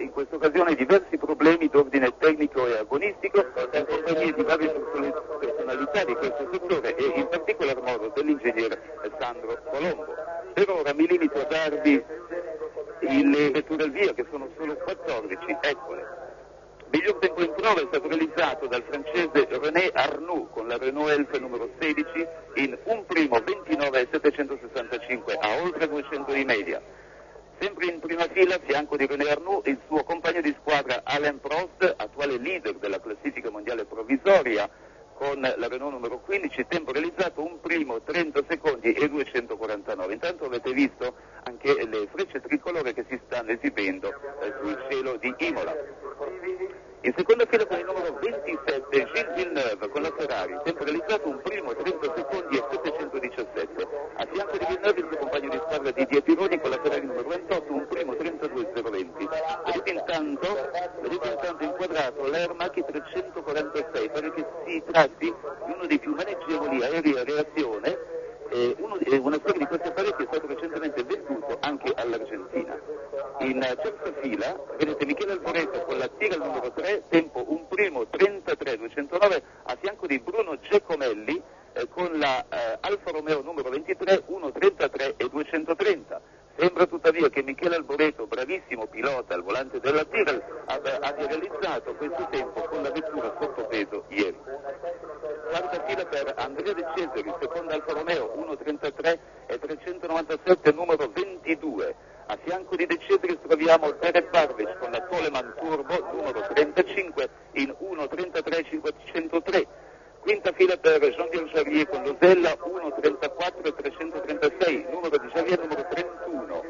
in questa occasione diversi problemi d'ordine tecnico e agonistico in compagnia di varie personalità di questo settore e in particolar modo dell'ingegnere Sandro Colombo. Per ora mi limito a darvi le vetture al via, che sono solo 14, eccole. Miglior tempo in prova è stato realizzato dal francese René Arnoux con la Renault Elf numero 16 in un primo 29,765 a oltre 200 di media. Sempre in prima fila, a fianco di René Arnoux, il suo compagno di squadra Alain Prost, attuale leader della classifica mondiale provvisoria, con la Renault numero 15, tempo realizzato un primo 30 secondi e 249. Intanto avete visto anche le frecce tricolore che si stanno esibendo sul cielo di Imola. In seconda fila con il numero 27 Gilles Villeneuve con la Ferrari, tempo realizzato un primo 30 secondi e 717. A fianco di Villeneuve il suo compagno di squadra Didier Pironi con la Ferrari numero 28, un primo 32,020. Vedete intanto inquadrato l'Air 346, pare che si tratti di uno dei più maneggevoli aerei a reazione. Una serie di questi apparecchi è stato recentemente venduto anche all'Argentina. In terza fila vedete Michele Alboreto con la Tyrrell numero 3, tempo un primo 33,209, a fianco di Bruno Giacomelli con la Alfa Romeo numero 23, 1,33,230. Sembra tuttavia che Michele Alboreto, bravissimo pilota al volante della Tyrrell, abbia realizzato questo tempo con la vettura sottopeso ieri. Quarta fila per Andrea De Cesari, seconda Alfa Romeo, 1,33,397, numero 22. A fianco di De Cesari troviamo Pere Parvic con la Toleman Turbo, numero 35, in 1,33,503. Quinta fila per Jean-Pierre Jarier con l'Osella, 1,34,336, numero di Jarier numero 31.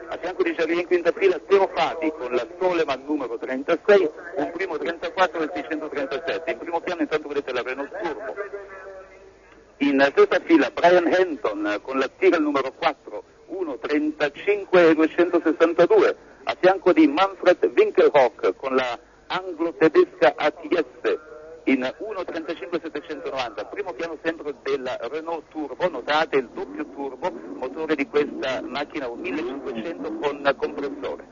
A fianco di Jarier in quinta fila Teo Fati con la Toleman numero 36, un primo 34,637. In primo piano intanto vedete la Renault Turbo. In sesta fila Brian Henton con la Tyrrell numero 4, 1,35,262. A fianco di Manfred Winkelhock con la anglo-tedesca ATS in 1,35,790, primo piano sempre della Renault Turbo, notate il doppio turbo, motore di questa macchina un 1500 con compressore.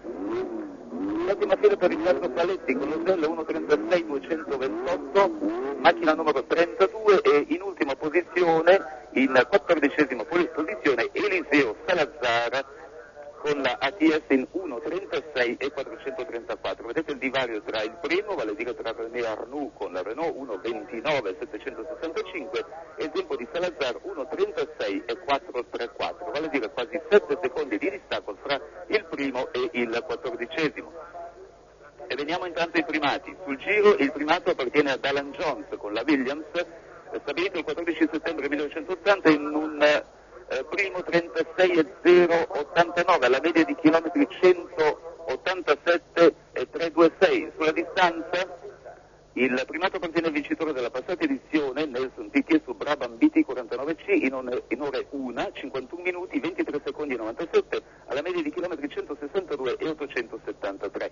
Settima fila per Riccardo Paletti con l'Osella 1,36,228, macchina numero 32 e in ultima posizione, in 14ª posizione, Eliseo Salazar con la ATS in 1,36 e 434. Vedete il divario tra il primo, vale a dire tra René Arnoux con la Renault 1,29 765 e il tempo di Salazar 1,36 e 434, vale a dire quasi 7 secondi di distacco fra il primo e il 14°. E veniamo intanto ai primati. Sul giro il primato appartiene ad Alan Jones con la Williams, stabilito il 14 settembre 1980 in un primo 36,089 alla media di chilometri 187,326. Sulla distanza il primato appartiene al vincitore della passata edizione, Nelson Piquet su Brabham BT 49C in ore 1, 51 minuti, 23 secondi e 97 alla media di chilometri 162,873.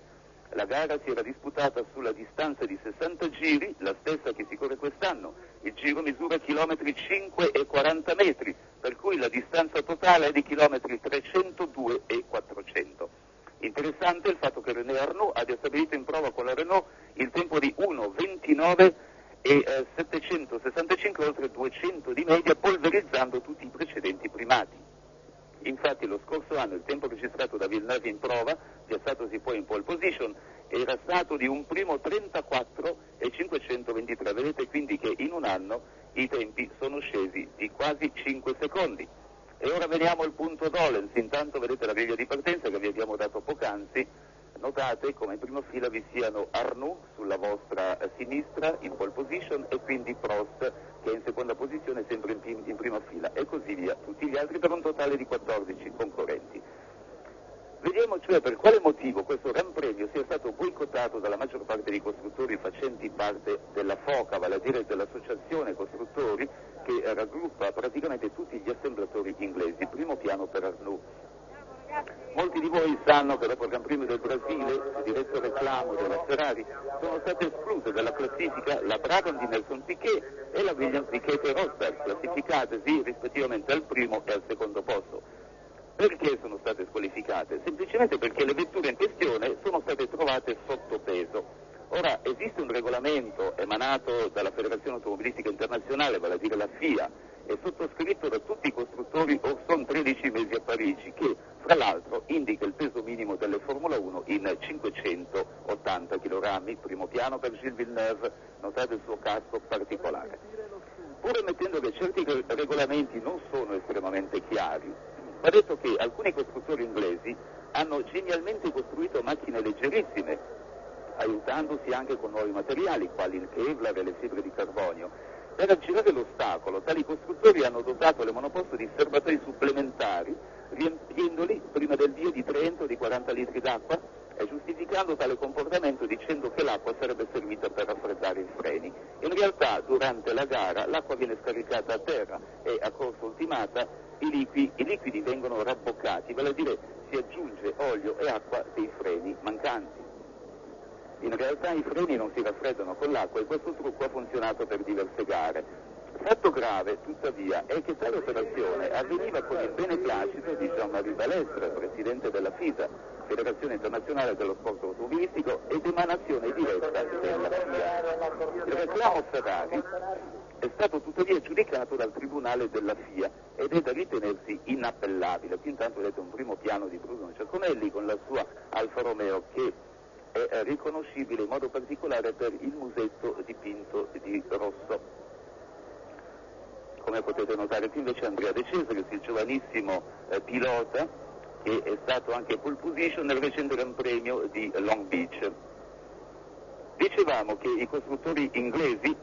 La gara si era disputata sulla distanza di 60 giri, la stessa che si corre quest'anno. Il giro misura chilometri 5 e 40 metri, per cui la distanza totale è di chilometri 302 e 400. Interessante il fatto che René Arnoux abbia stabilito in prova con la Renault il tempo di 1,29 e 765 oltre 200 di media, polverizzando tutti i precedenti primati. Infatti lo scorso anno il tempo registrato da Villeneuve in prova, piazzatosi poi in pole position, era stato di un primo 34 e 523. Vedete quindi che in un anno i tempi sono scesi di quasi 5 secondi. E ora veniamo al punto Dolens. Intanto vedete la griglia di partenza che vi abbiamo dato poc'anzi. Notate come in prima fila vi siano Arnoux sulla vostra sinistra in pole position e quindi Prost che è in seconda posizione sempre in prima fila e così via tutti gli altri per un totale di 14 concorrenti. Vediamo cioè per quale motivo questo Gran Premio sia stato boicottato dalla maggior parte dei costruttori facenti parte della FOCA, vale a dire dell'associazione costruttori che raggruppa praticamente tutti gli assemblatori inglesi, primo piano per Arnoux. Molti di voi sanno che dopo il Gran Premio del Brasile, il diretto reclamo della Ferrari, sono state escluse dalla classifica la Brabham di Nelson Piquet e la Williams di Keke Rosberg, classificatesi rispettivamente al primo e al secondo posto. Perché sono state squalificate? Semplicemente perché le vetture in questione sono state trovate sotto peso. Ora, esiste un regolamento emanato dalla Federazione Automobilistica Internazionale, vale a dire la FIA, e sottoscritto da tutti i costruttori sono 13 mesi a Parigi, che fra l'altro indica il peso minimo delle Formula 1 in 580 kg, primo piano per Gilles Villeneuve, notate il suo casco particolare. Pur ammettendo che certi regolamenti non sono estremamente chiari, va detto che alcuni costruttori inglesi hanno genialmente costruito macchine leggerissime, aiutandosi anche con nuovi materiali, quali il Kevlar e le fibre di carbonio. Per aggirare l'ostacolo, tali costruttori hanno dotato le monoposto di serbatoi supplementari, riempiendoli prima del via di 30 o di 40 litri d'acqua e giustificando tale comportamento dicendo che l'acqua sarebbe servita per raffreddare i freni. In realtà, durante la gara, l'acqua viene scaricata a terra e a corsa ultimata i liquidi vengono rabboccati, vale a dire si aggiunge olio e acqua dei freni mancanti. In realtà i freni non si raffreddano con l'acqua e questo trucco ha funzionato per diverse gare. Fatto grave, tuttavia, è che tale operazione avveniva con il beneplascito di Jean-Marie Balestre, presidente della FISA, Federazione Internazionale dello Sport Automobilistico, ed emanazione diretta della FIA. Il reclamo Ferrari è stato tuttavia giudicato dal Tribunale della FIA ed è da ritenersi inappellabile. Qui intanto vedete un primo piano di Bruno Giacomelli con la sua Alfa Romeo che è riconoscibile in modo particolare per il musetto dipinto di rosso. Come potete notare qui invece Andrea De Cesaris, il giovanissimo pilota che è stato anche pole position nel recente Gran Premio di Long Beach. Dicevamo che i costruttori inglesi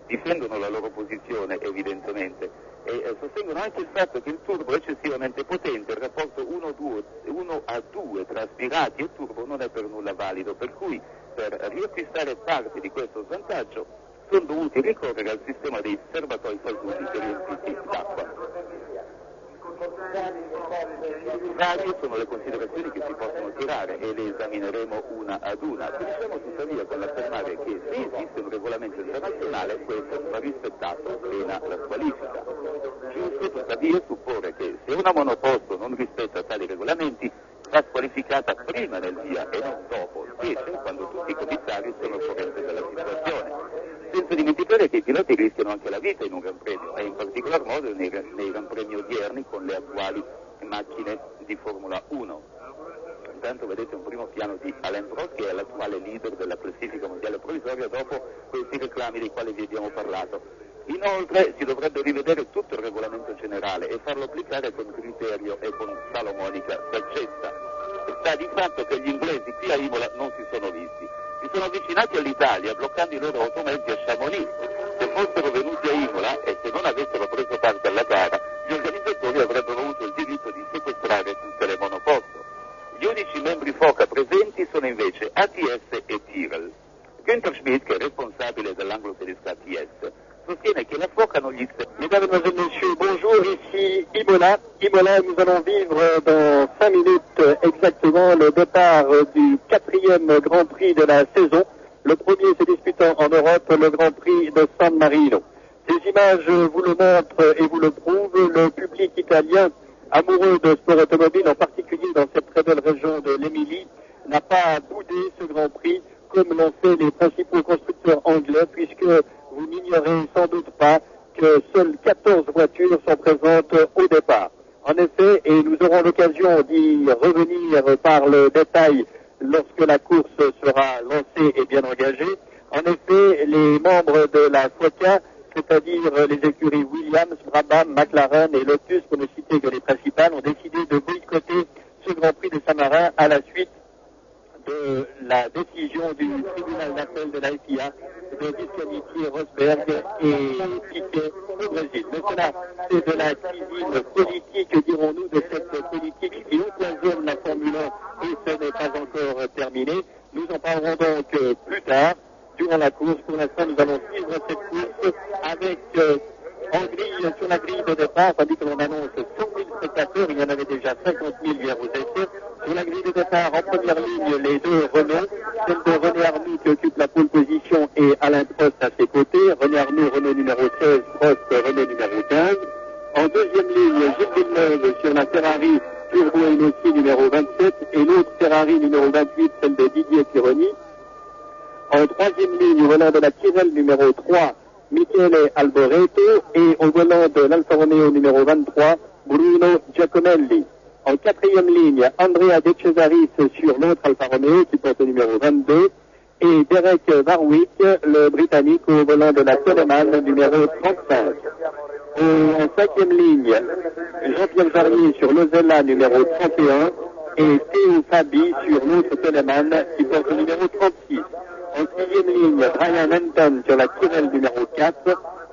difendono la loro posizione evidentemente e sostengono anche il fatto che il turbo è eccessivamente potente, il rapporto 1 a 2 tra aspirati e turbo non è per nulla valido, per cui per riacquistare parte di questo svantaggio sono dovuti ricorrere al sistema dei serbatoi fasusi riempiti d'acqua. Varie sono le considerazioni che si possono tirare e le esamineremo una ad una. Finisciamo tuttavia con l'affermare che se esiste un regolamento internazionale questo va rispettato pena la squalifica. Giusto tuttavia supporre che se una monoposto non rispetta tali regolamenti va squalificata prima del via e non dopo, specie quando tutti i commissari sono al corrente della situazione. Senza dimenticare che i piloti rischiano anche la vita in un Gran Premio e in particolar modo nei Gran Premi odierni con le attuali macchine di Formula 1. Intanto vedete un primo piano di Alain Prost che è l'attuale leader della classifica mondiale provvisoria dopo questi reclami dei quali vi abbiamo parlato. Inoltre si dovrebbe rivedere tutto il regolamento generale e farlo applicare con criterio e con salomonica saggezza. Sta di fatto che gli inglesi qui a Imola non si sono visti. Si sono avvicinati all'Italia bloccando i loro automezzi a Chamonix. Se fossero venuti a Imola e se non avessero preso parte alla gara, gli organizzatori avrebbero avuto il diritto di sequestrare tutte le monoposto. Gli unici membri FOCA presenti sono invece ATS e Tyrrell. Günther Schmidt, che è responsabile dell'anglo-tedesca ATS, sostiene che la FOCA non gli sert. Mesdames, Mesdemoiselles, Messieurs, bonjour, ici Imola. Imola, nous allons vivre dans 5 minutes exactement le départ du 4e Grand Prix de la saison. Le premier se disputant en Europe, le Grand Prix de San Marino. Ces images vous le montrent et vous le prouvent. Le public italien, amoureux de sport automobile, en particulier dans cette très belle région de l'Émilie, n'a pas boudé ce Grand Prix comme l'ont fait les principaux constructeurs anglais, puisque vous n'ignorez sans doute pas que seules 14 voitures sont présentes au départ. En effet, et nous aurons l'occasion d'y revenir par le détail lorsque la course sera lancée et bien engagée, en effet, les membres de la FOCA, c'est-à-dire les écuries Williams, Brabham, McLaren et Lotus, pour ne citer que les principales, ont décidé de boycotter ce Grand Prix de Saint-Marin à la suite de la décision du tribunal d'appel de la FIA de disqualifier Rosberg et Piquet au Brésil. Mais cela, c'est de la cuisine politique, dirons-nous, de cette politique qui empoisonne la Formule 1 et ce n'est pas encore terminé. Nous en parlerons donc plus tard, durant la course. Pour l'instant, nous allons suivre cette course avec sur la grille de départ, tandis que l'on annonce 100 000 spectateurs, il y en avait déjà 50 000 hier aux essais. Sur la grille de départ, en première ligne, les deux Renault, celle de René Arnoux qui occupe la pole position et Alain Prost à ses côtés. René Arnoux, Renault numéro 16, Prost, Renault numéro 15. En deuxième ligne, Gilles Villeneuve sur la Ferrari Turbo Enossi numéro 27 et l'autre Ferrari numéro 28, celle de Didier Pironi. En troisième ligne, au volant de la Tyrrell numéro 3, Michele Alboreto et au volant de l'Alfa Romeo numéro 23, Bruno Giacomelli. En quatrième ligne, Andrea De Cesaris sur l'autre Alfa Romeo qui porte le numéro 22 et Derek Warwick, le Britannique, au volant de la Telemann numéro 35. En cinquième ligne, Jean-Pierre Jarnier sur l'Ozella numéro 31 et Théo Fabi sur l'autre Telemann qui porte le numéro 36. En sixième ligne, Brian Anton sur la Tyrrell numéro 4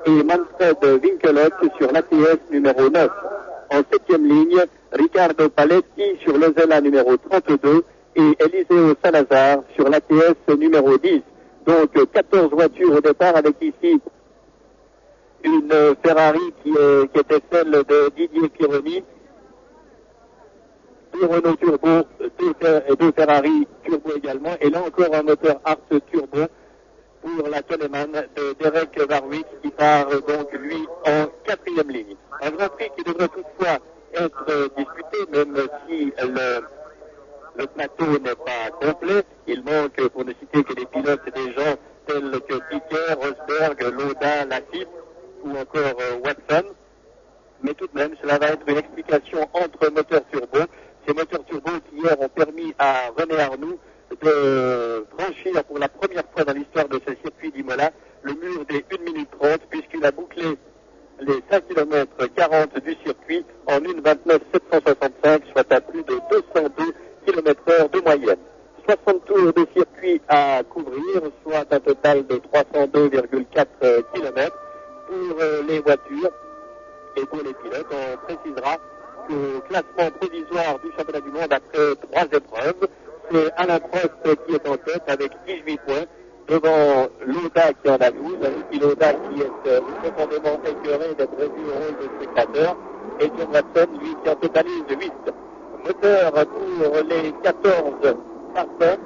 et Manfred Winkelhock sur l'ATS numéro 9. En septième ligne, Riccardo Paletti sur l'Ozella numéro 32 et Eliseo Salazar sur l'ATS numéro 10. Donc 14 voitures au départ avec ici une Ferrari qui était celle de Didier Pironi, deux Renault Turbo, deux Ferrari Turbo également, et là encore un moteur Art Turbo pour la Telemann de Derek Warwick qui part donc lui en quatrième ligne. Un Grand Prix qui devrait toutefois être disputé, même si le plateau n'est pas complet. Il manque, pour ne citer que les pilotes, des gens tels que Piquet, Rosberg, Lauda, Latifi ou encore Watson. Mais tout de même, cela va être une explication entre moteurs turbo. Ces moteurs turbo qui hier ont permis à René Arnoux de franchir pour la première fois dans l'histoire de ce circuit d'Imola le mur des 1 minute 30 puisqu'il a bouclé les 5 km 40 du circuit en 1:29.765, soit à plus de 202 km/h de moyenne. 60 tours de circuit à couvrir, soit un total de 302,4 km pour les voitures et pour les pilotes. On précisera qu'au classement provisoire du championnat du monde après 3 épreuves, c'est Alain Prost qui est en tête avec 18 points devant Lauda qui en a 12, Niki Lauda qui est profondément écœuré d'être revu au rôle de spectateur, et John Watson lui qui en totalise 8. Moteur pour les 14 partants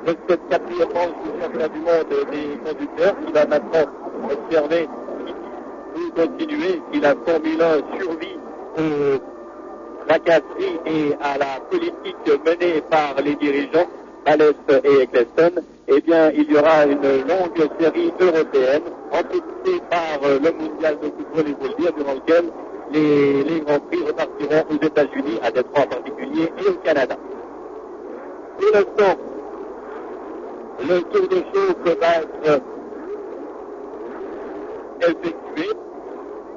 de cette quatrième manche du championnat du monde des conducteurs qui va maintenant observer pour continuer si la Formule 1 survit aux tracasseries et à la politique menée par les dirigeants Alès et Eccleston. Eh bien, il y aura une longue série européenne amplifiée par le mondial de football, il faut le dire, durant lequel les Grands Prix repartiront aux États-Unis, à Détroit en particulier, et au Canada. Pour l'instant, le tour de chauffe va être effectué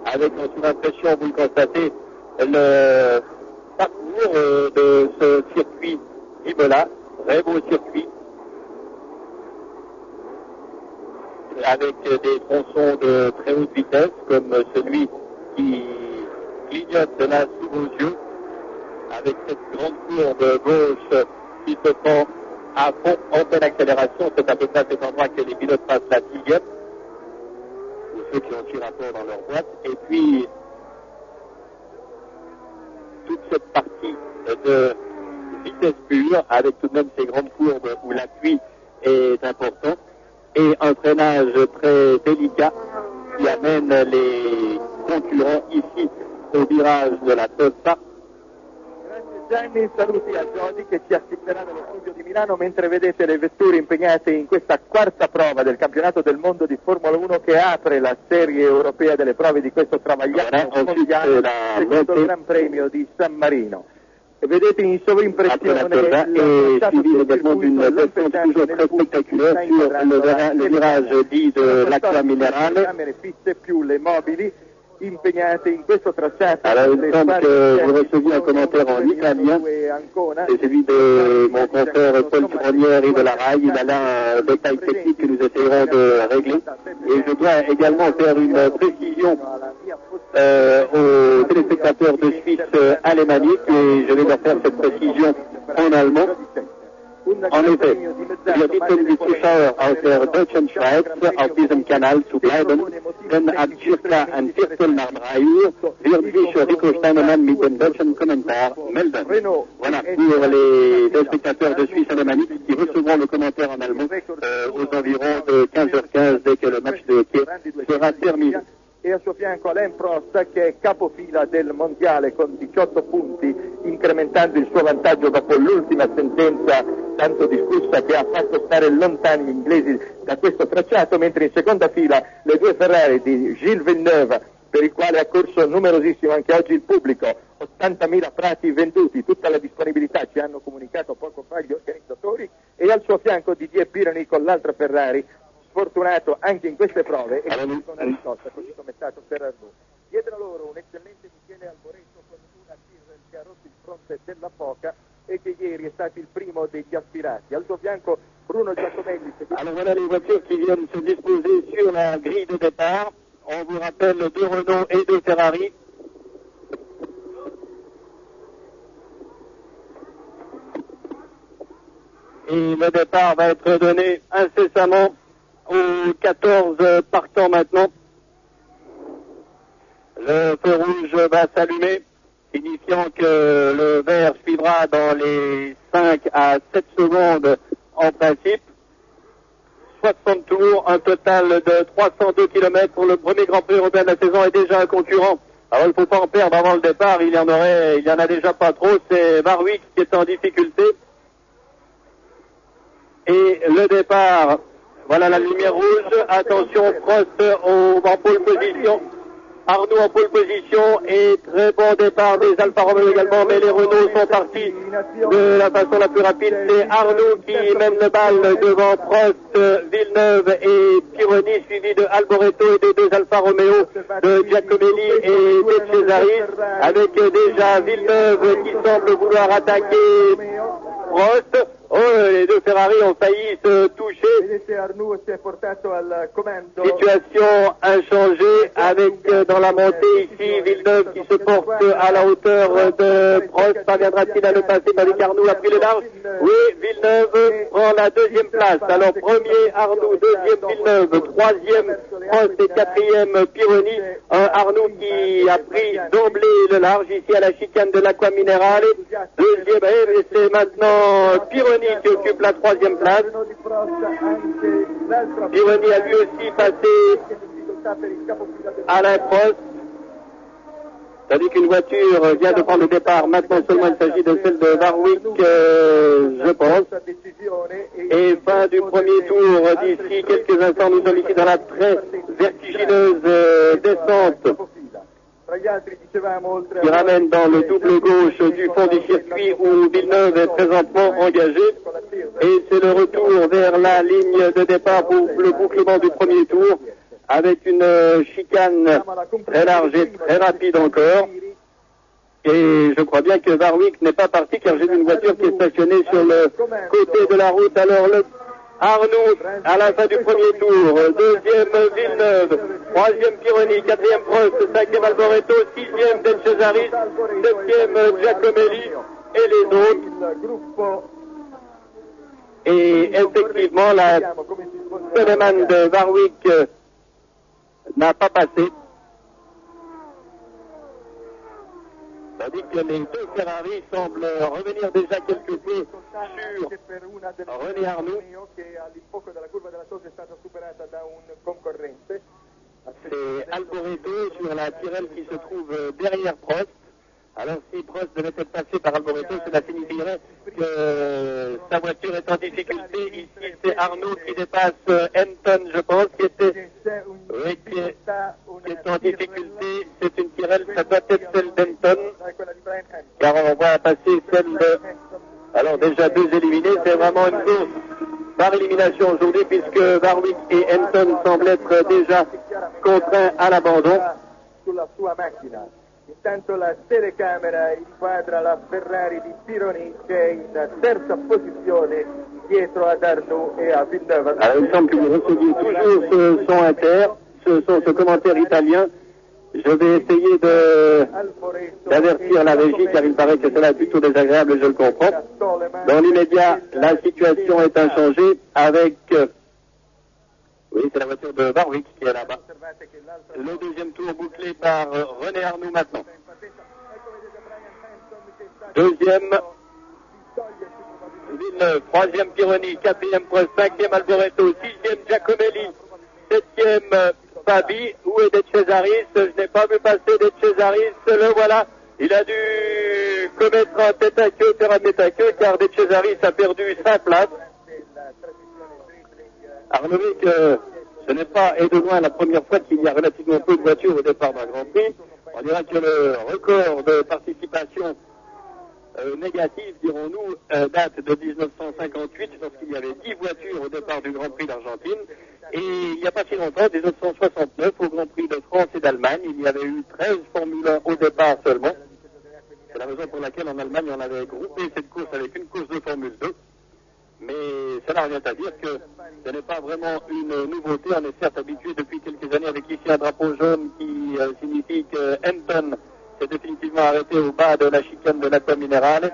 avec en surimpression, vous le constatez, le parcours de ce circuit Imola, très beau circuit, avec des tronçons de très haute vitesse, comme celui qui clignote là sous vos yeux, avec cette grande courbe gauche qui se prend à fond en pleine accélération. C'est à peu près à cet endroit que les pilotes passent la sixième, ou ceux qui ont tiré rapport dans leur boîte. Et puis, toute cette partie de vitesse pure, avec tout de même ces grandes courbes où l'appui est important, et un freinage très délicat qui amène les concurrents ici au virage de la Tosta. Gianni, saluti a Giodi che ci assisterà nello studio di Milano mentre vedete le vetture impegnate in questa quarta prova del campionato del mondo di Formula 1 che apre la serie europea delle prove di questo travagliato mondiale secondo il Gran Premio di San Marino. E vedete in sovrimpressione et suivi également d'une descente toujours très spectaculaire sur le virage dit de l'Acqua Minerale. Camere fisse più le mobili impegnate in questo tracciato. Alors il semble que vous receviez un commentaire en italien, c'est celui de mon confrère Paul Grenier de la RAI. Il a là un détail technique que nous essayerons de régler. Et je dois également faire une précision aux téléspectateurs de Suisse alémanique, et je vais leur faire cette précision en allemand. En effet, wir bitten die Zuschauer aus der deutschen Schweiz auf diesem Kanal zu bleiben, denn ab circa ein Viertel nach 3 Uhr wird sich Rico Steinemann mit dem deutschen Kommentar melden. Voilà, pour les téléspectateurs de Suisse alémanique qui recevront le commentaire en allemand aux environs de 15h15 dès que le match de hockey sera terminé. e al suo fianco Alain Prost che è capofila del mondiale con 18 punti, incrementando il suo vantaggio dopo l'ultima sentenza tanto discussa che ha fatto stare lontani gli inglesi da questo tracciato, mentre in seconda fila le due Ferrari di Gilles Villeneuve, per il quale ha corso numerosissimo anche oggi il pubblico, 80.000 prati venduti, tutta la disponibilità ci hanno comunicato poco fa gli organizzatori, e al suo fianco Didier Pironi con l'altra Ferrari, sfortunato anche in queste prove e con una riscossa, così come è stato per Arnoux. Dietro loro un eccellente Michele Alboreto con una Tyrrell che ha rotto il fronte della foca e che ieri è stato il primo degli aspirati. Al suo fianco Bruno Giacomelli. Alors voilà les voitures qui viennent se disposer sur la grille de départ. On vous rappelle 2 Renault et 2 Ferrari. Et le départ va être donné incessamment aux 14 partants maintenant. Le feu rouge va s'allumer, signifiant que le vert suivra dans les 5 à 7 secondes en principe. 60 tours, un total de 302 km pour le premier Grand Prix européen de la saison est déjà un concurrent. Alors il ne faut pas en perdre avant le départ, il y en a déjà pas trop, c'est Warwick qui est en difficulté. Et le départ, voilà la lumière rouge, attention, Prost en pole position, Arnoux en pole position et très bon départ des Alfa Romeo également, mais les Renault sont partis de la façon la plus rapide. C'est Arnoux qui mène le bal devant Prost, Villeneuve et Pironi, suivi de Alboreto et des 2 Alfa Romeo de Giacomelli et de Cesaris, avec déjà Villeneuve qui semble vouloir attaquer Prost. Oh, les 2 Ferrari ont failli se toucher. Situation inchangée avec dans la montée ici Villeneuve qui se porte à la hauteur de Prost. Parviendra-t-il à le passer avec Arnoux a pris le large? Oui, Villeneuve prend la 2e place. Alors premier Arnoux, 2e Villeneuve, 3e Prost et 4e Pironi. Arnoux qui a pris d'emblée le large ici à la chicane de l'Aqua Minerale. 2e, et c'est maintenant Pironi qui occupe la 3e place. Pironi a lui aussi passé Alain Prost. Tandis qu'une voiture vient de prendre le départ. Maintenant seulement il s'agit de celle de Warwick, je pense. Et fin du premier tour d'ici quelques instants. Nous sommes ici dans la très vertigineuse descente qui ramène dans le double gauche du fond du circuit où Villeneuve est présentement engagé. Et c'est le retour vers la ligne de départ pour le bouclement du premier tour avec une chicane très large et très rapide encore. Et je crois bien que Warwick n'est pas parti car j'ai vu une voiture qui est stationnée sur le côté de la route. Alors le Arnoux à la fin du premier tour, 2e Villeneuve, 3e Pironi, 4e Prost, 5e Alboreto, 6e De Cesaris, 7e Giacomelli et les autres. Et effectivement, la Coleman de Warwick n'a pas passé. Tandis que les 2 Ferrari semblent revenir déjà quelque peu sur René Arnoux. C'est Alboreto sur la Tyrrell qui se trouve derrière Prost. Alors si Prost devait être passé par Alboreto, cela signifierait que sa voiture est en difficulté. Ici c'est Arnoux qui dépasse Henton, je pense, qui est en difficulté. C'est une Tyrrell, ça doit être celle d'Henton, car on va passer celle de... Alors déjà 2 éliminés, c'est vraiment une course par élimination aujourd'hui puisque Warwick et Henton semblent être déjà contraints à l'abandon. Intanto la telecamera inquadra la Ferrari di Pironi che è in terza posizione dietro ad Arnoux et à Villeneuve. Alors il semble que vous receviez toujours ce son inter, ce commentaire italien. Je vais essayer d'avertir la régie car il paraît que cela est plutôt désagréable, je le comprends. Dans l'immédiat, la situation est inchangée avec... Oui, c'est la voiture de Warwick qui est là-bas. Le 2e tour bouclé par René Arnoux maintenant. 2e Villeneuve, 3e Pironi, 4e Prost, 5e Alboreto, 6e Giacomelli, 7e Babi. Où est De Cesaris? Je n'ai pas vu passer De Cesaris. Le voilà. Il a dû commettre un tête à queue, faire un tête à queue, car De Cesaris a perdu 5 places. Arnovic, ce n'est pas et de loin la première fois qu'il y a relativement peu de voitures au départ d'un Grand Prix. On dirait que le record de participation négative, dirons-nous, date de 1958, lorsqu'il y avait 10 voitures au départ du Grand Prix d'Argentine. Et il n'y a pas si longtemps, 1969, au Grand Prix de France et d'Allemagne, il y avait eu 13 Formule 1 au départ seulement. C'est la raison pour laquelle en Allemagne, on avait groupé cette course avec une course de Formule 2. Mais cela revient à dire que ce n'est pas vraiment une nouveauté. On est certes habitué depuis quelques années avec ici un drapeau jaune qui signifie que Hamilton s'est définitivement arrêté au bas de la chicane de l'Acqua Minerale.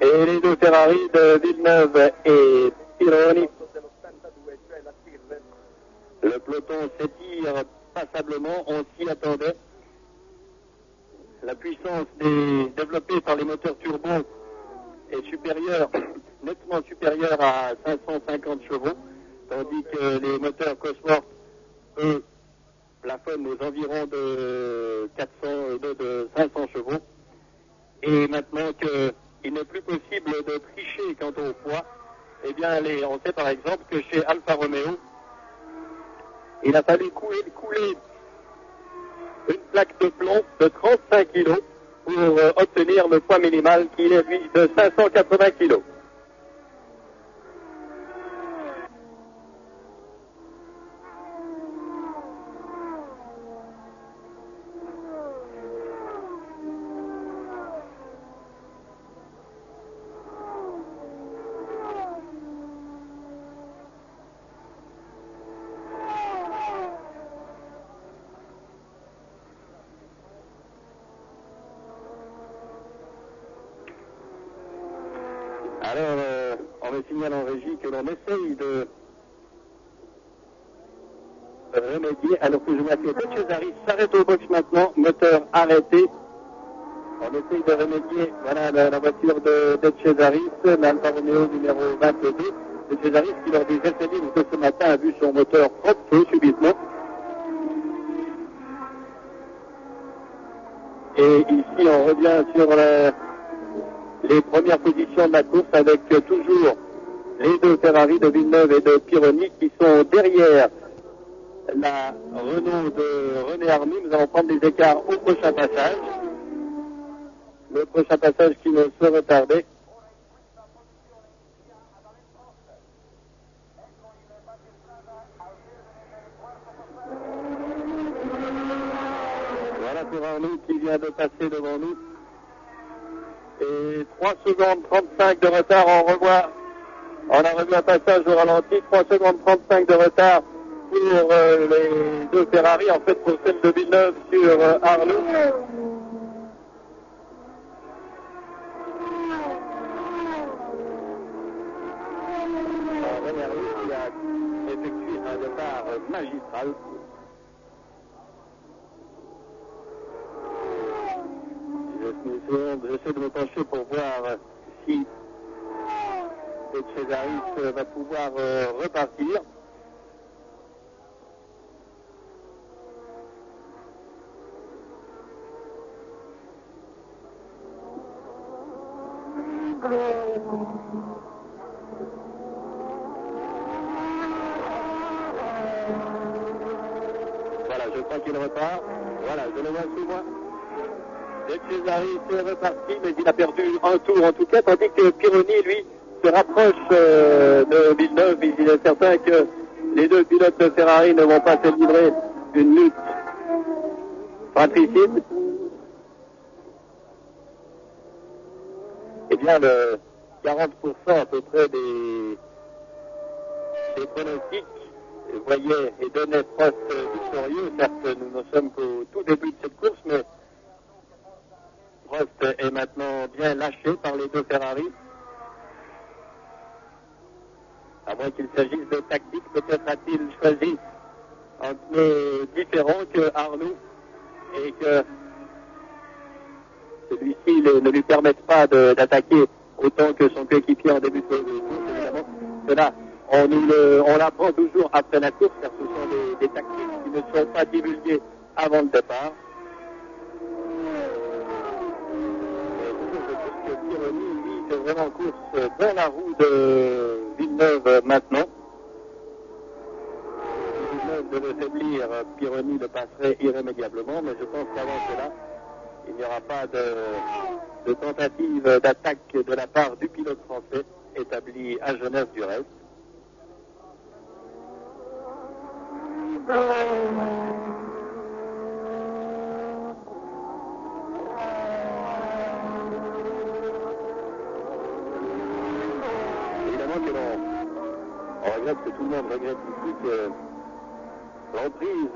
Et les deux Ferrari de Villeneuve et Pironi. Le peloton s'étire passablement, on s'y attendait. La puissance développée par les moteurs turbo est supérieure, nettement supérieure à 550 chevaux, tandis que les moteurs Cosworth, eux, plafonnent aux environs de 500 chevaux. Et maintenant qu'il n'est plus possible de tricher quant au poids, eh bien, on sait par exemple que chez Alfa Romeo, il a fallu couler une plaque de plomb de 35 kg pour obtenir le poids minimal qui est, lui, de 580 kg. Alors, on me signale en régie que l'on essaye de remédier, alors que je vois que De Cesaris s'arrête au box maintenant, moteur arrêté. On essaye de remédier, voilà la voiture de Cesaris, l'Alfa Romeo numéro 22. De Cesaris qui, lors des essais libres de ce matin, a vu son moteur prendre feu subitement. Et ici, on revient sur les premières positions de la course avec toujours les deux Ferrari de Villeneuve et de Pironi qui sont derrière la Renault de René Arnoux. Nous allons prendre des écarts au prochain passage. Le prochain passage qui ne saurait tarder. Voilà pour Arnoux qui vient de passer devant nous. Et 3 secondes 35 de retard, on a revu un passage au ralenti, 3 secondes 35 de retard pour les deux Ferrari, en fait pour celle de Villeneuve sur Arnoux. René Arnoux qui a effectué un départ magistral. J'essaie de me pencher pour voir si De Cesaris va pouvoir repartir. Voilà, je crois qu'il repart. Voilà, je le vois sous moi. De Cesaris est reparti, mais il a perdu un tour en tout cas, tandis que Pironi, lui, se rapproche de Villeneuve. Il est certain que les deux pilotes de Ferrari ne vont pas se livrer une lutte fratricide. Eh bien, le 40% à peu près des pronostics voyaient et donnaient Prost victorieux. Certes, nous ne sommes qu'au tout début de cette course, mais Prost est maintenant bien lâché par les deux Ferrari. À moins qu'il s'agisse de tactique, peut-être a-t-il choisi un pneu différent que Arnoux et que celui-ci ne lui permette pas d'attaquer autant que son coéquipier en début de course, évidemment. Cela, On l'apprend toujours après la course, car ce sont des tactiques qui ne sont pas divulguées avant le départ. Je trouve que Pironi, lui, fait vraiment course dans la roue de Villeneuve maintenant. Si Villeneuve devait faiblir, Pironi le passerait irrémédiablement, mais je pense qu'avant cela, il n'y aura pas de tentative d'attaque de la part du pilote français établi à Genève du reste. Évidemment que on regrette, que tout le monde regrette ici que l'emprise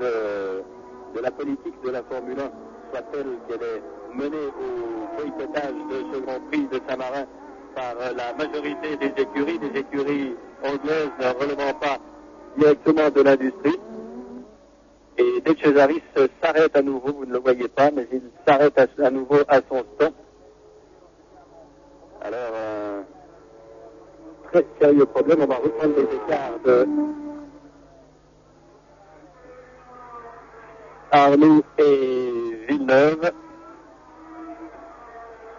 de la politique de la Formule 1 soit telle qu'elle est menée au boycottage de ce Grand Prix de Saint-Marin par la majorité des écuries anglaises ne relevant pas directement de l'industrie. Et De Cesaris s'arrête à nouveau, vous ne le voyez pas, mais il s'arrête à nouveau à son stop. Alors, très sérieux problème, on va reprendre les écarts de Arnoux et Villeneuve.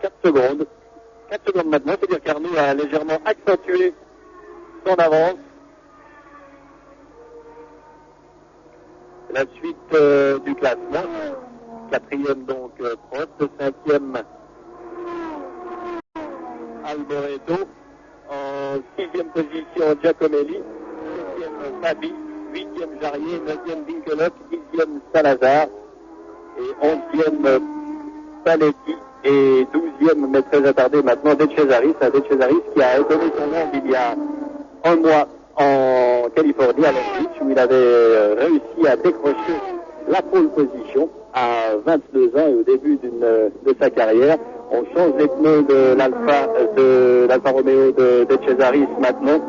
4 secondes. 4 secondes maintenant, c'est-à-dire qu'Arnoux a légèrement accentué son avance. La suite du classement. 4e donc Prost, 5e Alboreto, en 6e position Giacomelli, 7e Fabi, 8e Jarier, 9e Winkelhock, 10e Salazar et 11e Paletti et 12e, mais très attardé maintenant, De Cesaris, qui a donné son nom il y a un mois en Californie, à Long Beach, où il avait réussi à décrocher la pole position à 22 ans et au début de sa carrière. On change les pneus de l'Alfa Romeo de Cesaris maintenant.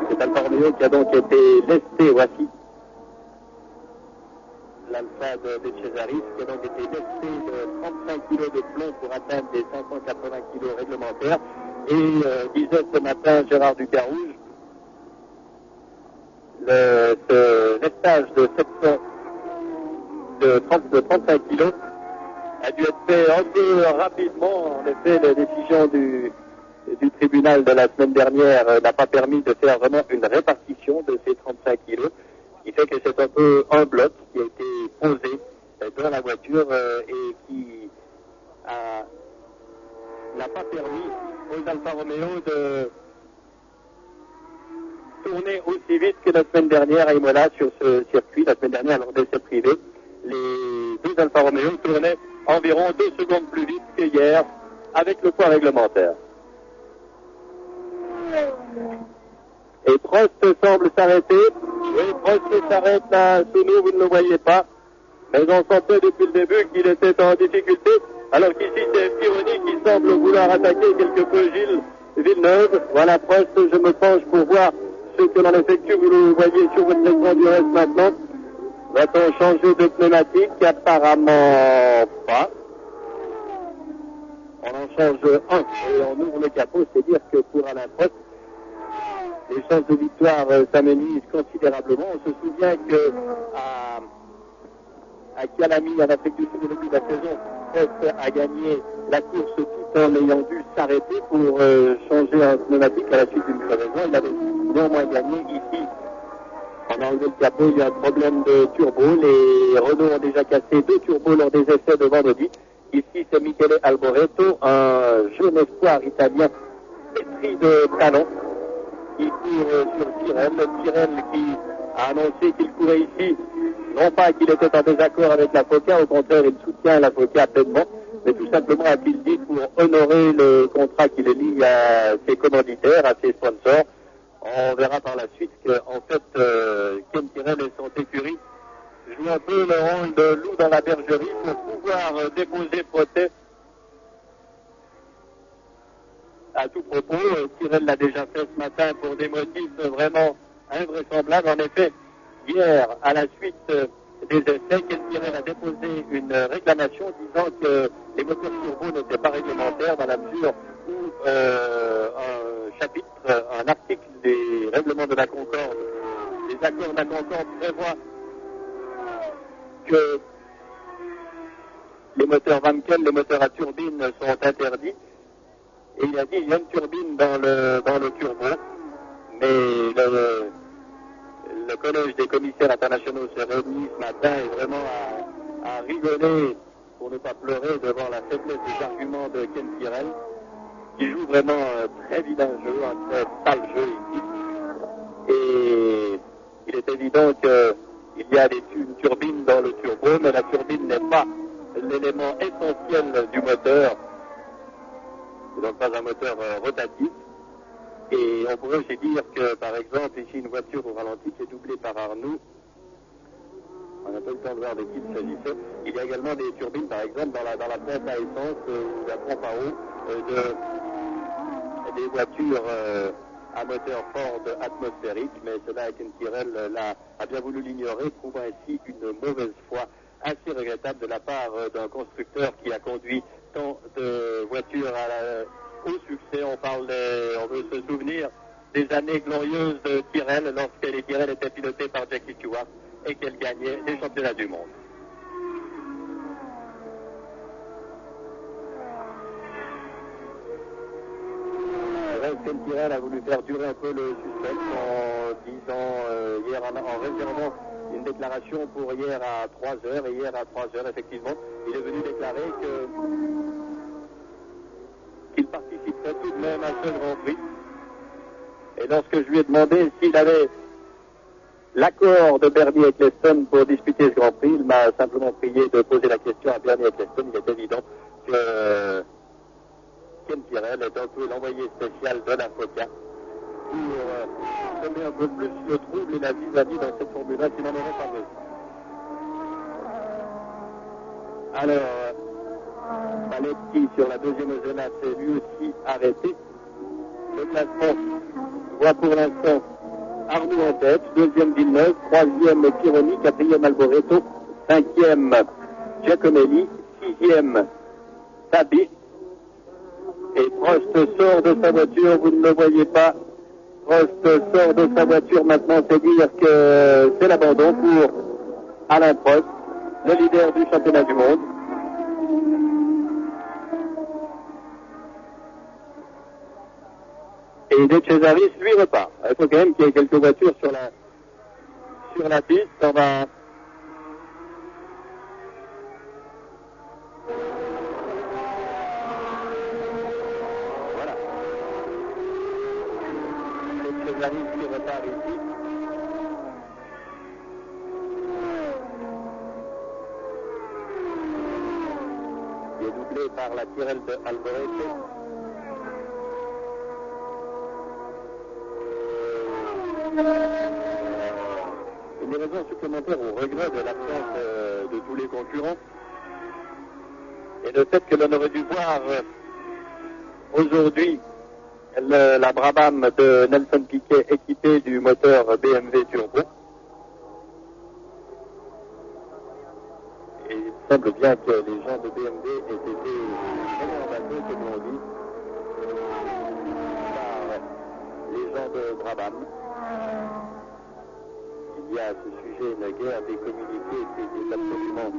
C'est Alfa Romeo qui a donc été lesté, voici. L'Alfa de Cesaris qui a donc été lesté de 35 kg de plomb pour atteindre les 580 kg réglementaires. Et disait ce matin Gérard Ducarouge, ce lestage de 35 kg a dû être fait un peu rapidement. En effet, la décision du tribunal de la semaine dernière n'a pas permis de faire vraiment une répartition de ces 35 kilos, ce qui fait que c'est un peu un bloc qui a été posé dans la voiture et qui n'a pas permis aux Alfa Romeo de tourner aussi vite que la semaine dernière à Imola sur ce circuit. La semaine dernière, lors d'essai privé, les deux Alfa Romeo tournaient environ 2 secondes plus vite que hier avec le poids réglementaire. Et Prost semble s'arrêter. Oui, Prost s'arrête là, sous nous, vous ne le voyez pas. Mais on sentait depuis le début qu'il était en difficulté. Alors qu'ici, c'est Pironi qui semble vouloir attaquer quelque peu Gilles Villeneuve. Voilà, Prost, je me penche pour voir ce que l'on effectue. Vous le voyez sur votre écran du reste maintenant. Va-t-on changer de pneumatique? Apparemment pas. On en change un et on ouvre le capot. C'est dire que pour Alain Prost, les chances de victoire s'amenuisent considérablement. On se souvient que à Calami, en Afrique du Sud, au début de la saison, Prost a gagné la course tout en ayant dû s'arrêter pour changer un pneumatique à la suite d'une crevaison. Il avait néanmoins gagné ici. On a enlevé le capot, il y a un problème de turbo. Les Renault ont déjà cassé 2 turbos lors des essais de vendredi. Ici, c'est Michele Alboreto, un jeune espoir italien pétri de talent, qui court sur Tyrrell qui a annoncé qu'il courait ici, non pas qu'il était en désaccord avec la FOCA, au contraire, il soutient la FOCA pleinement, mais tout simplement, a-t-il dit, pour honorer le contrat qu'il est lié à ses commanditaires, à ses sponsors. On verra par la suite qu'en fait, Ken Tyrrell et son écurie jouent un peu le rôle de loup dans la bergerie pour pouvoir déposer procès. À tout propos, Tyrrell l'a déjà fait ce matin pour des motifs vraiment invraisemblables. En effet, hier, à la suite des essais, Ken Tyrrell a déposé une réclamation disant que les moteurs turbo n'étaient pas réglementaires dans la mesure où un article des règlements règlement de la Concorde, les accords de la Concorde prévoient que les moteurs Wankel, les moteurs à turbine sont interdits. Et il a dit il y a une turbine dans le turbo, mais le collège des commissaires internationaux s'est réuni ce matin et vraiment a rigolé pour ne pas pleurer devant la faiblesse des arguments de Ken Tyrrell, qui joue vraiment un très vilain jeu, un très sale jeu ici. Et il est évident qu'il y a une turbine dans le turbo, mais la turbine n'est pas l'élément essentiel du moteur. C'est donc pas un moteur rotatif. Et on pourrait aussi dire que, par exemple, ici, une voiture au ralenti qui est doublée par Arnoux, on n'a pas eu le temps de voir de qui il s'agissait. Il y a également des turbines, par exemple, dans la pompe à essence ou la pompe à eau des voitures à moteur Ford atmosphérique, mais cela, Ken Tyrrell a bien voulu l'ignorer, prouvant ainsi une mauvaise foi assez regrettable de la part d'un constructeur qui a conduit tant de voitures au succès. On veut se souvenir des années glorieuses de Tyrrell lorsque les Tyrrell étaient pilotés par Jackie Stewart et qu'elle gagnait les championnats du monde. Ken Tyrrell a voulu faire durer un peu le suspense en disant hier en réservant une déclaration pour hier à 3h, et hier à 3h, effectivement, il est venu déclarer qu'il participerait tout de même à ce Grand Prix. Et lorsque je lui ai demandé s'il avait l'accord de Bernie Ecclestone pour disputer ce Grand Prix, il m'a simplement prié de poser la question à Bernie Ecclestone. Il est évident que Ken Tyrrell est un peu l'envoyé spécial de la FOCA pour semer un peu plus le trouble et la vis-à-vis dans cette Formule 1 qui n'en aurait pas besoin. Alors, Paletti sur la deuxième zone s'est lui aussi arrêté. Le classement voit pour l'instant Arnoux en tête, deuxième Villeneuve, troisième Pironi, quatrième Alboreto, cinquième Giacomelli, sixième Tabi. Et Prost sort de sa voiture, vous ne le voyez pas. Prost sort de sa voiture maintenant, c'est dire que c'est l'abandon pour Alain Prost, le leader du championnat du monde. Et De Cesaris, lui, repart. Il faut quand même qu'il y ait quelques voitures sur la piste. On va... Voilà. De Cesaris qui repart ici. Il est doublé par la Tyrrell de Alboreto. Une raison supplémentaire au regret de l'absence de tous les concurrents et le fait que l'on aurait dû voir aujourd'hui la Brabham de Nelson Piquet équipée du moteur BMW Turbo. Et il semble bien que les gens de BMW aient été vraiment emballés, comme on dit, par les gens de Brabham. Il y a à ce sujet une guerre des communiqués qui est absolument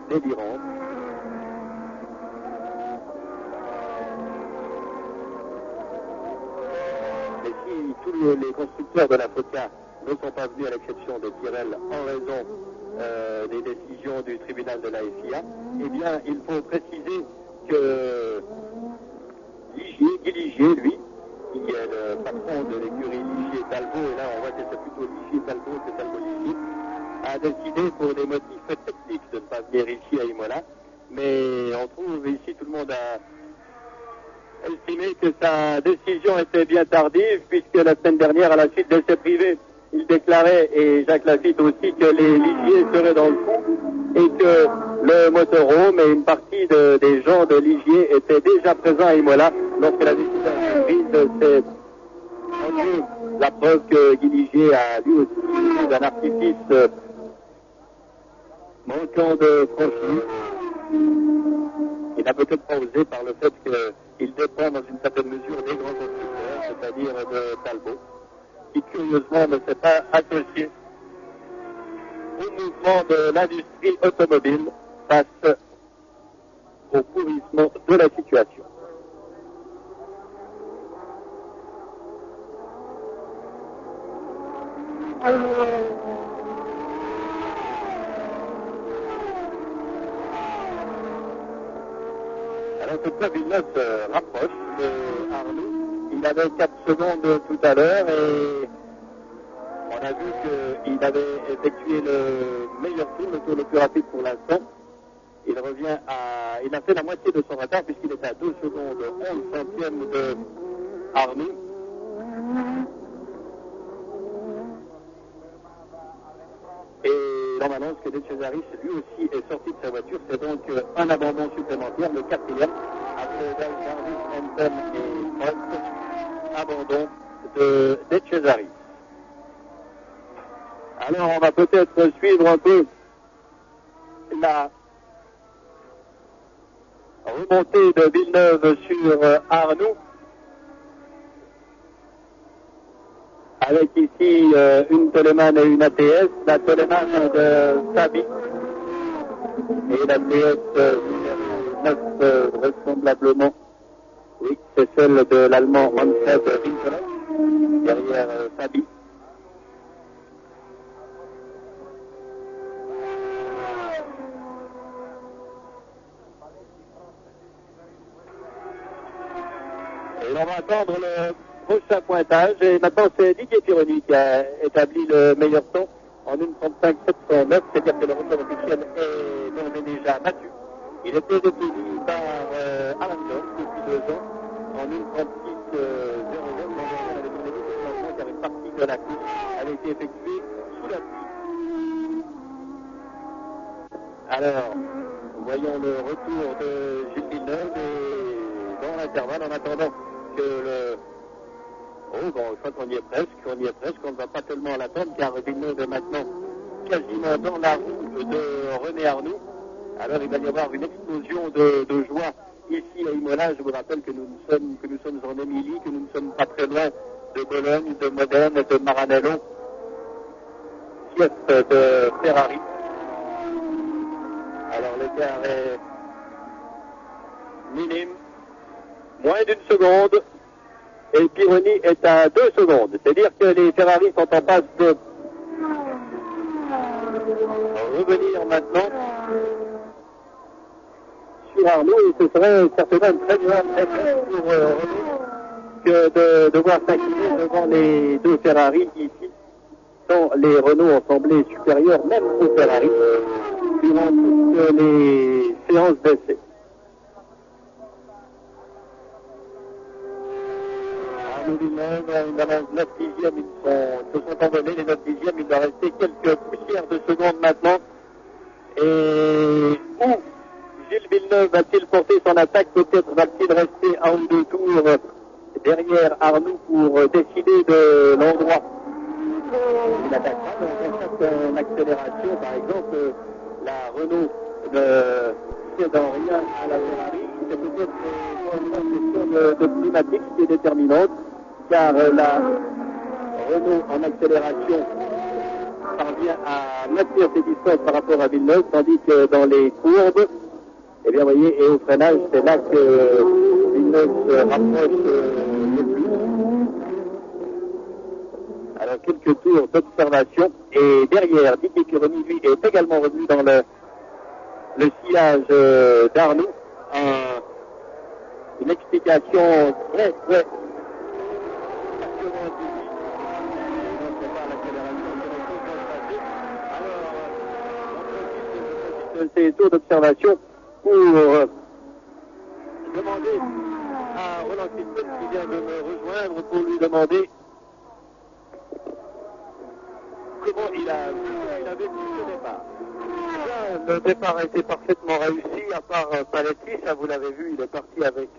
délirante. Et si tous les constructeurs de la FOCA ne sont pas venus à l'exception de Tyrrell en raison des décisions du tribunal de la FIA, eh bien il faut préciser que Guy Ligier, lui, qui est le patron de l'écurie Ligier-Talbot, et là on voit que c'est plutôt Ligier-Talbot que Talbot-Ligier, a décidé pour des motifs techniques de ne pas venir ici à Imola, mais on trouve ici tout le monde a estimé que sa décision était bien tardive, puisque la semaine dernière, à la suite d'essais privés, il déclarait, et Jacques Lafitte aussi, que les Ligier seraient dans le coup, et que le motorhome et une partie des gens de Ligier étaient déjà présents à Imola lorsque la décision a été prise. C'est la preuve que Guy Ligier a lui aussi eu un artifice manquant de franchise. Il n'a peut-être pas osé par le fait qu'il dépend dans une certaine mesure des grands constructeurs, c'est-à-dire de Talbot. qui curieusement ne s'est pas associé au mouvement de l'industrie automobile face au pourrissement de la situation. Alors que ça, Villeneuve se rapproche de Arnoux. Il avait 4 secondes tout à l'heure et on a vu qu'il avait effectué le meilleur tour, le tour le plus rapide pour l'instant. Il a fait la moitié de son retard puisqu'il est à 2 secondes 11 centièmes de Arnoux. Et l'on m'annonce que De Cesaris lui aussi est sorti de sa voiture. C'est donc un abandon supplémentaire, le 4e, après Darvis, Anton et Prost. Abandon de Cesaris. Alors on va peut-être suivre un peu la remontée de Villeneuve sur Arnoux. Avec ici une Toleman et une ATS, la Toleman de Sabi et l'ATS numéro 9 vraisemblablement. Oui, c'est celle de l'Allemand Manfred Winkler, derrière Sabi. Et on va attendre le prochain pointage. Et maintenant, c'est Didier Pironi qui a établi le meilleur temps en 1:35.709. C'est-à-dire que le record officiel est d'ores et déjà battu. Il était détenu par Alan Jones depuis 2 ans en 1:36.00. Car une partie de la course avait été effectuée sous la pluie. Alors, voyons le retour de Gilles Villeneuve et dans l'intervalle, en attendant que le... Oh, bon, je crois qu'on y est presque, on ne va pas tellement l'attendre, car Villeneuve est maintenant quasiment dans la roue de René Arnoux. Alors il va y avoir une explosion de joie ici à Imola. Je vous rappelle que nous sommes en Émilie, que nous ne sommes pas très loin de Bologne, de Modène, de Maranello, fief de Ferrari. Alors l'écart est minime, moins d'1 seconde, et Pironi est à 2 secondes. C'est-à-dire que les Ferrari sont en passe de revenir maintenant sur Arnoux, et ce serait certainement une très grande réponse pour Renault que de voir s'incliner devant les 2 Ferrari ici, dont les Renault ont semblé supérieurs même aux Ferrari durant toutes les séances d'essai. Arnaud Villeneuve, il avance 9 dixièmes, ils se sont envolés, les 9 dixièmes, il doit rester quelques poussières de secondes maintenant. Et où Gilles Villeneuve va-t-il porter son attaque? Peut-être va-t-il rester 1 ou 2 tours derrière Arnoux pour décider de l'endroit. Il attaquera donc en accélération, par exemple, la Renault ne cède en rien à la Ferrari. C'est peut-être une question de climatique qui est déterminante, car la Renault en accélération parvient à maintenir ses distances par rapport à Villeneuve, tandis que dans les courbes, eh bien, vous voyez, et au freinage, c'est là que Villeneuve se rapproche le plus. Alors, quelques tours d'observation, et derrière, Didier Pironi, lui, est également revenu dans le sillage d'Arnoux. Une explication très, très ces tours d'observation pour demander à Roland Christen qui vient de me rejoindre pour lui demander comment il a vécu ce départ. Le départ a été parfaitement réussi, à part Paletti, ça vous l'avez vu, il est parti avec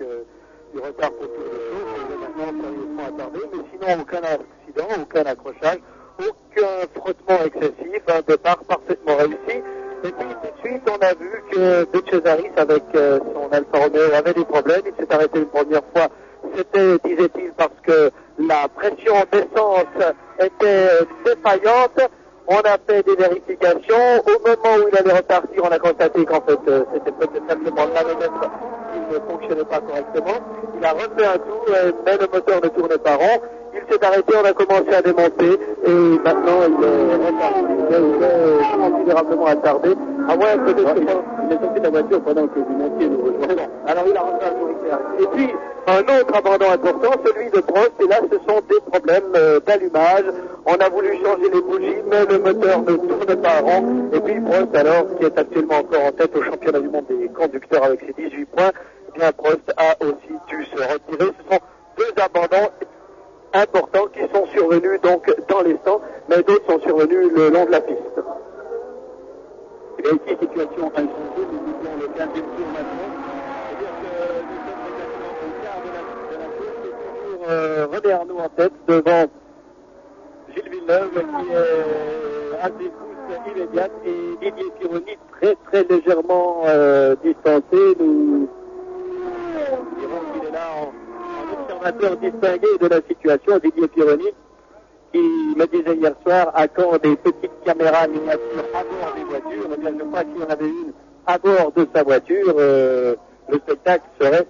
du retard pour toutes les choses, il est maintenant sérieusement attardé, mais sinon aucun accident, aucun accrochage, aucun frottement excessif, un départ parfaitement réussi. Et puis tout de suite, on a vu que De Cesaris, avec son Alfa Romeo, avait des problèmes. Il s'est arrêté une première fois. C'était, disait-il, parce que la pression d'essence était défaillante. On a fait des vérifications. Au moment où il allait repartir, on a constaté qu'en fait, c'était peut-être simplement le manomètre qui ne fonctionnait pas correctement. Il a refait un tour, mais le moteur ne tournait pas rond. Il s'est arrêté, on a commencé à démonter, et maintenant il est reparti. Il est considérablement attardé. À moins peut-être qu'il est sorti de la voiture pendant que vous montiez nous rejoindre. Alors il a refait un tour ici. Et puis, un autre abandon important, celui de Prost, et là ce sont des problèmes d'allumage. On a voulu changer les bougies, mais le moteur ne tourne pas rond. Et puis Prost, alors, qui est actuellement encore en tête au championnat du monde des conducteurs avec ses 18 points, eh bien Prost a aussi dû se retirer. Ce sont deux abandons importants qui sont survenus donc dans les stands, mais d'autres sont survenus le long de la piste. Et bien ici, situation inchangée, nous disons le 15e tour maintenant. C'est-à-dire que nous sommes également au quart de la course, c'est toujours René Arnoux en tête devant Gilles Villeneuve qui est à des courses immédiates, et Didier Pironi très légèrement distancé. Nous dirons qu'il est là en observateur distingué de la situation. Didier Pironi qui me disait hier soir à quand des petites caméras miniatures à bord des voitures. Eh bien, je crois qu'il y en avait une à bord de sa voiture, le spectacle serait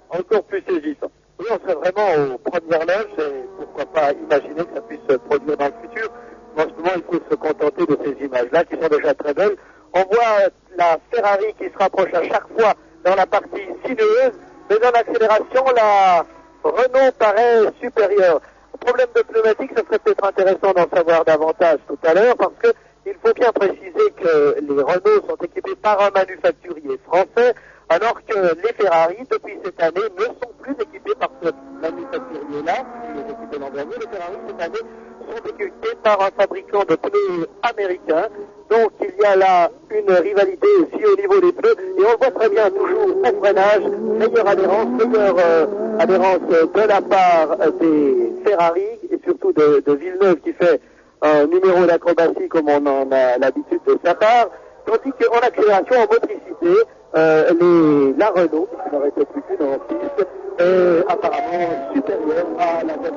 encore plus saisissant. Oui, on serait vraiment aux premières loges, et pourquoi pas imaginer que ça puisse se produire dans le futur. En ce moment, il faut se contenter de ces images-là qui sont déjà très belles. On voit la Ferrari qui se rapproche à chaque fois dans la partie sinueuse, mais en accélération, la Renault paraît supérieure. Problème de pneumatique, ce serait peut-être intéressant d'en savoir davantage tout à l'heure, parce que il faut bien préciser que les Renault sont équipés par un manufacturier français, alors que les Ferrari, depuis cette année, ne sont plus équipés par ce manufacturier-là, qui est équipé l'an dernier. Les Ferrari, cette année, sont équipés par un fabricant de pneus américain. Donc, il y a là une rivalité aussi au niveau des pneus, et on le voit très bien toujours au freinage, meilleure adhérence de la part des Ferrari, et surtout de Villeneuve, qui fait un numéro d'acrobatie comme on en a l'habitude de sa part, tandis qu'en accélération, en motricité, la Renault, qui n'aurait été plus qu'une en piste, est apparemment supérieure à la voiture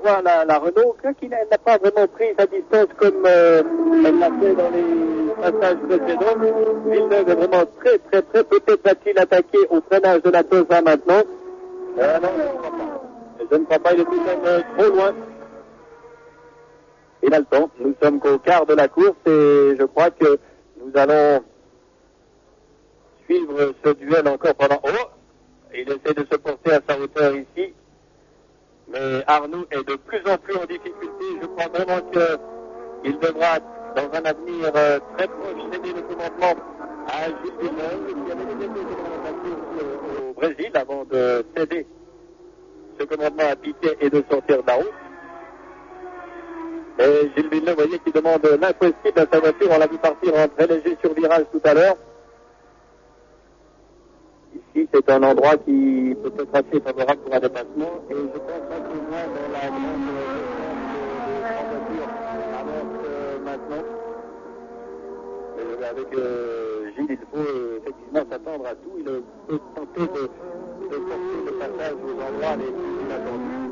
on voit la Renault, qui n'a pas vraiment pris sa distance comme elle l'a fait dans les passages précédents. Villeneuve est vraiment très, peut-être va-t-il attaquer au freinage de la Tosa maintenant. Non, je ne crois pas, il est tout de même trop loin. Il a le temps, nous sommes qu'au quart de la course, et je crois que nous allons suivre ce duel encore pendant... Oh, il essaie de se porter à sa hauteur ici, mais Arnoux est de plus en plus en difficulté. Je crois vraiment qu'il devra, dans un avenir très proche, céder le commandement à Gilles Villeneuve, qui avait déjà été au Brésil avant de céder ce commandement à Piquet et de sortir de la route. Et Gilles Villeneuve, vous voyez, qui demande l'impossible à sa voiture. On l'a vu partir en très léger sur virage tout à l'heure. Ici, c'est un endroit qui peut être assez favorable pour un dépassement, et je pense un peu moins dans la grande voiture avance maintenant. Avec Gilles, il faut effectivement s'attendre à tout. Il peut tenter de forcer le passage aux endroits les plus inattendus.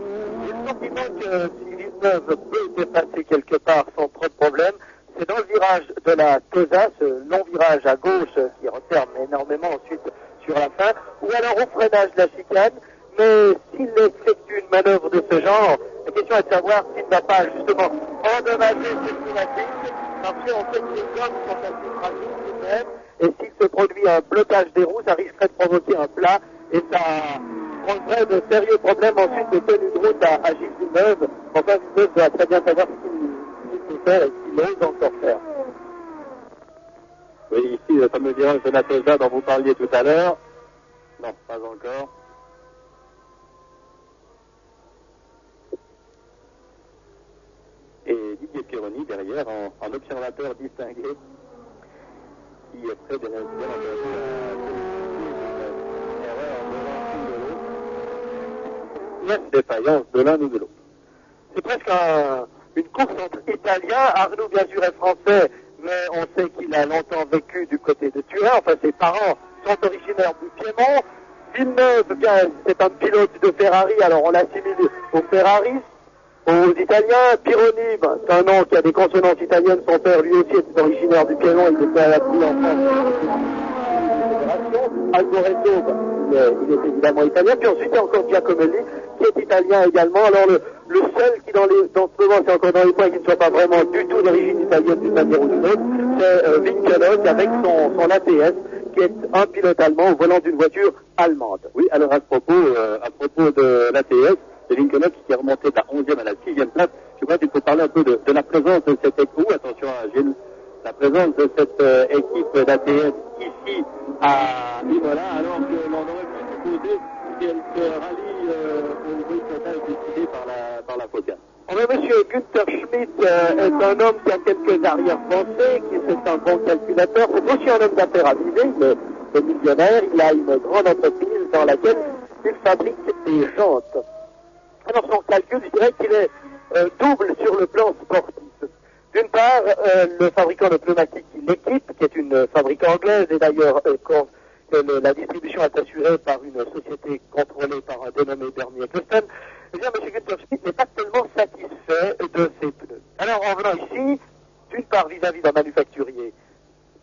J'ai le sentiment que si Villeneuve peut dépasser quelque part sans trop de problème, c'est dans le virage de la Tosa, ce long virage à gauche qui referme énormément ensuite sur la fin, ou alors au freinage de la chicane. Mais s'il effectue une manœuvre de ce genre, la question est de savoir s'il ne va pas justement endommager ses pneumatiques, parce qu'on sait que les hommes sont assez fragiles tout de même, et s'il se produit un blocage des roues, ça risquerait de provoquer un plat, et ça poserait de sérieux problèmes ensuite de tenue de route à Gilles Villeneuve. Enfin, Villeneuve doit très bien savoir ce qu'il peut faire et ce qu'il ose encore faire. Oui, ici, le fameux virage de la Tosa dont vous parliez tout à l'heure. Non, pas encore. Et Didier Pironi derrière, en observateur distingué, qui est près des résultats de défaillance de l'un ou de l'autre. C'est presque une course entre Italiens. Arnoux, bien sûr, est français, mais on sait qu'il a longtemps vécu du côté de Turin. Enfin, ses parents sont originaires du Piémont. Villeneuve, bien, c'est un pilote de Ferrari, alors on l'assimile aux Ferraris, aux Italiens. Pironi, ben, c'est un nom qui a des consonances italiennes. Son père, lui aussi, est originaire du Piémont. Il était à la pluie en France. Alboreto, ben, il est évidemment italien. Puis ensuite, il y a encore Giacomelli, qui est italien également. Alors, le seul qui, dans ce moment, c'est encore dans les points, qui ne soit pas vraiment du tout d'origine italienne d'une manière ou d'une autre, c'est Winkelhock avec son ATS, qui est un pilote allemand au volant d'une voiture allemande. Oui, alors à propos de l'ATS, c'est Winkelhock qui est remonté de la 11e à la 6e place. Je crois qu'il faut parler un peu de la présence de cette équipe. Attention à Gilles, la présence de cette équipe d'ATS ici à Imola, alors que l'on aurait pu supposer qu'elle se rallie au boycottage décidé par la FOCA. Monsieur Günther Schmidt est un homme qui a quelques arrière-pensées, qui est un bon calculateur, c'est aussi un homme d'affaires avisé, il est millionnaire, il a une grande entreprise dans laquelle il fabrique des jantes. Alors son calcul, je dirais qu'il est double sur le plan sportif. D'une part, le fabricant de pneumatiques qui l'équipe, qui est une fabrique anglaise, et d'ailleurs la distribution est assurée par une société contrôlée par un dénommé Bernier Eccleston, eh bien, M. Günther Schmidt n'est pas tellement satisfait de ses pneus. Alors, en venant ici, d'une part vis-à-vis d'un manufacturier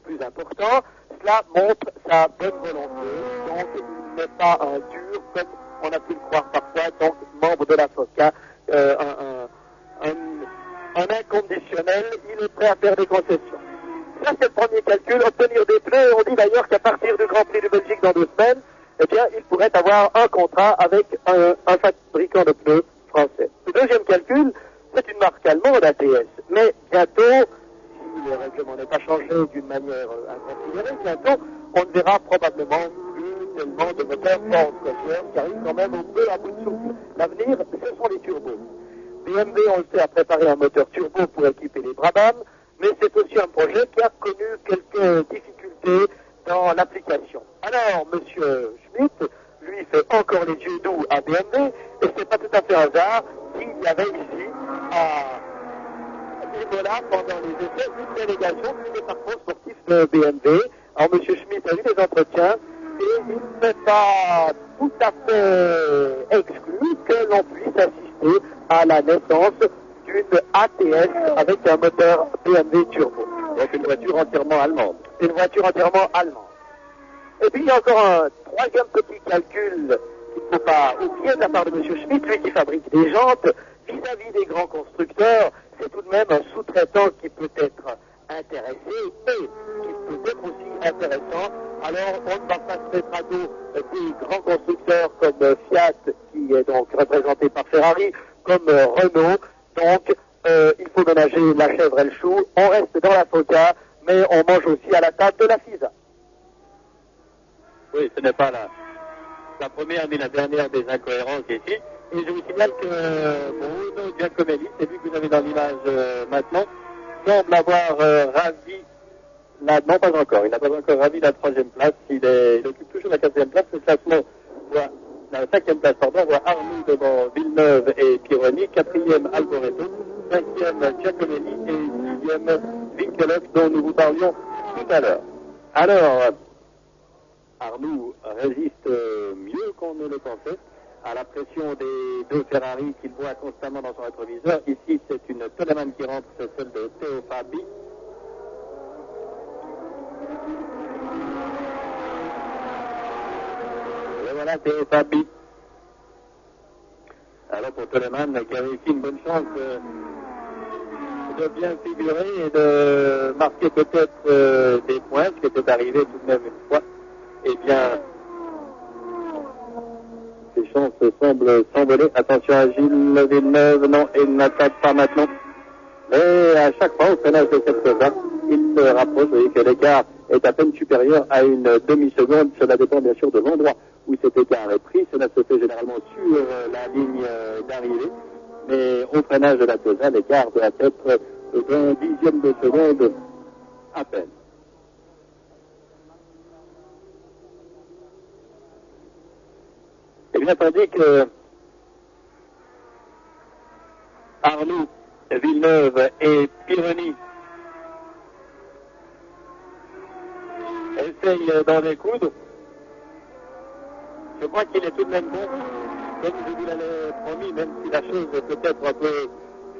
plus important, cela montre sa bonne volonté, donc il n'est pas un dur, comme on a pu le croire parfois, donc membre de la FOCA, un inconditionnel, il est prêt à faire des concessions. Ça, c'est le premier calcul, obtenir des pneus. On dit d'ailleurs qu'à partir du Grand Prix de Belgique dans 2 semaines, eh bien, il pourrait avoir un contrat avec un fabricant de pneus français. Le deuxième calcul, c'est une marque allemande ATS. Mais bientôt, si le règlement n'est pas changé d'une manière inconsidérée, bientôt, on ne verra probablement plus tellement de moteurs Ford Cosworth qui arrivent quand même un peu à bout de souffle. L'avenir, ce sont les turbos. BMW, on le sait, a préparé un moteur turbo pour équiper les Brabham, mais c'est aussi un projet qui a connu quelques difficultés dans l'application. Alors, M. Schmidt, lui, fait encore les yeux doux à BMW, et c'est pas tout à fait un hasard qu'il y avait ici, à Imola, pendant les essais, une délégation du département sportif de BMW. Alors, M. Schmidt a eu des entretiens, et il n'est pas tout à fait exclu que l'on puisse assister à la naissance d'une ATS avec un moteur BMW turbo. Donc une voiture entièrement allemande. Une voiture entièrement allemande. Et puis il y a encore un troisième petit calcul qu'il ne faut pas oublier de la part de M. Schmidt, lui qui fabrique des jantes, vis-à-vis des grands constructeurs, c'est tout de même un sous-traitant qui peut être intéressé et qui peut être aussi intéressant. Alors on ne va pas se mettre à dos des grands constructeurs comme Fiat, qui est donc représenté par Ferrari, comme Renault. Donc il faut ménager la chèvre et le chou. On reste dans la FOCA, mais on mange aussi à la table de la FISA. Oui, ce n'est pas la première ni la dernière des incohérences ici. Et je vous signale que Bruno Giacomelli, c'est lui que vous avez dans l'image maintenant, semble avoir ravi non, pas encore. Il n'a pas encore ravi la 3e place. Il occupe toujours la 4e place. Le classement voit la 5e place, voit Arnoux devant Villeneuve et Pironi, 4e Alboreto, 5e Giacomelli et 6e Winkelhock dont nous vous parlions tout à l'heure. Alors, Arnoux résiste mieux qu'on ne le pensait à la pression des 2 Ferrari qu'il voit constamment dans son rétroviseur. Ici, c'est une Toleman qui rentre, c'est celle de Théo Fabi. Et voilà, Théo Fabi. Alors pour Toleman, qui avait aussi une bonne chance de bien figurer et de marquer peut-être des points, ce qui était arrivé tout de même une fois. Eh bien, ses chances semblent s'envoler. Attention à Gilles Villeneuve, non, il n'attaque pas maintenant. Mais à chaque fois, au freinage de cette chose-là, il se rapproche. Vous voyez que l'écart est à peine supérieur à une demi-seconde. Cela dépend bien sûr de l'endroit où cet écart est pris. Cela se fait généralement sur la ligne d'arrivée. Mais au freinage de la Tosa, l'écart doit être d'un dixième de seconde à peine. Et bien tandis que Arnoux, Villeneuve et Pironi essayent d'en découdre, Je crois qu'il est tout de même bon, comme je vous l'avais promis, même si la chose est peut-être un peu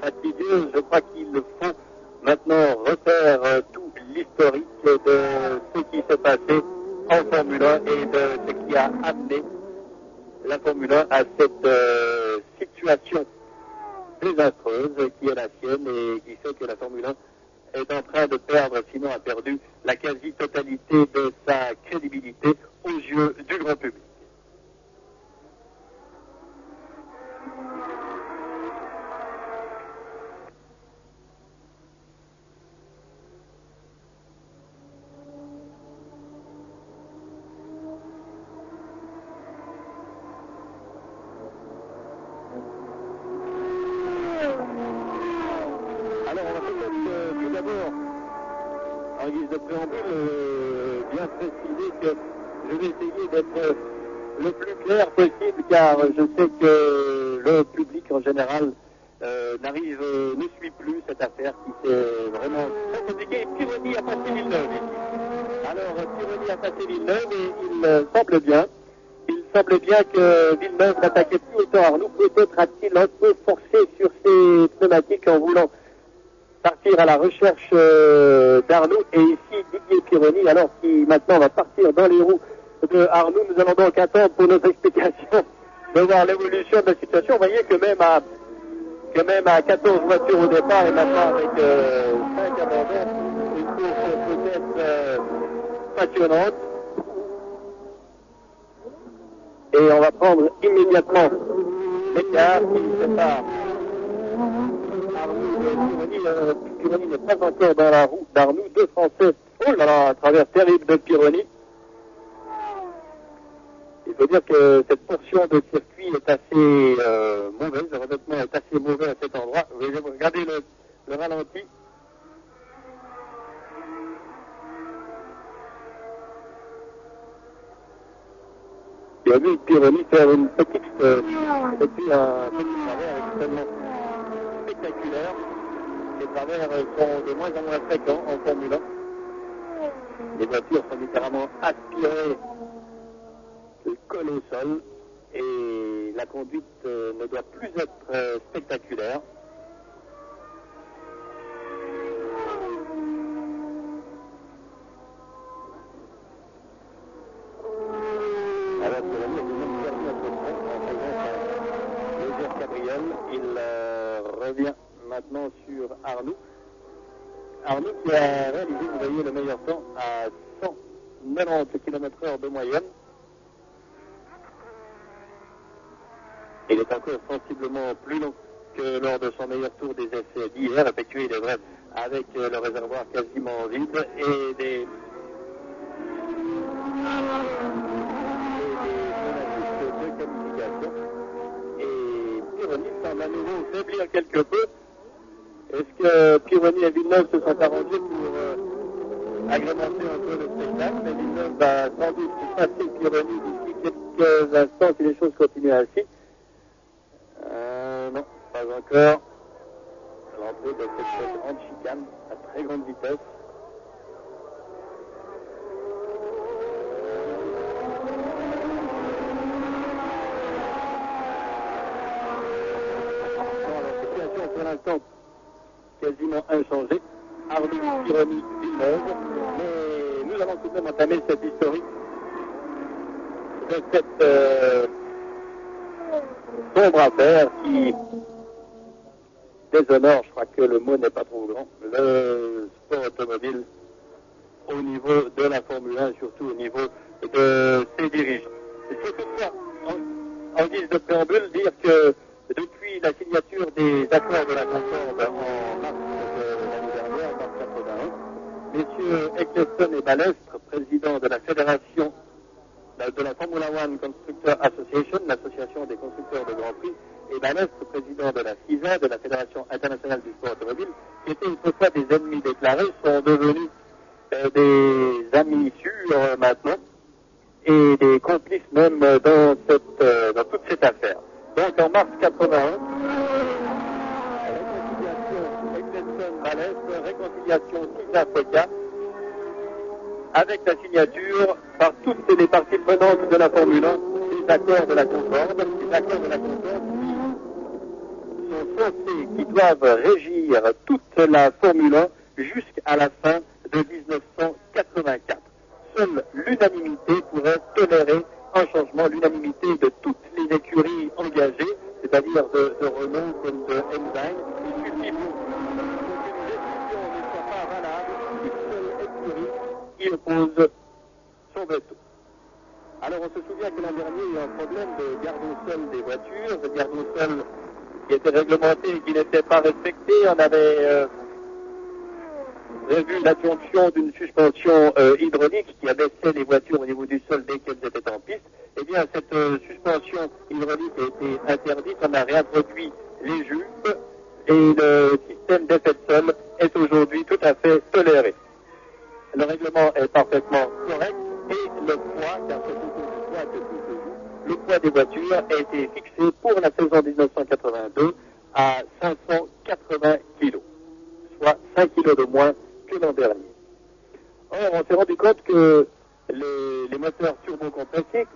fastidieuse, je crois qu'il faut maintenant refaire tout l'historique de ce qui s'est passé en Formule 1 et de ce qui a amené la Formule 1 à cette situation désastreuse qui est la sienne et qui fait que la Formule 1 est en train de perdre, sinon a perdu, la quasi-totalité de sa crédibilité aux yeux du grand public. Alors, on va peut-être tout d'abord, en guise de préambule, bien préciser que je vais essayer d'être le plus clair possible, car je sais que le public en général ne suit plus cette affaire qui s'est vraiment très compliquée. Pironi a passé Villeneuve ici. Alors, Pironi a passé Villeneuve et il semble bien que Villeneuve n'attaquait plus autant Arnoux. Peut-être a-t-il un peu forcé sur ses pneumatiques en voulant partir à la recherche d'Arnoux. Et ici, Didier Pironi, alors qui maintenant va partir dans les roues de Arnoux. Nous allons donc attendre pour notre explication de voir l'évolution de la situation. Vous voyez que même à 14 voitures au départ et maintenant avec 5 abandons, une course peut-être passionnante. Et on va prendre immédiatement l'écart qui sépare Arnoux de Pironi. Pironi n'est pas encore dans la roue d'Arnoux. Deux Français, oh là là, à travers terrible de Pironi. Il faut dire que cette portion de circuit est assez mauvaise, le revêtement est assez mauvais à cet endroit. Vous regardez le ralenti. Il a vu Pironi faire une petite travers extrêmement spectaculaire. Les travers sont de moins en moins fréquents en Formule 1. Les voitures sont littéralement aspirées, collées au sol, et la conduite ne doit plus être spectaculaire. Alors que la mise de perdu un peu de temps en faisant un légère cabriole, il revient maintenant sur Arnoux. Arnoux qui a réalisé, vous voyez, le meilleur temps à 190 km/h de moyenne. Il est encore sensiblement plus long que lors de son meilleur tour des essais d'hier, effectué, il est vrai, avec le réservoir quasiment vide et des de qualification. Et Pironi semble à nouveau faiblir quelque peu. Est-ce que Pironi et Villeneuve se sont arrangés pour agrémenter un peu le spectacle? Mais Villeneuve va sans doute passer Pironi d'ici quelques instants si les choses continuent ainsi. Non, pas encore. L'entrée de cette grande chicane à très grande vitesse. Bon, la situation pour l'instant quasiment inchangée. Arnoux, Pironi, Villeneuve. Mais nous allons tout de même entamer cette historique de cette sombre affaire qui déshonore, je crois que le mot n'est pas trop grand, le sport automobile au niveau de la Formule 1 et surtout au niveau de ses dirigeants. Il faut toutefois, en guise de préambule, dire que depuis la signature des accords de la Concorde en mars de l'année dernière, en mars 81, messieurs Eccleston et Balestre, présidents de la fédération de la Formula One Constructor Association, l'association des constructeurs de Grand Prix, et Balestre, président de la FISA, de la Fédération internationale du sport automobile, qui étaient autrefois des ennemis déclarés, sont devenus des amis sûrs maintenant, et des complices même dans toute cette affaire. Donc en mars 81, réconciliation Eccleston-Balestre, réconciliation FISA-FOCA, avec la signature par toutes les parties prenantes de la Formule 1 des les accords de la Concorde, qui doivent régir toute la Formule 1 jusqu'à la fin de 1984. Seule l'unanimité pourrait tolérer un changement, l'unanimité de toutes les écuries engagées, c'est-à-dire de Renault comme de Enzyme. Il suffit pour qu'une décision ne soit pas valable, une seule écurie qui oppose son veto. Alors on se souvient que l'an dernier, il y a eu un problème de garde au sol des voitures, de garde au sol qui était réglementé et qui n'était pas respecté. On avait vu l'adjonction d'une suspension hydraulique qui abaissait les voitures au niveau du sol dès qu'elles étaient en piste. Eh bien, cette suspension hydraulique a été interdite. On a réintroduit les jupes et le système d'effet de sol est aujourd'hui tout à fait toléré. Le règlement est parfaitement correct et le poids, car c'est autour du poids que tout se joue, le poids des voitures a été fixé pour la saison 1982 à 580 kg, soit 5 kg de moins que l'an dernier. Or, on s'est rendu compte que les moteurs turbocompressés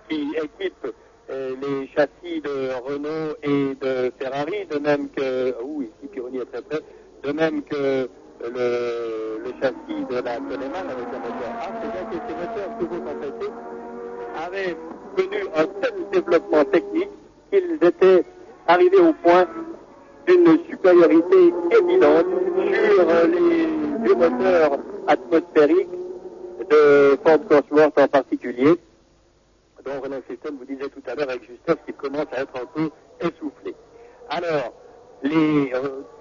qui équipent les châssis de Renault et de Ferrari, de même que, ici Pironi est très près, de même que le châssis de la Coleman avec un moteur A, c'est bien que ces moteurs turbocompressés avaient connu un tel développement technique qu'ils étaient arrivés au point d'une supériorité évidente sur les deux moteurs atmosphériques de Ford Cosworth en particulier, dont Renault System vous disait tout à l'heure avec justesse qu'il commence à être un peu essoufflé. Alors, les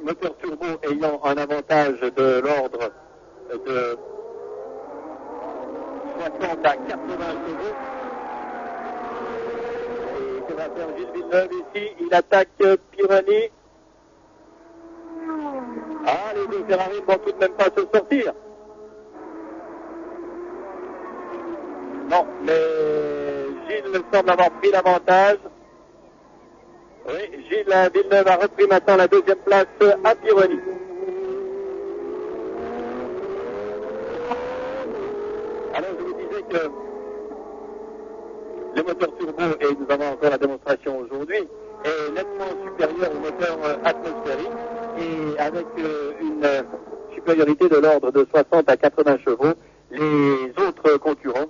moteurs turbo ayant un avantage de l'ordre de 60 à 80 chevaux, et que va faire Gilles Villeneuve ici, il attaque Pironi. Ah, les deux Ferrari ne vont tout de même pas se sortir. Non, mais Gilles semble avoir pris l'avantage. Oui, Gilles Villeneuve a repris maintenant la deuxième place à Pironi. Alors, je vous disais que le moteur turbo, et nous avons encore la démonstration aujourd'hui, est nettement supérieur au moteur atmosphérique et avec une supériorité de l'ordre de 60 à 80 chevaux. Les autres concurrents,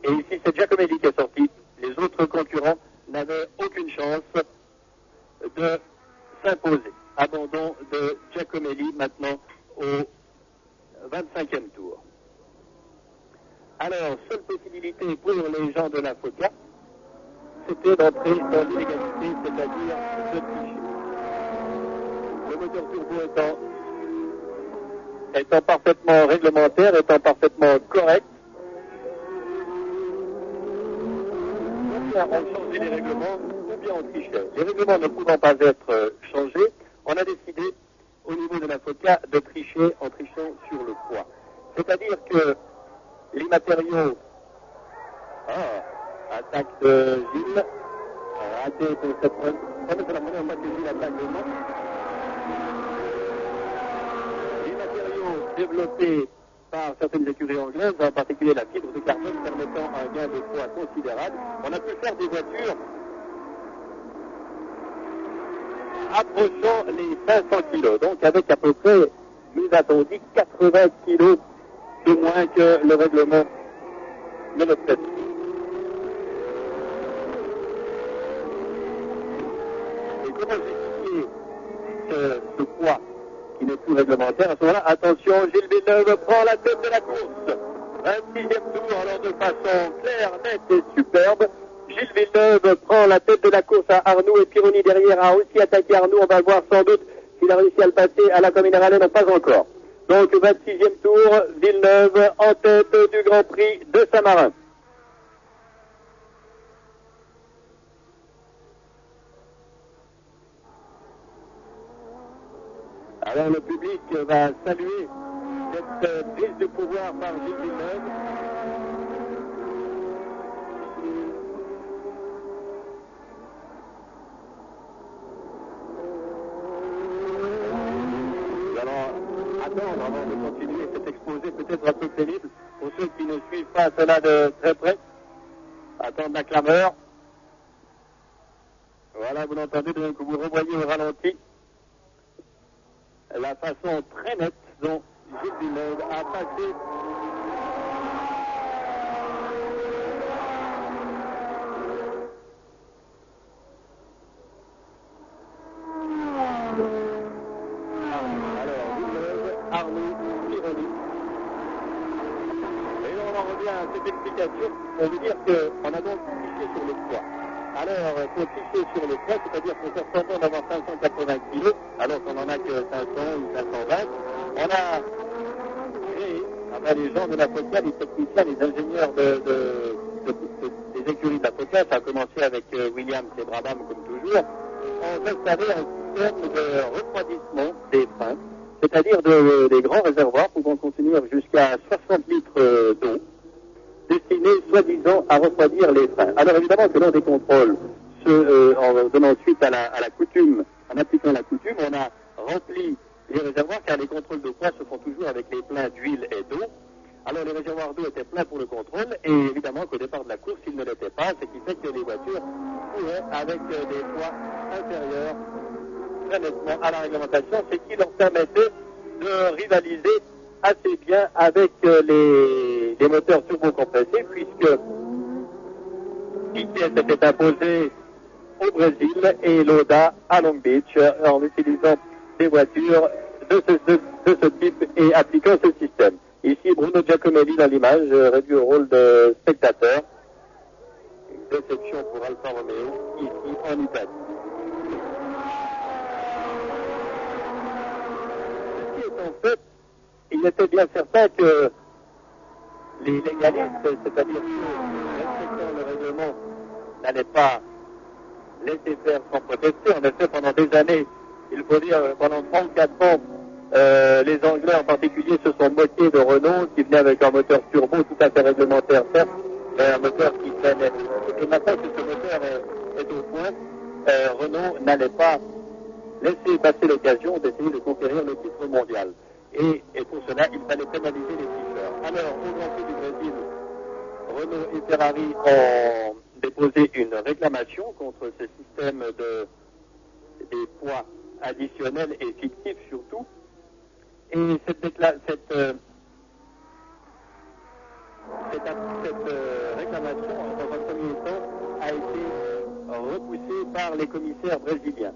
et ici c'est Giacomelli qui est sorti, les autres concurrents n'avaient aucune chance de s'imposer. Abandon de Giacomelli maintenant au 25e tour. Alors, seule possibilité pour les gens de la FOCA, c'était d'entrer dans l'illégalité, c'est-à-dire de tricher. Le moteur turbo étant parfaitement réglementaire, étant parfaitement correct, ou bien on changeait les règlements, ou bien on trichait. Les règlements ne pouvant pas être changés, on a décidé, au niveau de la FOCA, de tricher en trichant sur le poids. C'est-à-dire que les matériaux... attaque de Gilles. Raté pour cette fois. C'est la première fois que Gilles attaque le nom. Les matériaux développés par certaines écuries anglaises, en particulier la fibre de carbone permettant un gain de poids considérable, on a pu faire des voitures approchant les 500 kg. Donc avec à peu près, nous avons dit 80 kg de moins que le règlement de notre tête. Et comment justifier ce poids qui n'est plus réglementaire? À ce moment-là, attention, Gilles Villeneuve prend la tête de la course. 26e tour, alors de façon claire, nette et superbe. Gilles Villeneuve prend la tête de la course à Arnoux et Pironi derrière a aussi attaqué Arnoux. On va voir sans doute s'il a réussi à le passer à la Cominarale, non pas encore. Donc 26e tour, Villeneuve en tête du Grand Prix de Saint-Marin. Alors le public va saluer cette prise de pouvoir par Gilles Villeneuve. Nous allons attendre avant de continuer cet exposé peut-être un peu pénible pour ceux qui ne suivent pas cela de très près. Attendre la clameur. Voilà, vous l'entendez, donc vous revoyez au ralenti la façon très nette dont Gilles Villeneuve a passé Arnaud Pironi. Et on en revient à cette explication pour vous dire qu'on a donc triché sur le poids. Alors, pour tricher sur le poids, c'est-à-dire qu'on fait semblant d'avoir 580 kg, alors qu'on n'en a que 500 ou 520, on a créé, avec les gens de la FOCA, les techniciens, les ingénieurs des écuries de la FOCA, ça a commencé avec Williams et Brabham comme toujours, ont installé un système de refroidissement des freins, c'est-à-dire des grands réservoirs pouvant contenir jusqu'à 60 litres d'eau, destinés soi-disant à refroidir les freins. Alors évidemment que lors des contrôles, en donnant suite à la coutume, en appliquant la coutume, on a rempli les réservoirs car les contrôles de poids se font toujours avec les pleins d'huile et d'eau. Alors les réservoirs d'eau étaient pleins pour le contrôle et évidemment qu'au départ de la course, ils ne l'étaient pas, ce qui fait que les voitures couraient avec des poids inférieurs très nettement à la réglementation, ce qui leur permettait de rivaliser assez bien avec les moteurs turbocompressés, puisque Piquet s'était imposé au Brésil et Lauda à Long Beach en utilisant des voitures de ce type et appliquant ce système. Ici, Bruno Giacomelli dans l'image réduit au rôle de spectateur. Une déception pour Alfa Romeo, ici en Italie. Ceci étant fait, il était bien certain que les légalistes, c'est-à-dire ceux respectant le règlement, n'allaient pas laisser faire sans protester. En effet, pendant des années, il faut dire, pendant 34 ans, les Anglais en particulier se sont moqués de Renault, qui venait avec un moteur turbo tout à fait réglementaire, certes, mais un moteur qui traînait. Et maintenant que ce moteur est au point, Renault n'allait pas laisser passer l'occasion d'essayer de conquérir le titre mondial. Et pour cela, il fallait pénaliser les tricheurs. Alors, au Grand Prix du Brésil, Renault et Ferrari ont déposé une réclamation contre ce système des poids additionnels et fictifs surtout. Et cette réclamation, dans un premier temps, a été repoussée par les commissaires brésiliens.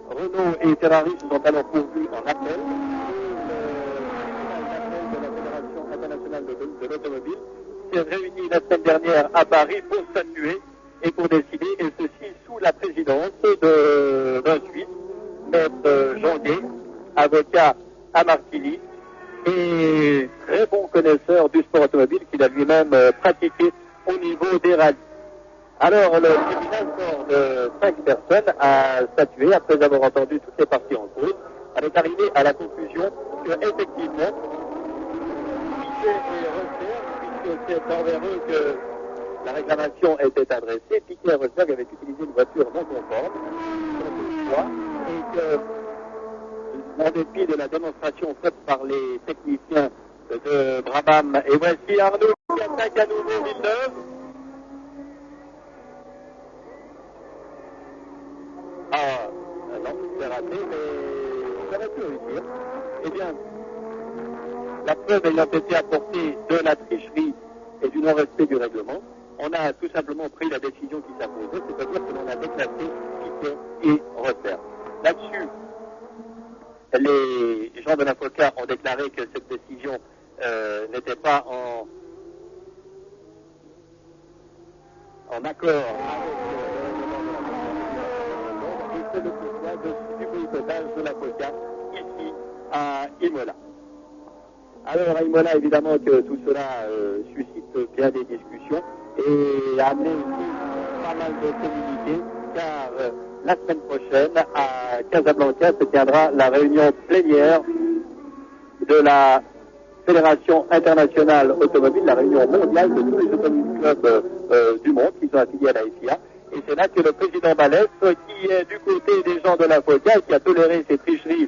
Renault et Ferrari se sont alors pourvus en appel. Le tribunal d'appel de la Fédération internationale de l'automobile s'est réuni la semaine dernière à Paris pour statuer et pour décider, et ceci sous la présidence d'un Suisse, Maître Janguet, avocat à Martigny et très bon connaisseur du sport automobile qu'il a lui-même pratiqué au niveau des rallyes. Alors, le tribunal sort de 5 personnes a statué après avoir entendu toutes les parties en cause, avec arrivé à la conclusion que, effectivement, Piquet et Rosberg, puisque c'est envers eux que la réclamation était adressée, Piquet et Rosberg avaient utilisé une voiture non conforme, et que, en dépit de la démonstration faite par les techniciens de Brabham, et voici Arnaud qui attaque à nouveau Villeneuve. Ah, non, c'est raté, mais ça va pu réussir. Eh bien, la preuve ayant été apportée de la tricherie et du non-respect du règlement, on a tout simplement pris la décision qui s'imposait, c'est-à-dire que l'on a déclassé Piquet et Rosberg. Là-dessus, les gens de la FOCA ont déclaré que cette décision n'était pas en accord avec c'est le pourquoi du boycottage de la FOCA ici à Imola. Alors à Imola, évidemment que tout cela suscite bien des discussions et a amené aussi pas mal de communiqués, car la semaine prochaine à Casablanca se tiendra la réunion plénière de la Fédération internationale automobile, la réunion mondiale de tous les automobiles clubs du monde qui sont affiliés à la FIA. Et c'est là que le président Balès, qui est du côté des gens de la FOCA, qui a toléré ces tricheries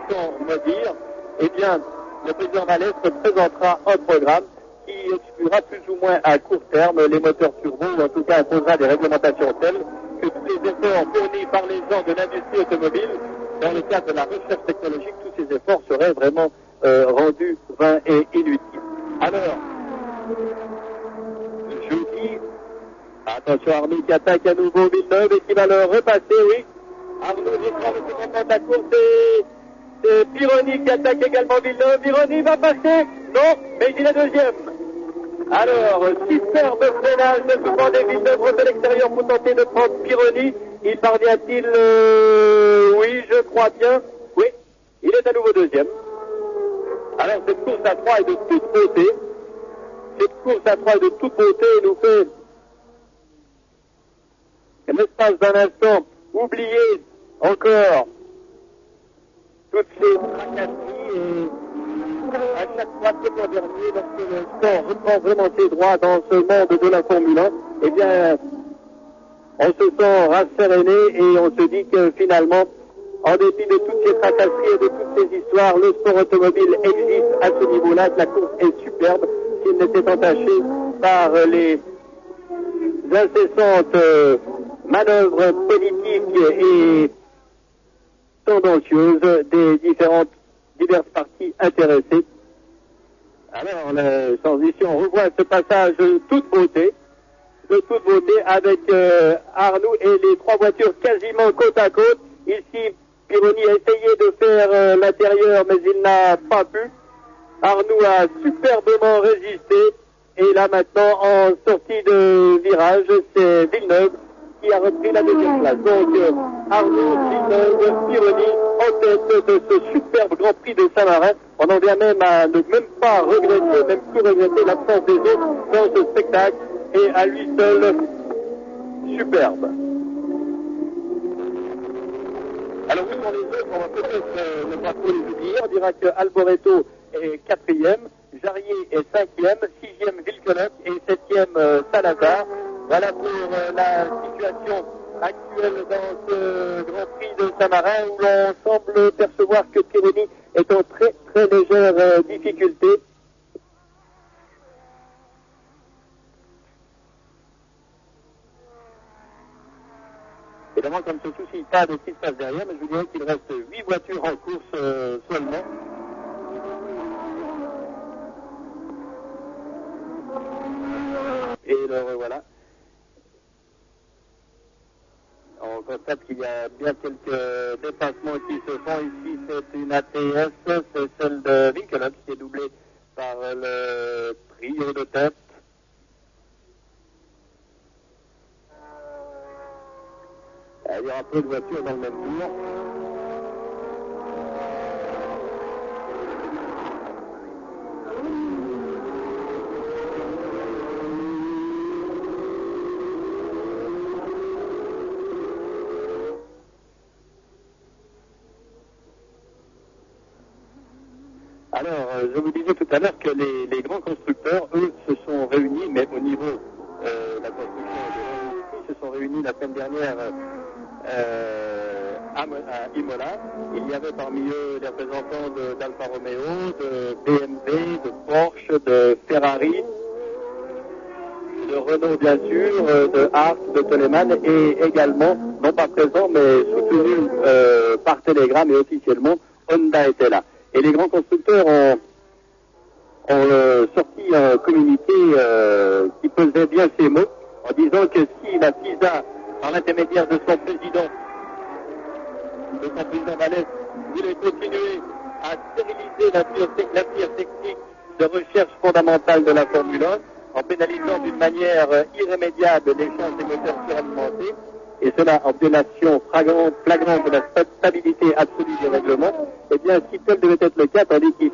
sans me dire, eh bien, le président Balès présentera un programme qui exclura plus ou moins à court terme les moteurs turbo, ou en tout cas imposera des réglementations telles que tous les efforts fournis par les gens de l'industrie automobile dans le cadre de la recherche technologique, tous ces efforts seraient vraiment rendus vains et inutiles. Alors, je vous dis, attention Arnaud qui attaque à nouveau Villeneuve et qui va le repasser, oui. Arnaud qui prend le commandement de la course et c'est Pironi qui attaque également Villeneuve. Pironi va passer, non, mais il est deuxième. Alors, superbe freinage de souvent des Villeneuve de l'extérieur pour tenter de prendre Pironi. Il parvient-il oui, je crois bien. Oui, il est à nouveau deuxième. Alors, cette course à 3 est de toute beauté. Cette course à 3 est de toute beauté nous fait, l'espace d'un instant, oublier encore toutes les tracasseries et à chaque fois que l'an dernier, lorsque le sport reprend vraiment ses droits dans ce monde de la Formule 1, eh bien, on se sent rasséréné et on se dit que finalement, en dépit de toutes ces tracasseries et de toutes ces histoires, le sport automobile existe à ce niveau-là, que la course est superbe, s'il n'était entaché par les incessantes manœuvres politiques et tendancieuses des diverses parties intéressées. Alors, sans issue, on revoit ce passage de toute beauté avec Arnoux et les trois voitures quasiment côte à côte. Ici, Pironi a essayé de faire l'intérieur, mais il n'a pas pu. Arnoux a superbement résisté. Et là, maintenant, en sortie de virage, c'est Villeneuve qui a repris la deuxième place. Donc, Arnoux, Villeneuve, Pironi, en tête de ce superbe Grand Prix de Saint-Marin. On en vient même à ne même pas regretter, même plus regretter l'absence des autres dans ce spectacle. Et à lui seul, superbe. Alors, où sont les autres? On va peut-être ne pas trop les oublier. On dira que Alboreto est quatrième, Jarier est cinquième, sixième Villeneuve et septième Salazar. Voilà pour la situation actuelle dans ce Grand Prix de Saint-Marin où l'on semble percevoir que Pironi est en très très légère difficulté. Évidemment, comme ce souci pas de ce qui se passe derrière, mais je vous dirais qu'il reste 8 voitures en course seulement. Et le revoilà. On constate qu'il y a bien quelques dépassements qui se font. Ici, c'est une ATS, c'est celle de Vinkelhoff qui est doublée par le trio de tête. Il y aura peu de voitures dans le même tour. Alors, je vous disais tout à l'heure que les grands constructeurs, eux, se sont réunis, mais au niveau de la construction de se sont réunis la semaine dernière à Imola. Il y avait parmi eux des représentants d'Alfa Romeo, de BMW, de Porsche, de Ferrari, de Renault bien sûr, de Haas, de Toleman et également, non pas présent mais soutenu par télégramme et officiellement, Honda était là. Et les grands constructeurs ont sorti un communiqué qui pesait bien ces mots en disant que si la FISA, par l'intermédiaire de son président Vallès, voulait continuer à stériliser la pire technique de recherche fondamentale de la Formule 1 en pénalisant d'une manière irrémédiable l'échange des moteurs suralimentés, et cela en violation flagrante de la stabilité absolue des règlements, eh bien, si tel devait être le cas, tandis qu'ici,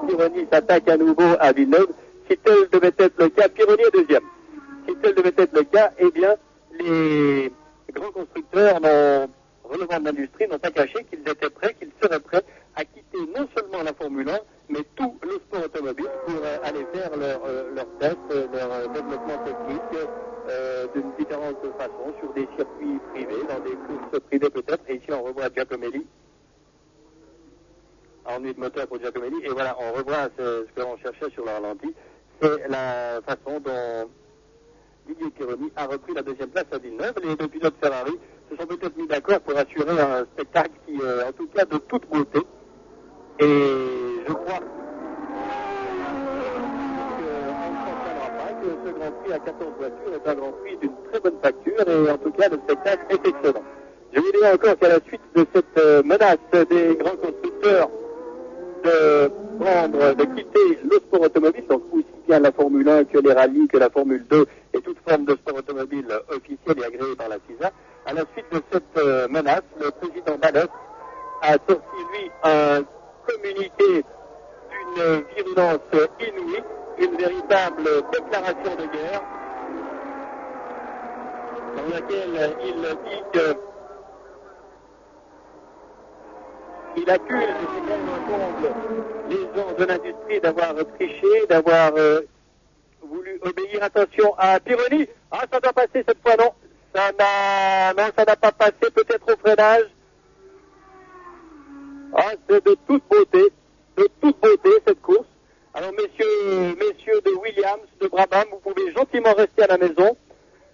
Pironi s'attaque à nouveau à Villeneuve, si tel devait être le cas, Pironi est deuxième. Si tel devait être le cas, eh bien, les grands constructeurs relevant de l'industrie n'ont pas caché qu'ils étaient prêts, qu'ils seraient prêts à quitter non seulement la Formule 1, mais tout le sport automobile pour aller faire leurs tests, leur développement technique d'une différente façon sur des circuits privés, dans des courses privées peut-être. Et ici on revoit Giacomelli, ennui de moteur pour Giacomelli, et voilà, on revoit ce que l'on cherchait sur le ralenti, C'est la façon dont Didier Pironi a repris la deuxième place à Villeneuve. Les deux pilotes Ferrari se sont peut-être mis d'accord pour assurer un spectacle qui est en tout cas de toute beauté. Et je crois que ce Grand Prix à 14 voitures est un Grand Prix d'une très bonne facture et en tout cas le spectacle est excellent. Je vous dirais encore qu'à la suite de cette menace des grands constructeurs de quitter le sport automobile, donc aussi bien la Formule 1 que les rallyes, que la Formule 2 et toute forme de sport automobile officiel et agréé par la FISA, à la suite de cette menace, le président Ballotte a sorti lui un communiqué d'une virulence inouïe, une véritable déclaration de guerre, dans laquelle il dit que il accuse, et c'est quand même un comble, les gens de l'industrie d'avoir triché, d'avoir voulu obéir. Attention à Pironi. Ah, ça doit passer cette fois, non. Ça n'a pas passé, peut-être au freinage. Ah, c'est de toute beauté cette course. Alors messieurs de Williams, de Brabham, vous pouvez gentiment rester à la maison.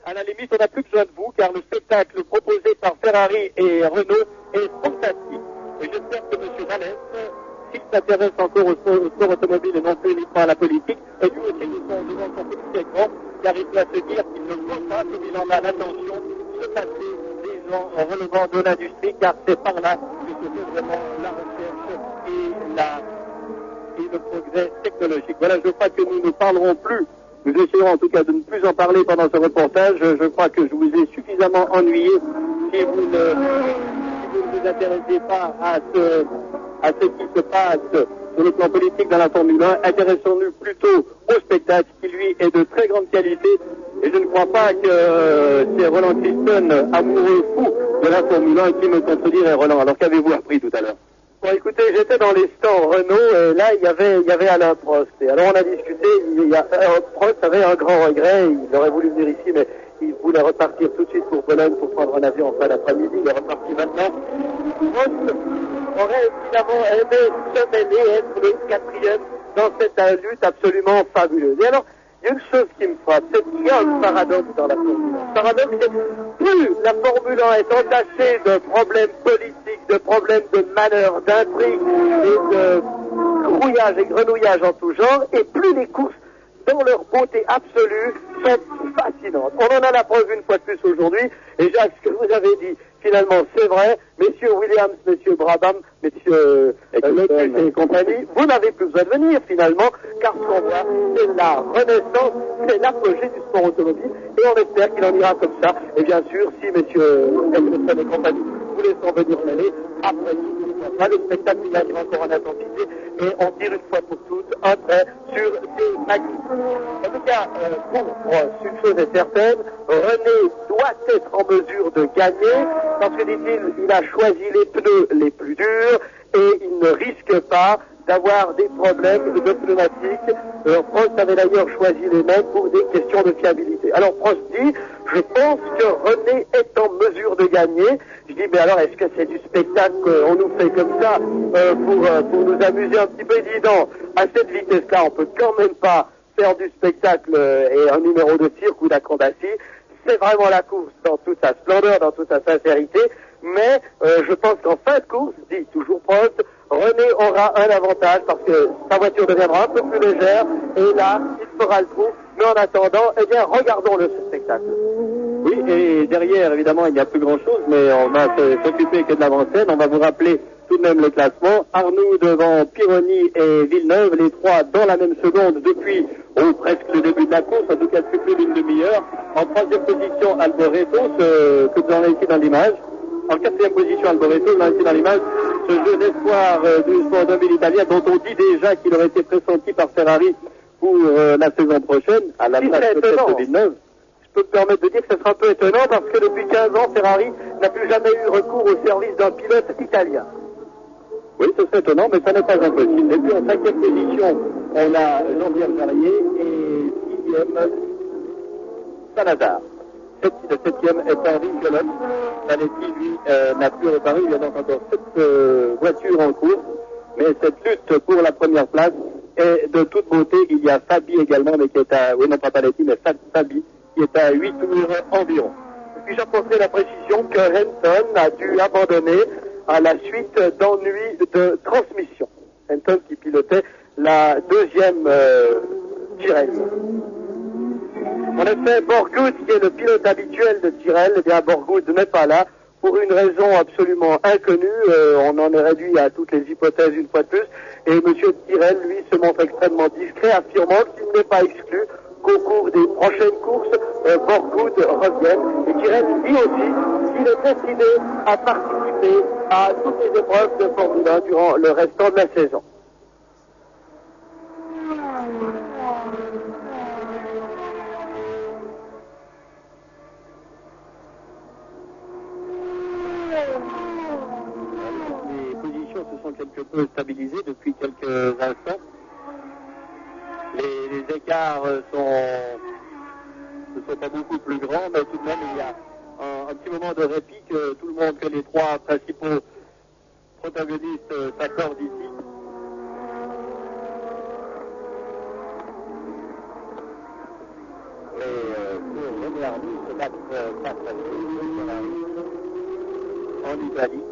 À la limite, on n'a plus besoin de vous, car le spectacle proposé par Ferrari et Renault est fantastique. Et j'espère que M. Vallès, s'il s'intéresse encore au sport automobile et non plus uniquement à la politique, et lui aussi devant son petit écran, car il doit se dire qu'il ne faut pas, comme il en a l'intention, se passer des gens relevant de l'industrie, car c'est par là que se fait vraiment la recherche et le progrès technologique. Voilà, je crois que nous ne parlerons plus. Nous essayerons en tout cas de ne plus en parler pendant ce reportage. Je crois que je vous ai suffisamment ennuyé si vous ne vous intéressez pas à ce qui se passe sur le plan politique dans la Formule 1. Intéressons-nous plutôt au spectacle qui lui est de très grande qualité. Et je ne crois pas que c'est Roland Christen, amoureux fou de la Formule 1, qui me contredirait. Roland, alors qu'avez-vous appris tout à l'heure? Bon, écoutez, j'étais dans les stands Renault et là, il y avait Alain Prost. Et alors, on a discuté, Prost avait un grand regret, il aurait voulu venir ici, mais il voulait repartir tout de suite pour Bologne pour prendre un avion en fin d'après-midi, il est reparti maintenant. Prost aurait évidemment aimé se mêler, être le quatrième dans cette lutte absolument fabuleuse. Et alors, il y a une chose qui me frappe, c'est qu'il y a un paradoxe dans la Formule 1. Le paradoxe, c'est que plus la Formule 1 est entachée de problèmes politiques, de problèmes de malheur, d'intrigues et de grouillage et grenouillage en tout genre, et plus les courses, dans leur beauté absolue, sont fascinantes. On en a la preuve une fois de plus aujourd'hui, et Jacques, ce que vous avez dit, finalement, c'est vrai. Messieurs Williams, messieurs Brabham, messieurs Lotus et compagnie, vous n'avez plus besoin de venir, finalement, car ce qu'on voit, c'est la renaissance, c'est l'apogée du sport automobile, et on espère qu'il en ira comme ça. Et bien sûr, si messieurs Eccleston et compagnie vous laissent venir mêler, après tout, le spectacle il arrive encore en intensité, et on tire une fois pour toutes un trait sur ces magnifiques. En tout cas, pour une chose est certaine, René doit être en mesure de gagner, parce que, dit-il, il a choisi les pneus les plus durs et il ne risque pas d'avoir des problèmes de pneumatique. Prost avait d'ailleurs choisi les mêmes pour des questions de fiabilité. Alors Prost dit, je pense que René est en mesure de gagner. Je dis, mais alors est-ce que c'est du spectacle qu'on nous fait comme ça pour nous amuser un petit peu? Il dit non, à cette vitesse-là, on peut quand même pas faire du spectacle et un numéro de cirque ou d'acrobatie. C'est vraiment la course dans toute sa splendeur, dans toute sa sincérité, mais je pense qu'en fin de course, dit toujours Prost, René aura un avantage parce que sa voiture deviendra un peu plus légère et là, il fera le trou. Mais en attendant, eh bien, regardons-le, ce spectacle. Oui, et derrière, évidemment, il n'y a plus grand-chose, mais on va s'occuper que de l'avant-scène. On va vous rappeler tout de même le classement. Arnoux devant Pironi et Villeneuve, les trois dans la même seconde depuis presque le début de la course, en tout cas depuis plus d'une demi-heure. En troisième position, Alboreto, que vous en avez ici dans l'image. En quatrième position, Alboreto, vous en avez ici dans l'image, ce jeu d'espoir du sport automobile italien dont on dit déjà qu'il aurait été pressenti par Ferrari pour la saison prochaine, à la place peut-être de Villeneuve. Je peux me permettre de dire que ce sera un peu étonnant parce que depuis 15 ans, Ferrari n'a plus jamais eu recours au service d'un pilote italien. Oui, ce serait étonnant, mais ça n'est pas impossible. Et puis en cinquième position, on a Jean-Pierre Jarier et sixième, Salazar. Le septième est Henri Colonne. Zanetti, lui, n'a plus reparu. Il y a donc encore 7 voitures en course. Mais cette lutte pour la première place Et de toute beauté, il y a Fabi également, mais qui est à, oui non pas Paletti, mais Fabi, qui est à 8 tours environ. Et puis j'apporterai la précision que Henson a dû abandonner à la suite d'ennuis de transmission. Henson qui pilotait la deuxième Tyrrell. En effet, Borgoud, qui est le pilote habituel de Tyrrell, eh bien Borgoud n'est pas là pour une raison absolument inconnue. On en est réduit à toutes les hypothèses une fois de plus. Et M. Tyrrell, lui, se montre extrêmement discret, affirmant qu'il n'est pas exclu qu'au cours des prochaines courses, Borgoud revienne. Et Tyrrell dit aussi qu'il est décidé à participer à toutes les épreuves de Formule 1 durant le restant de la saison. Les positions se sont quelque peu stabilisées depuis quelques instants. Les écarts ne sont pas beaucoup plus grands, mais tout de même il y a un petit moment de répit que les trois principaux protagonistes s'accordent ici. Et pour René Arnoux se battre face à en Italie,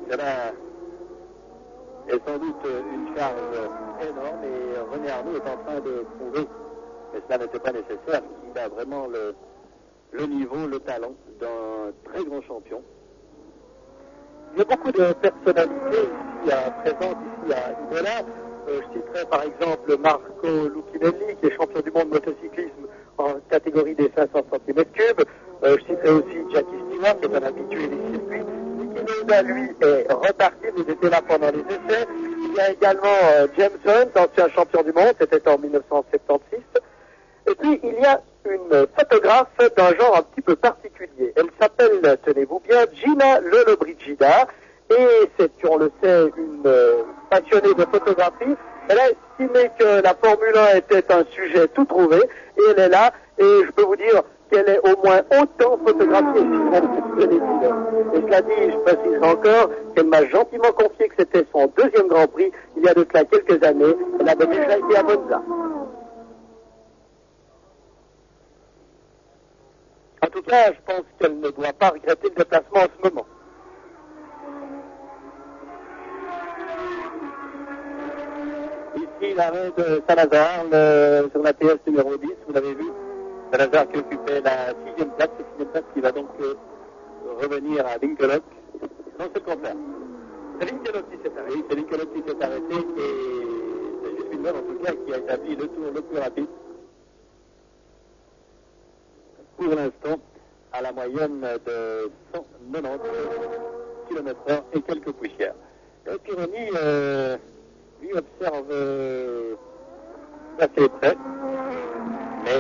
cela est sans doute une charge énorme et René Arnoux est en train de prouver, mais cela n'était pas nécessaire, qu'il a vraiment le niveau, le talent d'un très grand champion. Il y a beaucoup de personnalités ici présentes ici à Imola. Je citerai par exemple Marco Lucchinelli, qui est champion du monde motocyclisme en catégorie des 500 cm3. Je citerai aussi Jackie Stewart, qui est un habitué des circuits. Niki lui, est reparti, vous étiez là pendant les essais. Il y a également James Hunt, ancien champion du monde, c'était en 1976. Et puis, il y a une photographe d'un genre un petit peu particulier. Elle s'appelle, tenez-vous bien, Gina Lollobrigida. Et c'est, on le sait, une passionnée de photographie. Elle a estimé que la Formule 1 était un sujet tout trouvé. Et elle est là. Et je peux vous dire qu'elle est au moins autant photographiée que les pilotes. Et cela dit, je préciserai encore qu'elle m'a gentiment confié que c'était son deuxième Grand Prix il y a de cela quelques années. Elle avait déjà été à Monza. En tout cas, je pense qu'elle ne doit pas regretter le déplacement en ce moment. Ici, l'arrêt de Salazar sur la TS numéro 10, vous l'avez vu. Salazar qui occupait la 6e place qui va donc revenir à Winkelhock. Non, c'est le contraire. C'est Winkelhock qui s'est arrêté. Oui, c'est Winkelhock qui s'est arrêté et c'est juste Villeneuve en tout cas qui a établi le tour le plus rapide. Pour l'instant, à la moyenne de 190 km/h et quelques poussières. Et Pironi, lui, observe assez près, mais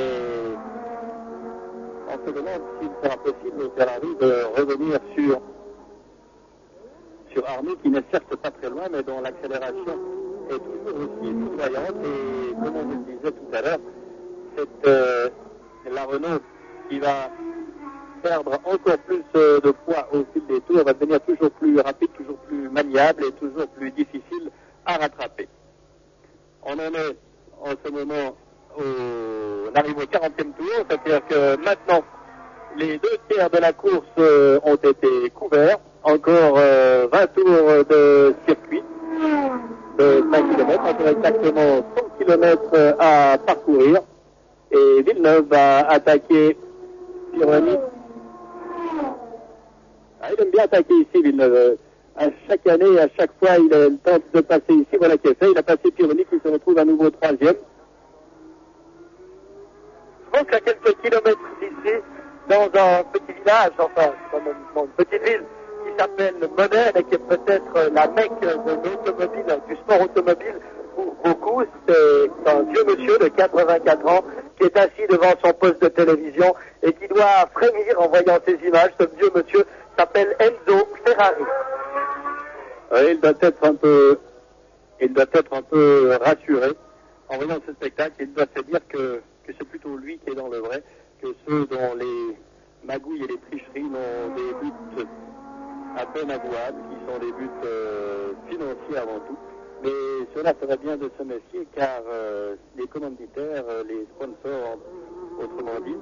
on se demande s'il sera possible au Ferrari de revenir sur Arnoux, qui n'est certes pas très loin, mais dont l'accélération est toujours aussi foudroyante. Et comme on le disait tout à l'heure, c'est la Renault qui va perdre encore plus de poids au fil des tours, va devenir toujours plus rapide, toujours plus maniable et toujours plus difficile à rattraper. On en est en ce moment on arrive au 40e tour, c'est-à-dire que maintenant les 2/3 de la course ont été couverts, encore 20 tours de circuit de 5 km, encore exactement 100 km à parcourir, et Villeneuve va attaquer Pironi. Il aime bien attaquer ici, Villeneuve. À chaque année, à chaque fois, il tente de passer ici. Voilà qui est fait. Il a passé Pironi qui se retrouve à nouveau 3e. Je pense qu'à quelques kilomètres d'ici, dans un petit village, enfin, dans une petite ville qui s'appelle Modène et qui est peut-être la mecque de l'automobile, du sport automobile pour beaucoup, c'est un vieux monsieur de 84 ans qui est assis devant son poste de télévision et qui doit frémir en voyant ces images. Ce vieux monsieur s'appelle Enzo Ferrari. Il doit être un peu rassuré en voyant ce spectacle. Il doit se dire que c'est plutôt lui qui est dans le vrai, que ceux dont les magouilles et les tricheries n'ont des buts à peine avouables, qui sont des buts financiers avant tout. Mais cela serait bien de se méfier car les commanditaires, les sponsors, autrement dit,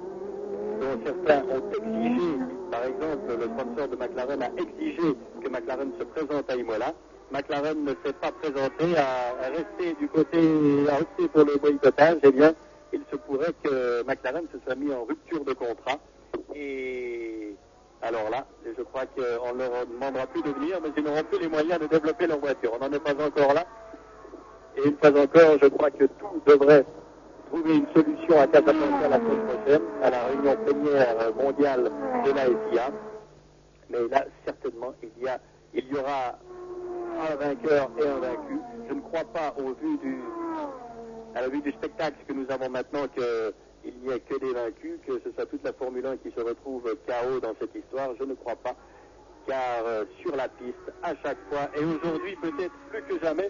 dont certains ont exigé, par exemple, le sponsor de McLaren a exigé que McLaren se présente à Imola. McLaren ne s'est pas présenté, à rester du côté, à opter pour le boycottage. Eh bien, il se pourrait que McLaren se soit mis en rupture de contrat. Et alors là, je crois qu'on ne leur demandera plus de venir, mais ils n'auront plus les moyens de développer leur voiture. On n'en est pas encore là. Et une fois encore, je crois que tout devrait trouver une solution à Casablanca la semaine prochaine, à la réunion plénière mondiale de la FIA. Mais là, certainement, il y aura un vainqueur et un vaincu. Je ne crois pas, à la vue du spectacle que nous avons maintenant, qu'il n'y ait que des vaincus, que ce soit toute la Formule 1 qui se retrouve KO dans cette histoire. Je ne crois pas, car sur la piste, à chaque fois, et aujourd'hui peut-être plus que jamais,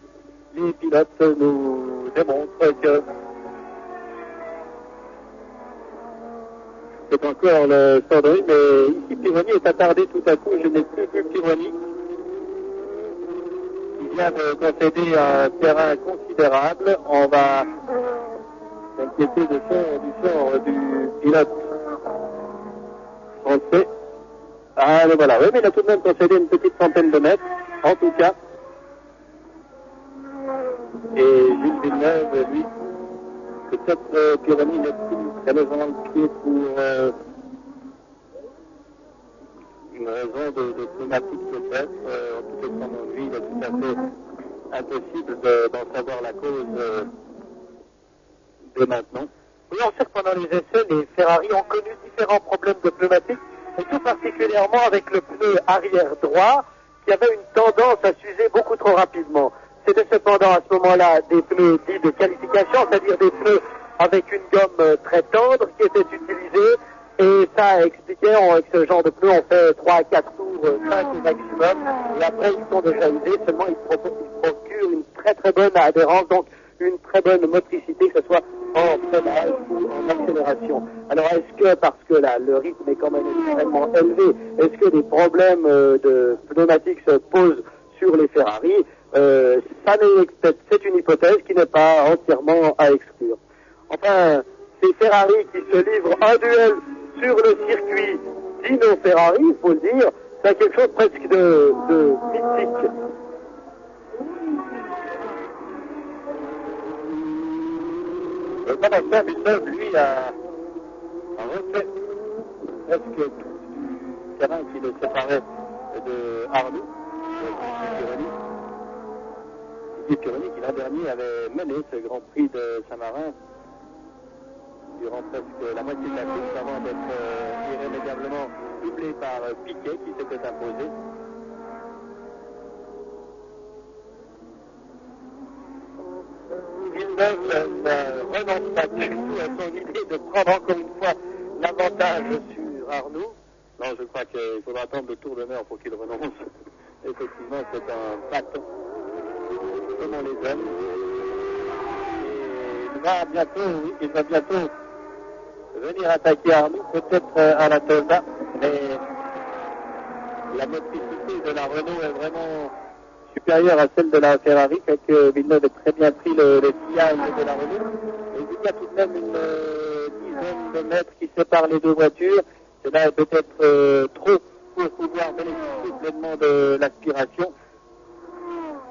les pilotes nous démontrent que c'est encore le Sandri, mais ici Pironi est attardé tout à coup, je n'ai plus vu Pironi. Il vient de concéder un terrain considérable. On va s'inquiéter du sort du pilote français. Ah, le voilà. Oui, mais il a tout de même concédé une petite centaine de mètres, en tout cas. Et Gilles Villeneuve, lui, peut-être Pironi n'est-il très levant le pied pour une raison de climatique peut-être. En tout cas, selon lui, il est tout à fait impossible d'en savoir la cause dès maintenant. Oui, on sait que pendant les essais, les Ferrari ont connu différents problèmes de pneumatique, et tout particulièrement avec le pneu arrière droit, qui avait une tendance à s'user beaucoup trop rapidement. C'était cependant à ce moment-là des pneus dits de qualification, c'est-à-dire des pneus avec une gomme très tendre qui était utilisée, et ça expliquait, avec ce genre de pneus, on fait 3 à 4 tours, 5 au maximum, et après ils sont déjà usés, seulement ils procurent une très très bonne adhérence, donc une très bonne motricité, que ce soit en freinage ou en accélération. Alors est-ce que, parce que là, le rythme est quand même extrêmement élevé, est-ce que des problèmes de pneumatique se posent sur les Ferrari? C'est une hypothèse qui n'est pas entièrement à exclure. Enfin, ces Ferrari qui se livrent un duel sur le circuit Dino Ferrari, il faut le dire, c'est quelque chose presque de mythique. Sébastien Villeneuve, lui, a refait presque tout le terrain qui le séparait de Arnoux, Pironi, qui l'an dernier avait mené ce Grand Prix de Saint-Marin durant presque la moitié de la course avant d'être irrémédiablement doublé par Piquet qui s'était imposé. Villeneuve ne renonce pas du tout à son idée de prendre encore une fois l'avantage sur Arnoux. Non, je crois qu'il faudra attendre le tour de mer pour qu'il renonce. Effectivement, c'est un bâton comme on les aime. Et il va bientôt venir attaquer Arnoux, peut-être à la Tolda, mais la motricité de la Renault est vraiment supérieure à celle de la Ferrari, que Villeneuve a très bien pris le sillage de la Renault. Et il y a tout de même une dizaine de mètres qui séparent les deux voitures. Cela est peut-être trop pour pouvoir bénéficier pleinement de l'aspiration.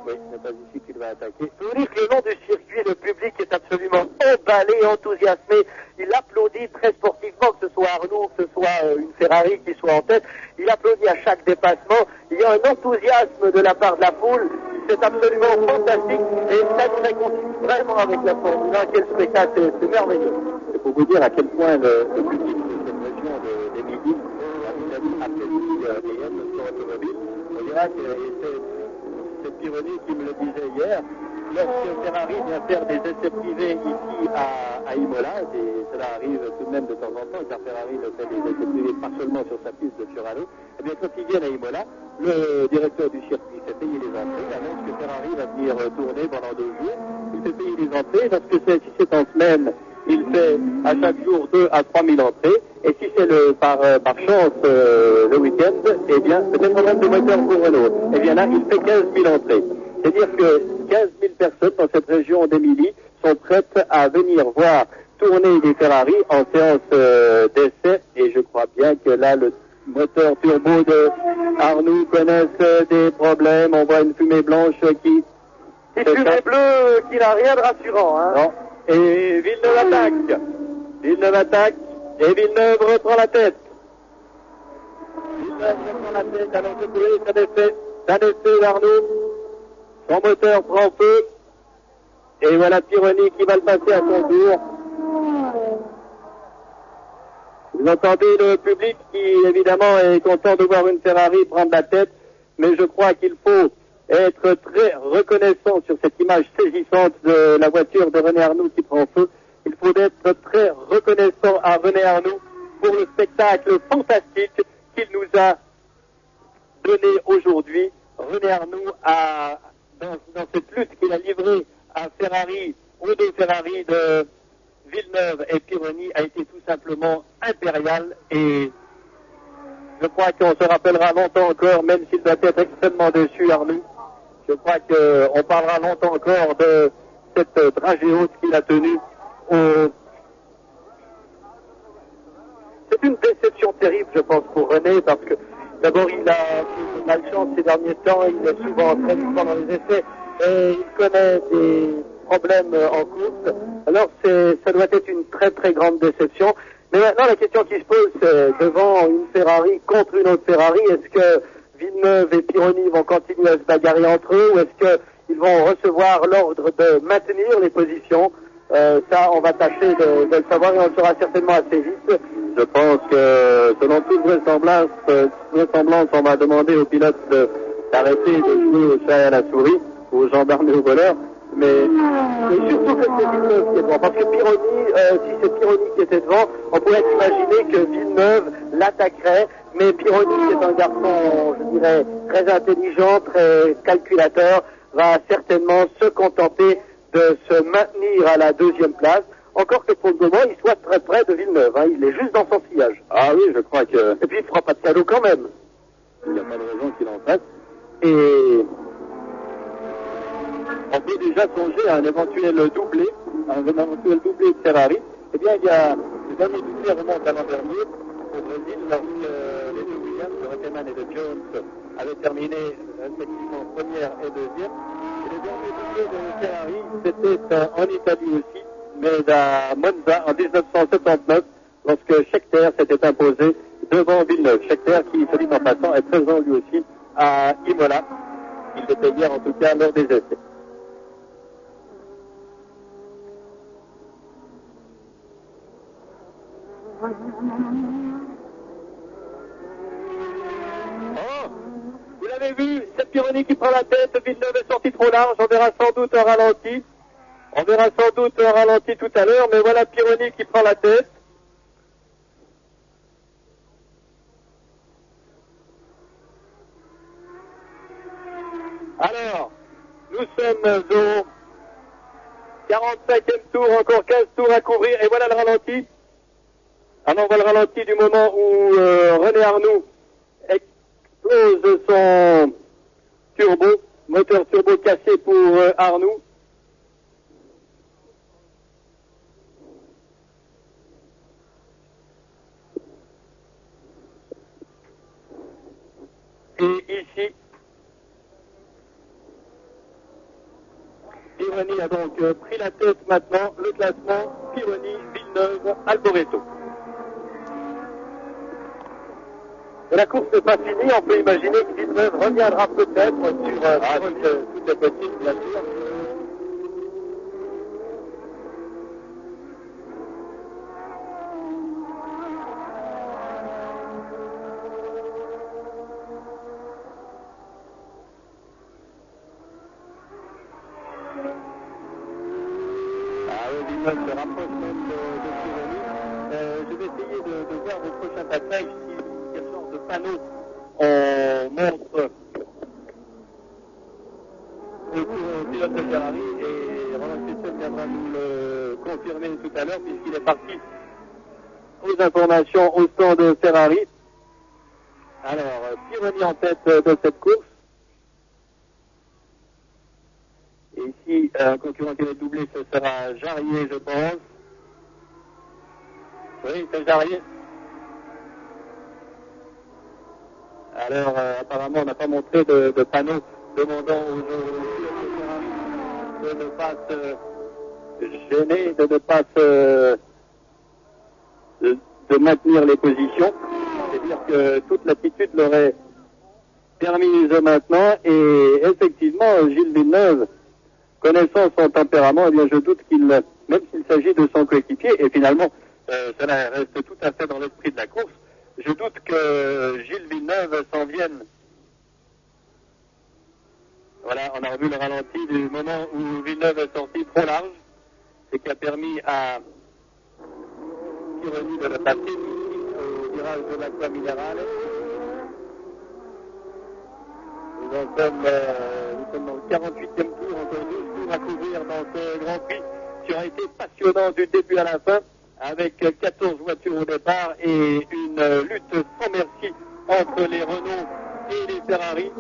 Oui, ce n'est pas ici qu'il va attaquer. Je vous dis que le long du circuit, le public est absolument emballé, enthousiasmé. Il applaudit très sportivement, que ce soit Arnoux, que ce soit une Ferrari qui soit en tête. Il applaudit à chaque dépassement. Il y a un enthousiasme de la part de la foule. C'est absolument fantastique et ça nous réconcilie vraiment avec la Formule 1. Quel spectacle, c'est merveilleux. C'est pour vous dire à quel point le public de cette région des Midi apprécie et aime le sport automobile. On dira que c'est Pironi qui me le disait hier. Lorsque Ferrari vient faire des essais privés ici à Imola, et cela arrive tout de même de temps en temps, car Ferrari ne fait des essais privés pas seulement sur sa piste de Fiorano, et bien quand ils viennent à Imola, le directeur du circuit fait payer les entrées, annonce que Ferrari va venir tourner pendant 2 jours, il fait payer les entrées, si c'est en semaine, il fait à chaque jour 2 à 3 000 entrées, et si c'est par chance le week-end, eh bien, c'est un problème de moteur pour Renault. Eh bien là, il fait 15 000 entrées. C'est-à-dire que 15 000 personnes dans cette région d'Émilie sont prêtes à venir voir tourner des Ferrari en séance d'essai. Et je crois bien que là, le moteur turbo de Arnoux connaissent des problèmes. On voit une fumée blanche qui... Une fumée bleue qui n'a rien de rassurant. Hein. Non. Et Villeneuve attaque. Villeneuve attaque. Et Villeneuve reprend la tête. Villeneuve reprend la tête. Alors que c'est un effet d'Arnoux. Son moteur prend feu. Et voilà Pironi qui va le passer à son tour. Vous entendez le public qui, évidemment, est content de voir une Ferrari prendre la tête. Mais je crois qu'il faut être très reconnaissant sur cette image saisissante de la voiture de René Arnoux qui prend feu. Il faut être très reconnaissant à René Arnoux pour le spectacle fantastique qu'il nous a donné aujourd'hui. René Arnoux dans cette lutte qu'il a livrée à Ferrari, aux deux Ferrari de Villeneuve et Pironi, a été tout simplement impérial, et je crois qu'on se rappellera longtemps encore, même s'il doit être extrêmement déçu, Arnoux. Je crois qu'on parlera longtemps encore de cette dragée haute qu'il a tenue. C'est une déception terrible, je pense, pour René, parce que d'abord il a malchance ces derniers temps, il est souvent très vite pendant les essais, et il connaît des problèmes en course. Alors ça doit être une très très grande déception. Mais maintenant la question qui se pose, c'est devant une Ferrari contre une autre Ferrari, est-ce que Villeneuve et Pironi vont continuer à se bagarrer entre eux, ou est-ce qu'ils vont recevoir l'ordre de maintenir les positions? Ça, on va tâcher de le savoir, et on le saura certainement assez vite. Je pense que, selon toute vraisemblance, on va demander aux pilotes d'arrêter de jouer au chat et à la souris, aux gendarmes et aux voleurs. Mais surtout que c'est Villeneuve qui est devant. Parce que Pironi, si c'est Pironi qui était devant, on pourrait imaginer que Villeneuve l'attaquerait. Mais Pironi, qui est un garçon, je dirais, très intelligent, très calculateur, va certainement se contenter de se maintenir à la deuxième place. Encore que pour le moment, il soit très près de Villeneuve. Hein. Il est juste dans son sillage. Ah oui, je crois que... Et puis il fera pas de cadeau quand même. Il n'y a pas de raison qu'il en fasse. Et... on peut déjà songer à un éventuel doublé de Ferrari. Eh bien, il y a le dernier doublé remonte à l'an dernier au Brésil, lorsque les deux Williams, de Reutemann et de Jones, avaient terminé respectivement première et deuxième. Et le dernier doublé de Ferrari, c'était en Italie aussi, mais à Monza en 1979, lorsque Scheckter s'était imposé devant Villeneuve. Scheckter, qui, se dit en passant, est présent lui aussi à Imola. Il était hier en tout cas lors des essais. Oh, vous l'avez vu, c'est Pironi qui prend la tête, Villeneuve est sorti trop large, on verra sans doute un ralenti. On verra sans doute un ralenti tout à l'heure, mais voilà Pironi qui prend la tête. Alors, nous sommes au 45e tour, encore 15 tours à couvrir, et voilà le ralenti. Alors on voit le ralenti du moment où René Arnoux explose son turbo, moteur turbo cassé pour Arnoux. Et ici, Pironi a donc pris la tête maintenant, le classement, Pironi, Villeneuve, Alboreto. Et la course n'est pas finie, on peut imaginer que Villeneuve reviendra peut-être sur tout est possible, bien sûr. Villeneuve se rapproche même de Pironi. Je vais essayer de voir au prochain passage si quel genre de panneau on montre au pilote de Ferrari, et Roland Christian viendra nous le confirmer tout à l'heure puisqu'il est parti aux informations au stand de Ferrari. Alors, Pironi en tête de cette course. Et ici, un concurrent qui va doubler, ce sera Jarier, je pense. Oui, c'est Jarier. Alors, apparemment, on n'a pas montré de panneau demandant aux de ne pas se gêner, de ne pas de maintenir les positions. C'est-à-dire que toute l'attitude l'aurait permise maintenant. Et effectivement, Gilles Villeneuve, connaissant son tempérament, eh bien, je doute qu'il, même s'il s'agit de son coéquipier, et finalement, cela reste tout à fait dans l'esprit de la course, je doute que Gilles Villeneuve s'en vienne. Voilà, on a revu le ralenti du moment où Villeneuve est sorti trop large, ce qui a permis à Pironi de le passer au virage de l'Aqua Minerale. Nous sommes dans le 48e tour, encore 12 tours à couvrir dans ce Grand Prix qui aura été passionnant du début à la fin, avec 14 voitures au départ et une lutte sans merci entre les Renault et les Ferrari.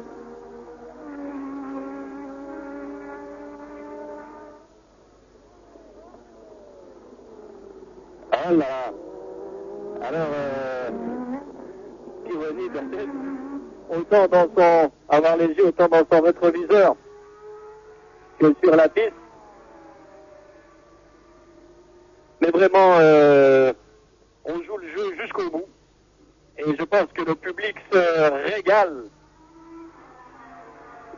Ah là. Alors, Pironi peut-être autant dans son, avoir les yeux autant dans son rétroviseur que sur la piste. Mais vraiment, on joue le jeu jusqu'au bout. Et je pense que le public se régale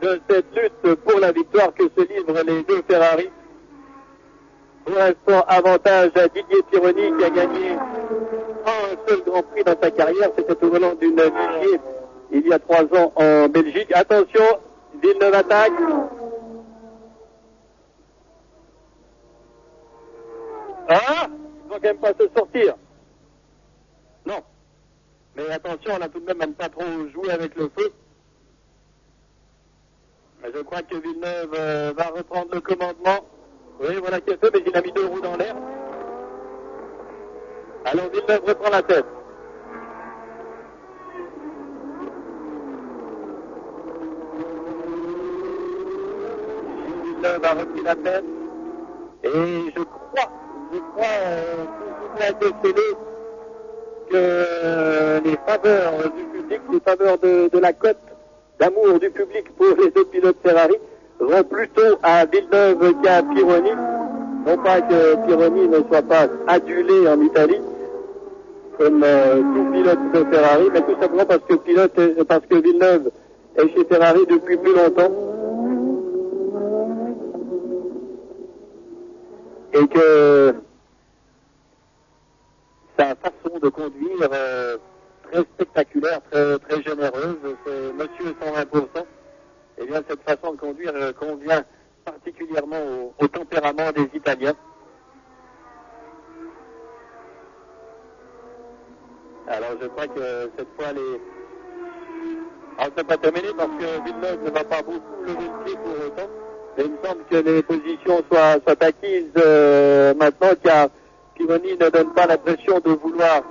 de cette lutte pour la victoire que se livrent les deux Ferrari. Pour l'instant, avantage à Didier Pironi qui a gagné un seul Grand Prix dans sa carrière. C'était au volant d'une Ligier il y a 3 ans en Belgique. Attention, Villeneuve attaque. Ah, ils vont quand même pas se sortir. Non. Mais attention, on a tout de même à ne pas trop jouer avec le feu. Je crois que Villeneuve va reprendre le commandement. Oui, voilà qui est fait, mais il a mis 2 roues dans l'air. Alors Villeneuve reprend la tête. Villeneuve a repris la tête. Et je crois plus ou moins déceler que les faveurs du public, les faveurs de la cote d'amour du public pour les deux pilotes Ferrari vont plutôt à Villeneuve qu'à Pironi. Non pas que Pironi ne soit pas adulé en Italie comme tout pilote de Ferrari, mais tout simplement parce que Villeneuve est chez Ferrari depuis plus longtemps et que sa façon de conduire très spectaculaire, très généreuse, c'est monsieur 120%. Et bien cette façon de conduire convient particulièrement au tempérament des Italiens. Alors je crois que cette fois c'est pas terminé parce que Villeneuve ne va pas beaucoup lever le pied pour autant. Mais il me semble que les positions soient acquises maintenant, car Pironi ne donne pas l'impression de vouloir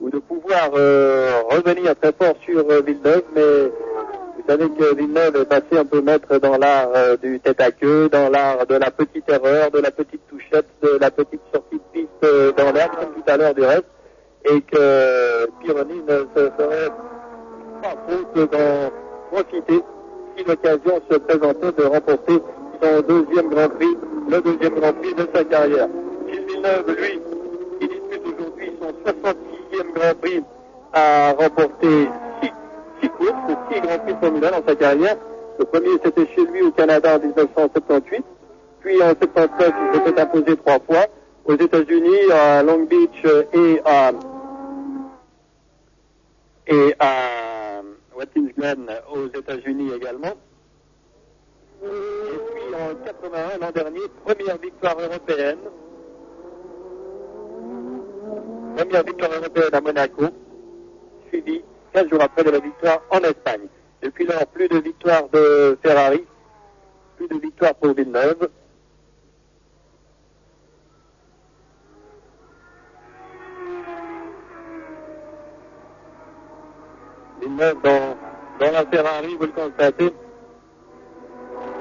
ou de pouvoir revenir très fort sur Villeneuve, mais vous savez que Villeneuve est passé un peu maître dans l'art du tête-à-queue, dans l'art de la petite erreur, de la petite touchette, de la petite sortie de piste dans l'air, comme tout à l'heure du reste, et que Pironi ne se ferait pas faute d'en profiter si l'occasion se présentait de remporter son deuxième Grand Prix, le deuxième Grand Prix de sa carrière. Gilles Villeneuve, lui, qui dispute aujourd'hui son 66e Grand Prix, a remporté 6 courses, 6 Grands Prix de Formule 1 dans sa carrière. Le premier, c'était chez lui au Canada en 1978. Puis en 1979, il s'était imposé 3 fois. Aux États-Unis, à Long Beach et à Watkins Glen aux États-Unis également. Et puis en 81, l'an dernier, première victoire européenne. Première victoire européenne à Monaco, suivie 15 jours après de la victoire en Espagne. Depuis lors, plus de victoires de Ferrari, plus de victoires pour Villeneuve. Villeneuve dans la Ferrari, vous le constatez,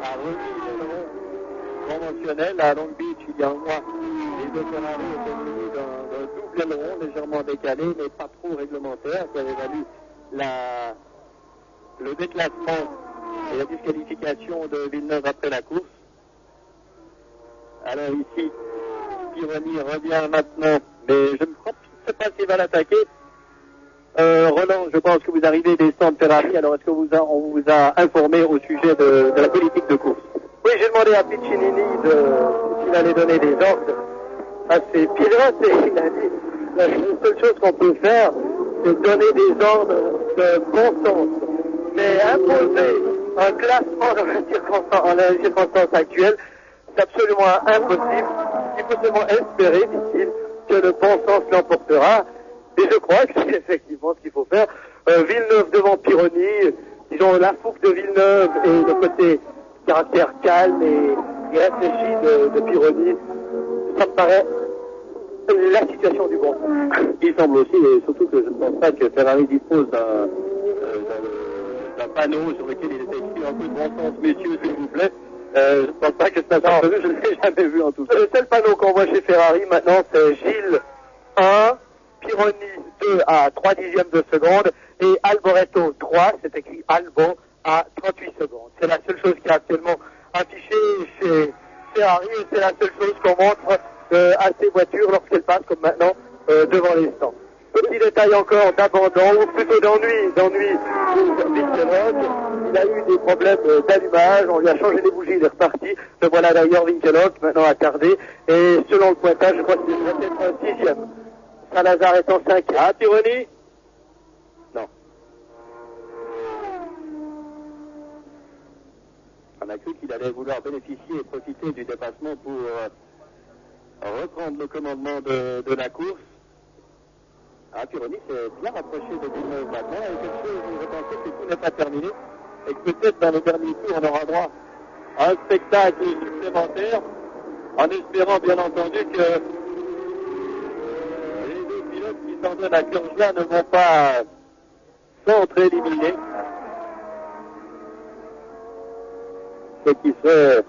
a remis traditionnel. À Long Beach, il y a un mois, les deux Ferrari étaient venus d'un double aileron légèrement décalé, mais pas trop réglementaire, qui avait valu le déclassement et la disqualification de Villeneuve après la course. Alors ici, Pironi revient maintenant, mais je ne sais pas s'il va l'attaquer. Roland, je pense que vous arrivez des stands Ferrari, alors est-ce que on vous a informé au sujet de la politique de course? Oui, j'ai demandé à Piccinini s'il allait donner des ordres à ses pilotes et il a dit la seule chose qu'on peut faire, c'est donner des ordres de bon sens. Mais imposer un classement dans les circonstances actuelles, c'est absolument impossible. Il faut seulement espérer, dit-il, que le bon sens l'emportera. Et je crois que c'est effectivement ce qu'il faut faire. Villeneuve devant Pironi, disons la fougue de Villeneuve et le côté caractère calme et réfléchi de Pironi, ça me paraît la situation du bon sens. Il semble aussi, et surtout que je ne pense pas que Ferrari dispose d'un panneau sur lequel il était écrit un peu de bon sens, messieurs, s'il vous plaît. Je ne pense pas que c'est un panneau, je ne l'ai jamais vu en tout cas. Le seul panneau qu'on voit chez Ferrari maintenant, c'est Gilles 1, Pironi 2 à 3 dixièmes de seconde et Alboreto 3, c'est écrit Albo à 38 secondes. C'est la seule chose qui est actuellement affichée chez Ferrari et c'est la seule chose qu'on montre à ces voitures lorsqu'elles passent comme maintenant devant les stands. Petit détail encore d'abandon, ou plutôt d'ennui pour Winkelhock. Il a eu des problèmes d'allumage, on lui a changé les bougies, il est reparti. Le voilà d'ailleurs Winkelhock, maintenant attardé. Et selon le pointage, je crois qu'il devrait être un sixième. Saint-Lazare est en 5. Ah, Pironi? Non. On a cru qu'il allait vouloir bénéficier et profiter du dépassement pour reprendre le commandement de la course. Ah, Pironi s'est bien rapproché de Villeneuve maintenant. Et quelque chose où je pensais que tout n'est pas terminé. Et que peut-être dans le dernier tour, on aura droit à un spectacle supplémentaire. En espérant bien entendu que les deux pilotes qui s'en donnent à cœur joie ne vont pas s'entre-éliminer. Ce qui serait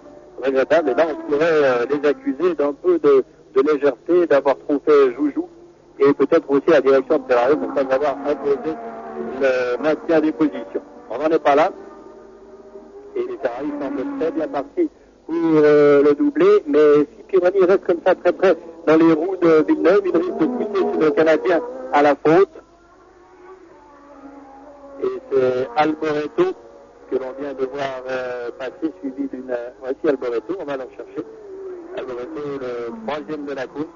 regrettable. Et là, on pourrait les accuser d'un peu de légèreté, d'avoir trop fait joujou. Et peut-être aussi la direction de Ferrari pour ne pas avoir imposé le maintien des positions. On n'en est pas là. Et les Ferrari semblent très bien partis pour le doubler. Mais si Pironi reste comme ça très près dans les roues de Villeneuve, il risque de pousser le Canadien à la faute. Et c'est Alboreto que l'on vient de voir passer, suivi d'une... Voici Alboreto, on va le chercher. Alboreto, le troisième de la course.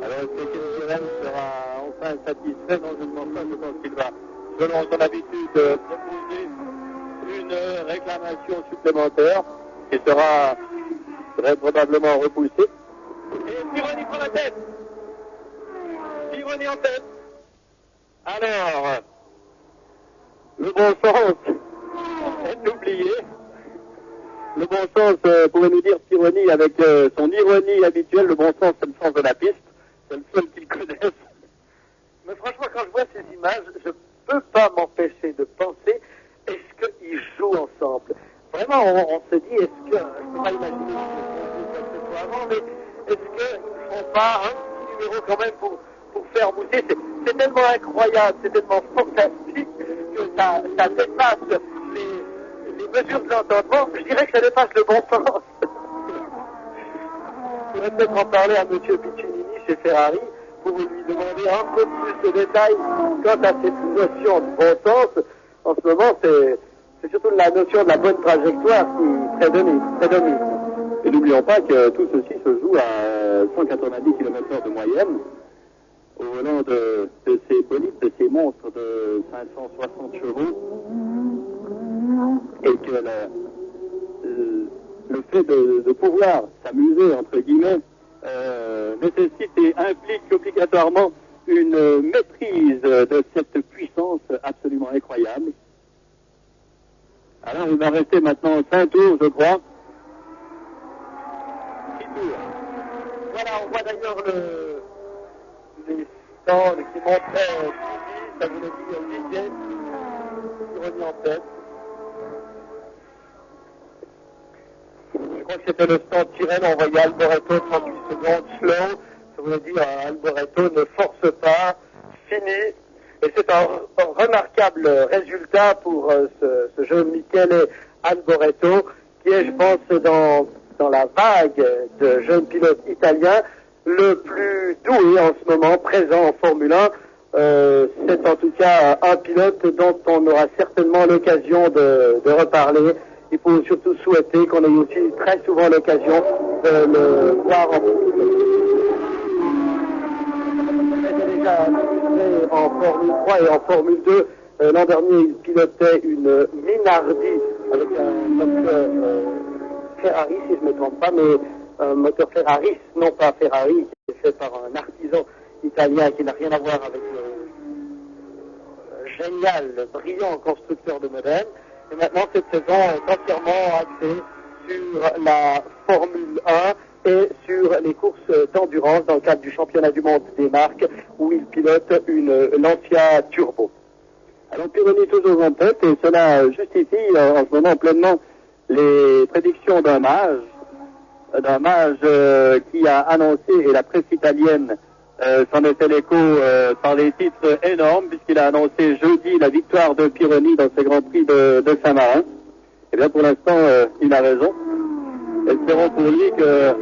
Alors, est-ce que Kevin sera enfin satisfait? Non, je ne pense pas. Je pense qu'il va, selon son habitude, proposer une réclamation supplémentaire qui sera très probablement repoussée. Et Pironi prend la tête. Pironi en tête. Alors, le bon sens est oublié. Le bon sens, pourrait nous dire Pironi avec son ironie habituelle, le bon sens, c'est le sens de la piste. C'est le seul qu'ils connaissent. Mais franchement, quand je vois ces images, je ne peux pas m'empêcher de penser, est-ce qu'ils jouent ensemble? Vraiment, on se dit, est-ce que, je ne peux pas imaginer quoi que ce soit avant, mais est-ce qu'ils ne font pas un petit numéro quand même pour faire bouger? C'est tellement incroyable, c'est tellement fantastique que ça dépasse les mesures de l'entendement. Je dirais que ça dépasse le bon sens. Je pourrais peut-être en parler à M. Piccinini chez Ferrari pour lui demander un peu plus de détails quant à cette notion de bon sens. En ce moment, c'est surtout la notion de la bonne trajectoire qui prédomine. Et n'oublions pas que tout ceci se joue à 190 km/h de moyenne au volant de ces bolides, de ces monstres de 560 chevaux. Et que le fait de pouvoir s'amuser, entre guillemets, nécessite et implique obligatoirement une maîtrise de cette puissance absolument incroyable. Alors il va rester maintenant 5 tours, je crois. 6 tours. Voilà, on voit d'ailleurs les stands qui montraient ça voulait dire Didier, qui revient en tête. crois que c'était le stand Tyrrell, on voyait Alboreto 38 secondes, slow, ça voulait dire Alboreto ne force pas, fini. Et c'est un remarquable résultat pour ce jeune Michele Alboreto, qui est, je pense, dans la vague de jeunes pilotes italiens, le plus doué en ce moment, présent en Formule 1. C'est en tout cas un pilote dont on aura certainement l'occasion de reparler. Il faut surtout souhaiter qu'on ait aussi très souvent l'occasion de le voir en déjà en Formule 3 et en Formule 2. L'an dernier, il pilotait une Minardi avec un moteur Ferrari, si je ne me trompe pas, mais un moteur Ferrari, non pas Ferrari, qui est fait par un artisan italien qui n'a rien à voir avec le génial, brillant constructeur de modèles. Et maintenant, cette saison est entièrement axée sur la Formule 1 et sur les courses d'endurance dans le cadre du championnat du monde des marques où il pilote une Lancia Turbo. Alors Pironi toujours en tête et cela justifie en ce moment pleinement les prédictions d'un mage qui a annoncé, et la presse italienne s'en est fait l'écho par des titres énormes, puisqu'il a annoncé jeudi la victoire de Pironi dans ce Grand Prix de Saint-Marin. Eh bien pour l'instant il a raison. Espérons pour lui que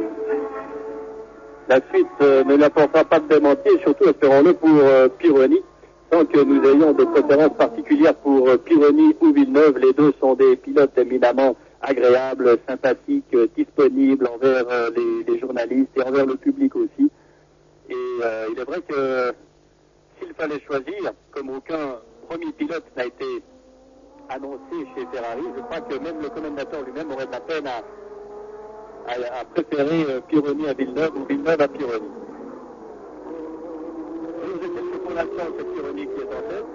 la suite ne l'apportera pas de démenti, et surtout espérons-le pour Pironi, sans que nous ayons de préférence particulière pour Pironi ou Villeneuve. Les deux sont des pilotes éminemment agréables, sympathiques, disponibles envers les journalistes et envers le public aussi. Et il est vrai que s'il fallait choisir, comme aucun premier pilote n'a été annoncé chez Ferrari, je crois que même le commentateur lui-même aurait de la peine à préférer Pironi à Villeneuve ou Villeneuve à Pironi. Vous êtes pour l'instant, c'est Pironi qui est en tête.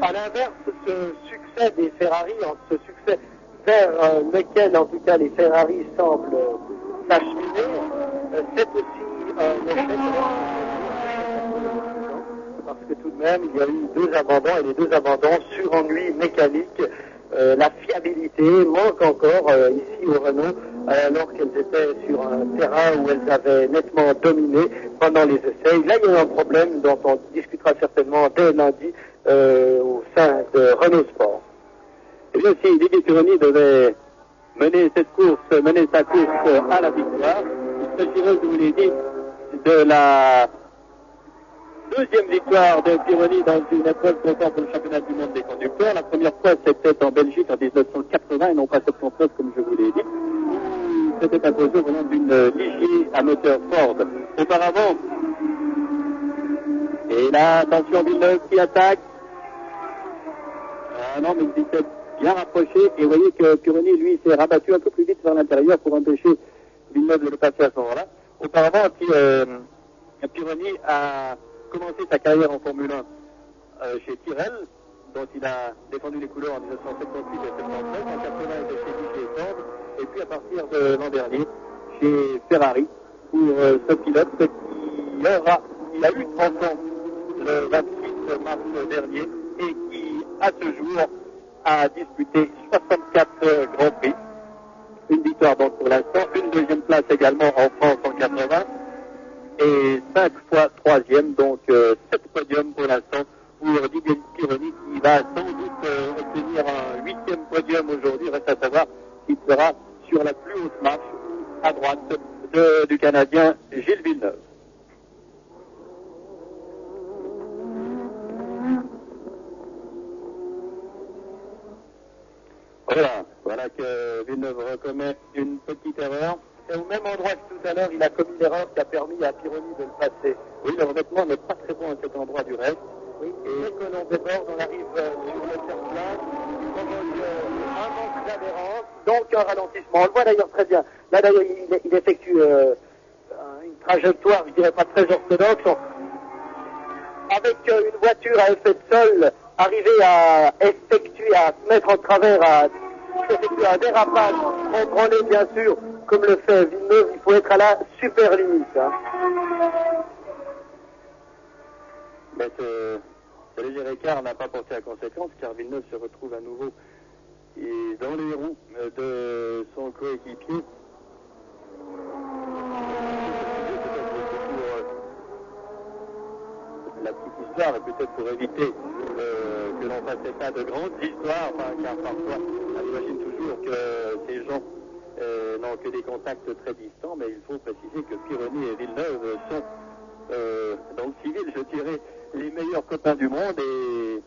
À l'inverse, ce succès des Ferrari, ce succès vers lequel en tout cas les Ferrari semblent s'acheminer, c'est aussi un échec, parce que tout de même il y a eu 2 abandons, et les 2 abandons sur ennui mécanique. La fiabilité manque encore ici au Renault, alors qu'elles étaient sur un terrain où elles avaient nettement dominé pendant les essais. Là, il y a un problème dont on discutera certainement dès lundi au sein de Renault Sport. Et bien, si Didier Pironi devait mener sa course à la victoire, il s'agirait, je vous l'ai dit, de la 2e victoire de Pironi dans une épreuve comptant pour le championnat du monde des conducteurs. La première fois, c'était en Belgique en 1980 et non pas 79 comme je vous l'ai dit. C'était imposé au nom d'une Ligier à moteur Ford. Auparavant, et là, attention, Villeneuve qui attaque. Ah non, mais il s'est bien rapproché, et vous voyez que Pironi, lui, s'est rabattu un peu plus vite vers l'intérieur pour empêcher Villeneuve de le passer à ce moment-là. Auparavant, Pironi a commencé sa carrière en Formule 1 chez Tyrrell, dont il a défendu les couleurs en 1978 et 1979, en 80 il était chez Ford, et puis à partir de l'an dernier chez Ferrari, pour ce pilote il a eu 30 ans le 28 mars dernier, et qui, à ce jour, a disputé 64 Grands Prix. Une victoire donc pour l'instant, une 2e place également en France en 80, et 5 fois 3e, donc 7 podiums pour l'instant pour Didier Pironi, qui va sans doute obtenir un 8e podium aujourd'hui. Reste à savoir s'il sera sur la plus haute marche à droite du Canadien Gilles Villeneuve. Voilà que Villeneuve recommet une petite erreur. C'est au même endroit que tout à l'heure, il a commis l'erreur qui a permis à Pironi de le passer. Oui, le remettement n'est pas très bon à cet endroit du reste. Oui, et dès que l'on déborde, on arrive sur le terre-plein, il provoque un manque d'adhérence, donc un ralentissement. On le voit d'ailleurs très bien. Là d'ailleurs, il effectue une trajectoire, je dirais pas très orthodoxe. Avec une voiture à effet de sol, arriver à se mettre en travers, à effectuer un dérapage contrôlé bien sûr, comme le fait Villeneuve, il faut être à la super limite. Hein. Mais Ce léger écart n'a pas porté à conséquence car Villeneuve se retrouve à nouveau dans les roues de son coéquipier. La petite histoire, et peut-être pour éviter que l'on fasse état de grandes histoires, car parfois on imagine toujours que ces gens n'ont que des contacts très distants, mais il faut préciser que Pironi et Villeneuve sont, dans le civil, je dirais, les meilleurs copains du monde. Et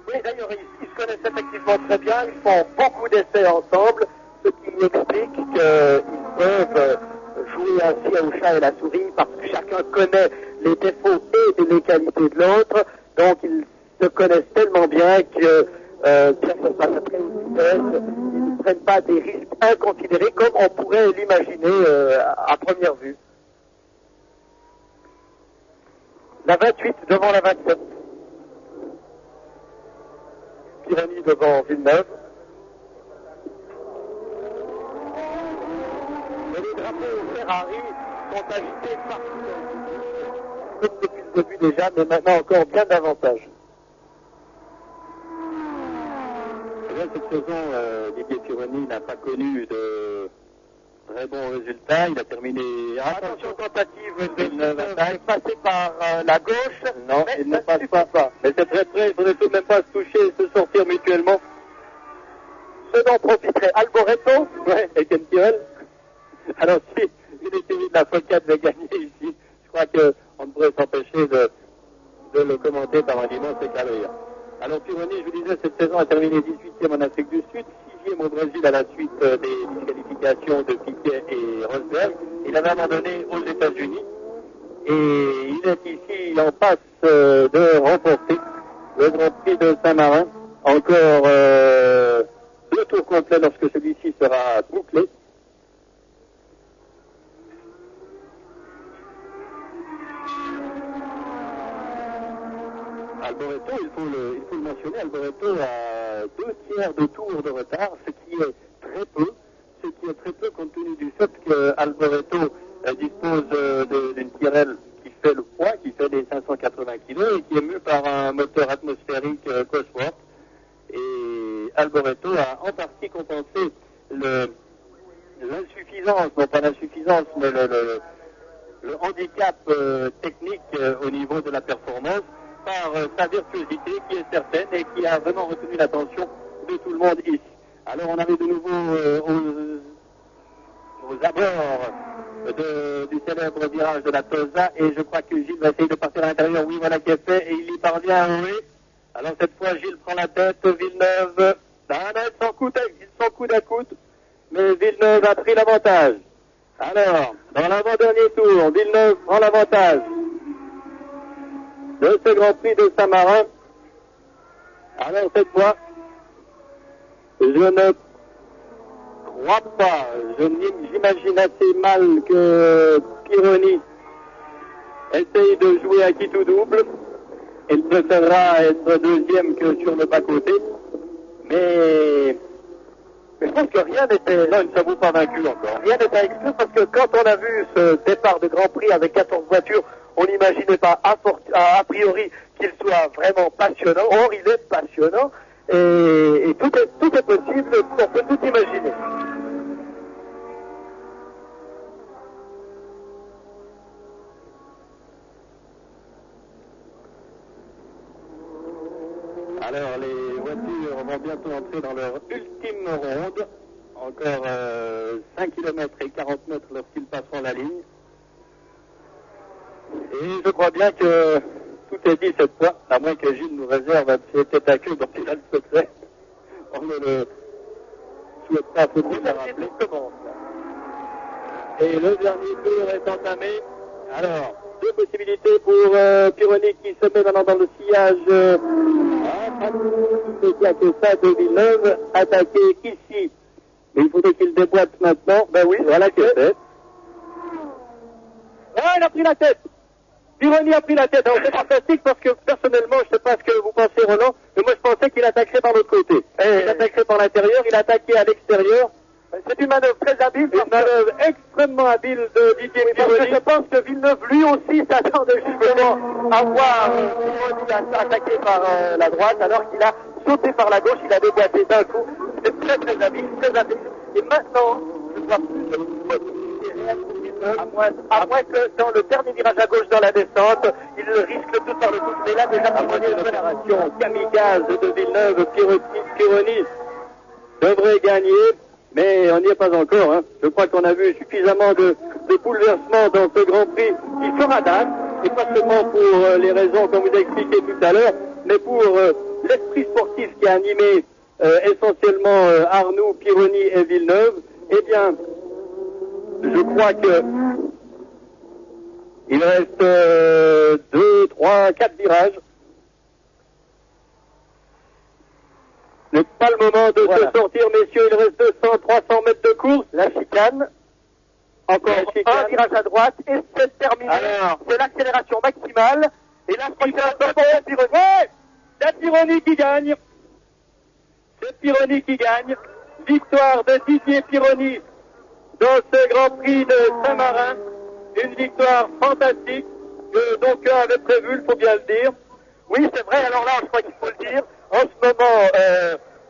oui, d'ailleurs, ils se connaissent effectivement très bien, ils font beaucoup d'essais ensemble, ce qui explique qu'ils peuvent jouer ainsi au chat et la souris, parce que chacun connaît les défauts et les qualités de l'autre, donc ils se connaissent tellement bien que bien que ça passe à très haute vitesse, ils ne prennent pas des risques inconsidérés comme on pourrait l'imaginer à première vue. La 28 devant la 27. Pironi devant Villeneuve. Et les drapeaux Ferrari sont agités partout. Comme depuis le début déjà, mais maintenant encore bien davantage. Cette saison, Didier Pironi n'a pas connu de très bons résultats. Il a terminé... Attention, tentative de passer par la gauche. Non, il ne passe pas. Mais c'est très près, il ne faudrait tout de même pas se toucher et se sortir mutuellement. Ce dont profiterait Alboreto. Ouais, et Ken Tyrrell. Alors si une écurie de la Focat veut gagner ici, je crois qu'on ne pourrait s'empêcher de le commenter par un immense éclair. Alors Pironi, je vous disais, cette saison a terminé 18e en Afrique du Sud, 6e au Brésil à la suite des disqualifications de Piquet et Rosberg. Il avait abandonné aux États-Unis et il est ici en passe de remporter le Grand Prix de Saint-Marin. Encore 2 tours complets lorsque celui-ci sera bouclé. Alboreto, il faut le mentionner, Alboreto a 2/3 de tour de retard, ce qui est très peu compte tenu du fait que Alboreto dispose d'une Tyrrell qui fait le poids, qui fait les 580 kg et qui est mue par un moteur atmosphérique Cosworth. Et Alboreto a en partie compensé l'insuffisance, non pas l'insuffisance, mais le handicap technique au niveau de la performance, par sa virtuosité qui est certaine et qui a vraiment retenu l'attention de tout le monde ici. Alors on arrive de nouveau aux abords du célèbre virage de la Tosa et je crois que Gilles va essayer de partir à l'intérieur. Oui, voilà qui est fait et il y parvient, oui. Alors cette fois Gilles prend la tête, Villeneuve, ils sont coude à coude, mais Villeneuve a pris l'avantage. Alors, dans l'avant-dernier tour, Villeneuve prend l'avantage de ce Grand Prix de Saint-Marin. Alors cette fois, je ne crois pas, j'imagine assez mal que Pironi essaye de jouer à qui tout double. Il préférera être deuxième que sur le bas-côté. Mais je pense que rien n'était... Non, il ne s'avoue pas vaincu encore. Rien n'était exclu parce que quand on a vu ce départ de Grand Prix avec 14 voitures, on n'imaginait pas a priori qu'il soit vraiment passionnant. Or, il est passionnant et tout est possible, on peut tout imaginer. Alors, les voitures vont bientôt entrer dans leur ultime ronde. Encore 5 km et 40 mètres lorsqu'ils passeront la ligne. Et je crois bien que tout est dit cette fois, à moins que Gilles nous réserve un petit tête à queue dont il a le secret. On ne le souhaite pas, faut-il le rappeler. Et le dernier tour est entamé. Alors, 2 possibilités pour Pironi qui se met maintenant dans le sillage de Villeneuve, attaqué ici. Mais il faudrait qu'il déboîte maintenant. Ben oui, voilà que c'est. Ah, il a pris la tête. Pironi a pris la tête. Alors c'est fantastique parce que personnellement, je ne sais pas ce que vous pensez, Roland, mais moi je pensais qu'il attaquerait par l'autre côté. Il attaquerait par l'intérieur, il attaquait à l'extérieur. C'est une manœuvre très habile. Une manœuvre extrêmement habile de Didier Pironi. Je pense que Villeneuve, lui aussi, s'attendait justement à voir Pironi attaqué par la droite, alors qu'il a sauté par la gauche, il a déboîté d'un coup. C'est très très habile, très habile. Et maintenant, je vois plus de à moins que dans le dernier virage à gauche dans la descente, il risque le tout par le tout. Mais là, déjà, Après une opération kamikaze de Villeneuve, Pironi devrait gagner, mais on n'y est pas encore. Hein. Je crois qu'on a vu suffisamment de bouleversements dans ce Grand Prix qui fera date, et pas seulement pour les raisons qu'on vous a expliquées tout à l'heure, mais pour l'esprit sportif qui a animé essentiellement Arnoux, Pironi et Villeneuve. Eh bien, je crois que il reste 2, 3, 4 virages. Ce n'est pas le moment de se sortir, messieurs. Il reste 200, 300 mètres de course. La chicane. Encore un virage à droite et c'est terminé. C'est l'accélération maximale. Et là, c'est Pironi qui gagne. C'est Pironi qui gagne. Victoire de Didier Pironi dans ce Grand Prix de Saint-Marin. Une victoire fantastique que d'aucuns avaient prévu, il faut bien le dire. Oui, c'est vrai. Alors là, je crois qu'il faut le dire. En ce moment,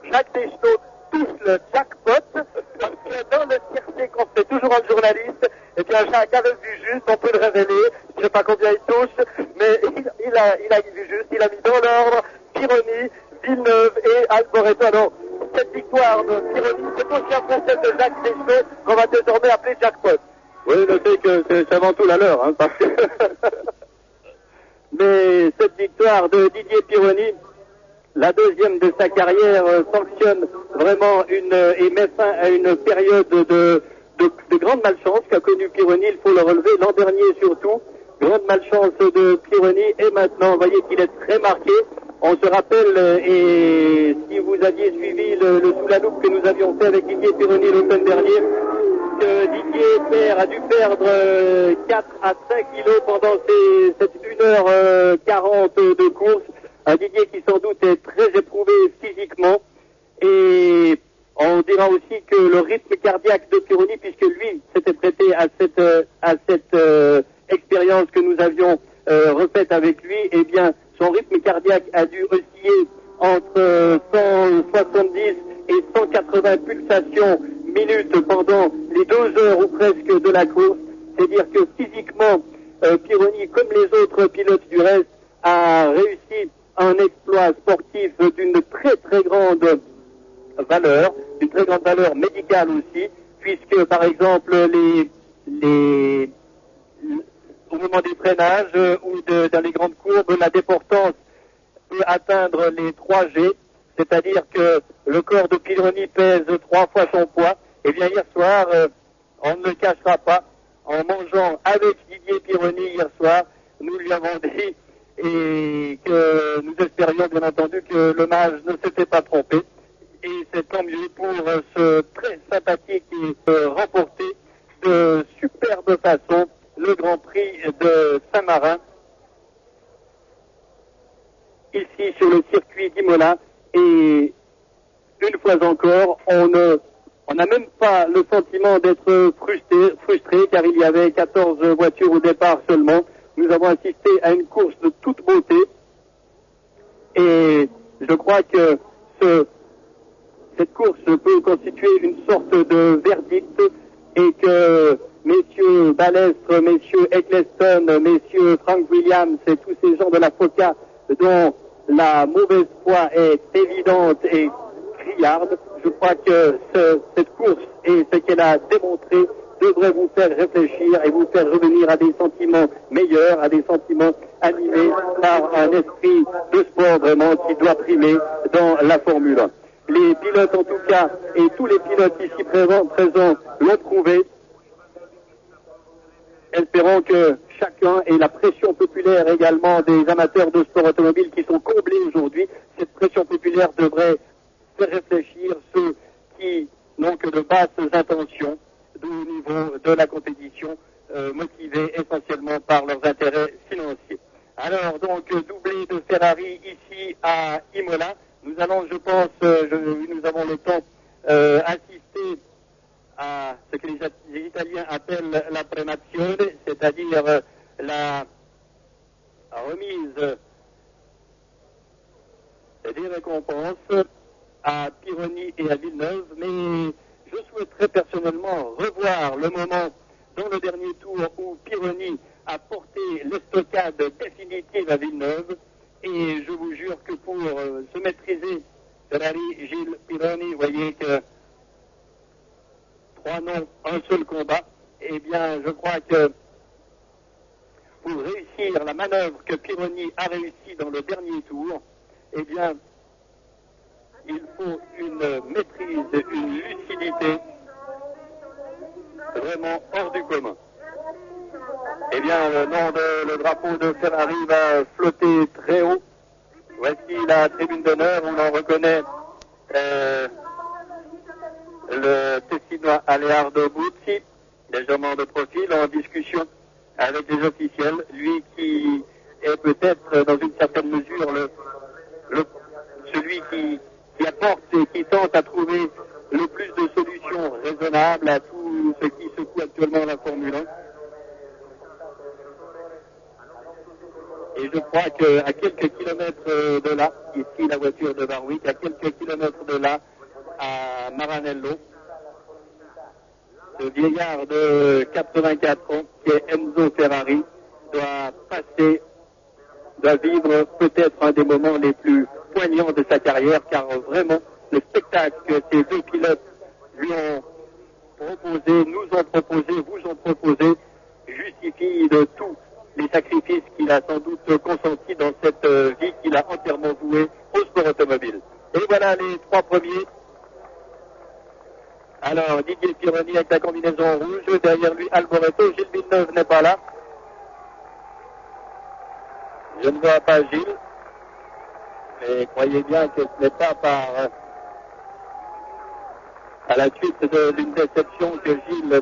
Jacques Deschenaux touche le jackpot. Parce que dans le tiercé qu'on fait toujours en journaliste, eh bien, Jacques avait vu juste, on peut le révéler. Je ne sais pas combien il touche, mais il a vu juste. Il a mis dans l'ordre Pironi, Villeneuve et Alboreto. Alors, cette victoire de Pironi, c'est aussi un concept de Jacques Deschenaux qu'on va désormais appeler jackpot. Oui, notez que c'est avant tout la leur, hein, parce que mais cette victoire de Didier Pironi, la deuxième de sa carrière, sanctionne vraiment et met fin à une période de grande malchance qu'a connue Pironi, il faut le relever, l'an dernier surtout, grande malchance de Pironi, et maintenant, vous voyez qu'il est très marqué. On se rappelle, et si vous aviez suivi le sous la loupe que nous avions fait avec Didier Pironi l'automne dernier, que Didier a dû perdre 4 à 5 kilos pendant cette 1h40 de course. Un Didier qui sans doute est très éprouvé physiquement. Et on dira aussi que le rythme cardiaque de Pironi, puisque lui s'était prêté à cette expérience que nous avions refaite avec lui, eh bien son rythme cardiaque a dû osciller entre 170 et 180 pulsations minutes pendant les 2 heures ou presque de la course. C'est-à-dire que physiquement, Pironi, comme les autres pilotes du reste, a réussi un exploit sportif d'une très très grande valeur, d'une très grande valeur médicale aussi, puisque par exemple au moment des freinages ou dans les grandes courbes, la déportance peut atteindre les 3G, c'est-à-dire que le corps de Pironi pèse 3 fois son poids. Et bien hier soir, on ne le cachera pas, en mangeant avec Didier Pironi hier soir, nous lui avons dit et que nous espérions bien entendu que le mage ne s'était pas trompé. Et c'est tant mieux pour ce très sympathique et remporter de superbe façon le Grand Prix de Saint-Marin, ici sur le circuit d'Imola. Et une fois encore, on n'a même pas le sentiment d'être frustré car il y avait 14 voitures au départ seulement. Nous avons assisté à une course de toute beauté et je crois que cette course peut constituer une sorte de verdict et que messieurs Balestre, messieurs Eccleston, messieurs Frank Williams et tous ces gens de la FOCA dont la mauvaise foi est évidente et criarde, je crois que cette course et ce qu'elle a démontré devrait vous faire réfléchir et vous faire revenir à des sentiments meilleurs, à des sentiments animés par un esprit de sport vraiment qui doit primer dans la Formule 1. Les pilotes en tout cas, et tous les pilotes ici présents l'ont prouvé. Espérons que chacun, et la pression populaire également des amateurs de sport automobile qui sont comblés aujourd'hui, cette pression populaire devrait faire réfléchir ceux qui n'ont que de basses intentions au niveau de la compétition, motivés essentiellement par leurs intérêts financiers. Alors donc, doublé de Ferrari ici à Imola, nous allons, je pense, nous avons le temps, assister à ce que les Italiens appellent la premazione, c'est-à-dire la remise des récompenses à Pironi et à Villeneuve, mais je souhaiterais personnellement revoir le moment dans le dernier tour où Pironi a porté l'estocade définitive à Villeneuve, et je vous jure que pour se maîtriser, Ferrari, Gilles, Pironi, vous voyez que 3 noms, un seul combat, eh bien je crois que pour réussir la manœuvre que Pironi a réussi dans le dernier tour, eh bien il faut une maîtrise, une lucidité vraiment hors du commun. Eh bien, le drapeau de Ferrari va flotter très haut. Voici la tribune d'honneur où l'on reconnaît le Tessinois Aleardo Buzzi, légèrement de profil, en discussion avec les officiels. Lui qui est peut-être dans une certaine mesure celui qui apporte et qui tente à trouver le plus de solutions raisonnables à tout ce qui secoue actuellement la Formule 1. Et je crois qu'à quelques kilomètres de là, ici la voiture de Warwick, à quelques kilomètres de là, à Maranello, ce vieillard de 84 ans, qui est Enzo Ferrari, doit vivre peut-être un des moments les plus poignants de sa carrière, car vraiment, le spectacle que ces deux pilotes lui ont proposé, nous ont proposé, vous ont proposé, justifie de tous les sacrifices qu'il a sans doute consentis dans cette vie qu'il a entièrement vouée au sport automobile. Et voilà les 3 premiers. Alors, Didier Pironi avec la combinaison rouge, derrière lui Alboreto, Gilles Villeneuve n'est pas là. Je ne vois pas Gilles, mais croyez bien que ce n'est pas à la suite d'une déception que Gilles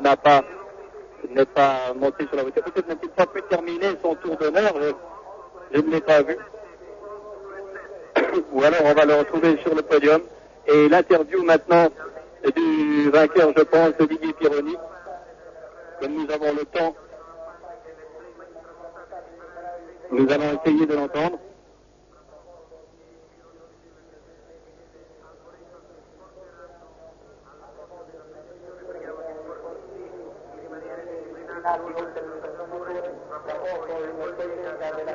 n'est pas monté sur la voiture. Peut-être n'a-t-il pas pu terminer son tour d'honneur, je ne l'ai pas vu. Ou alors on va le retrouver sur le podium. Et l'interview maintenant du vainqueur, je pense, de Didier Pironi. Comme nous avons le temps, nous allons essayer de l'entendre.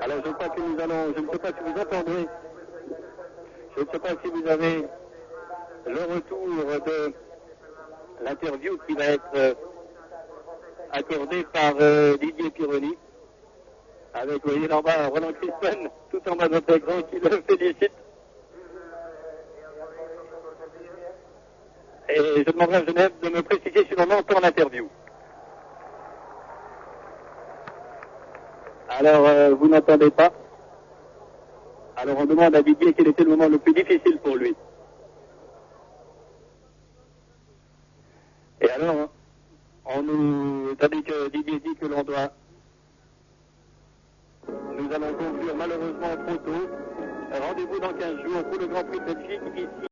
Alors je crois que je ne sais pas si vous entendrez, je ne sais pas si vous avez le retour de l'interview qui va être accordée par Didier Pironi, avec, vous voyez là-bas, Roland Crispin, tout en bas de notre écran, qui le félicite. Et je demanderai à Genève de me préciser si l'on entend l'interview. Alors, vous n'entendez pas. Alors, on demande à Didier quel était le moment le plus difficile pour lui. Et alors, tandis que Didier dit que l'on doit, nous allons conclure malheureusement trop tôt. Rendez-vous dans 15 jours pour le Grand Prix de Belgique, ici.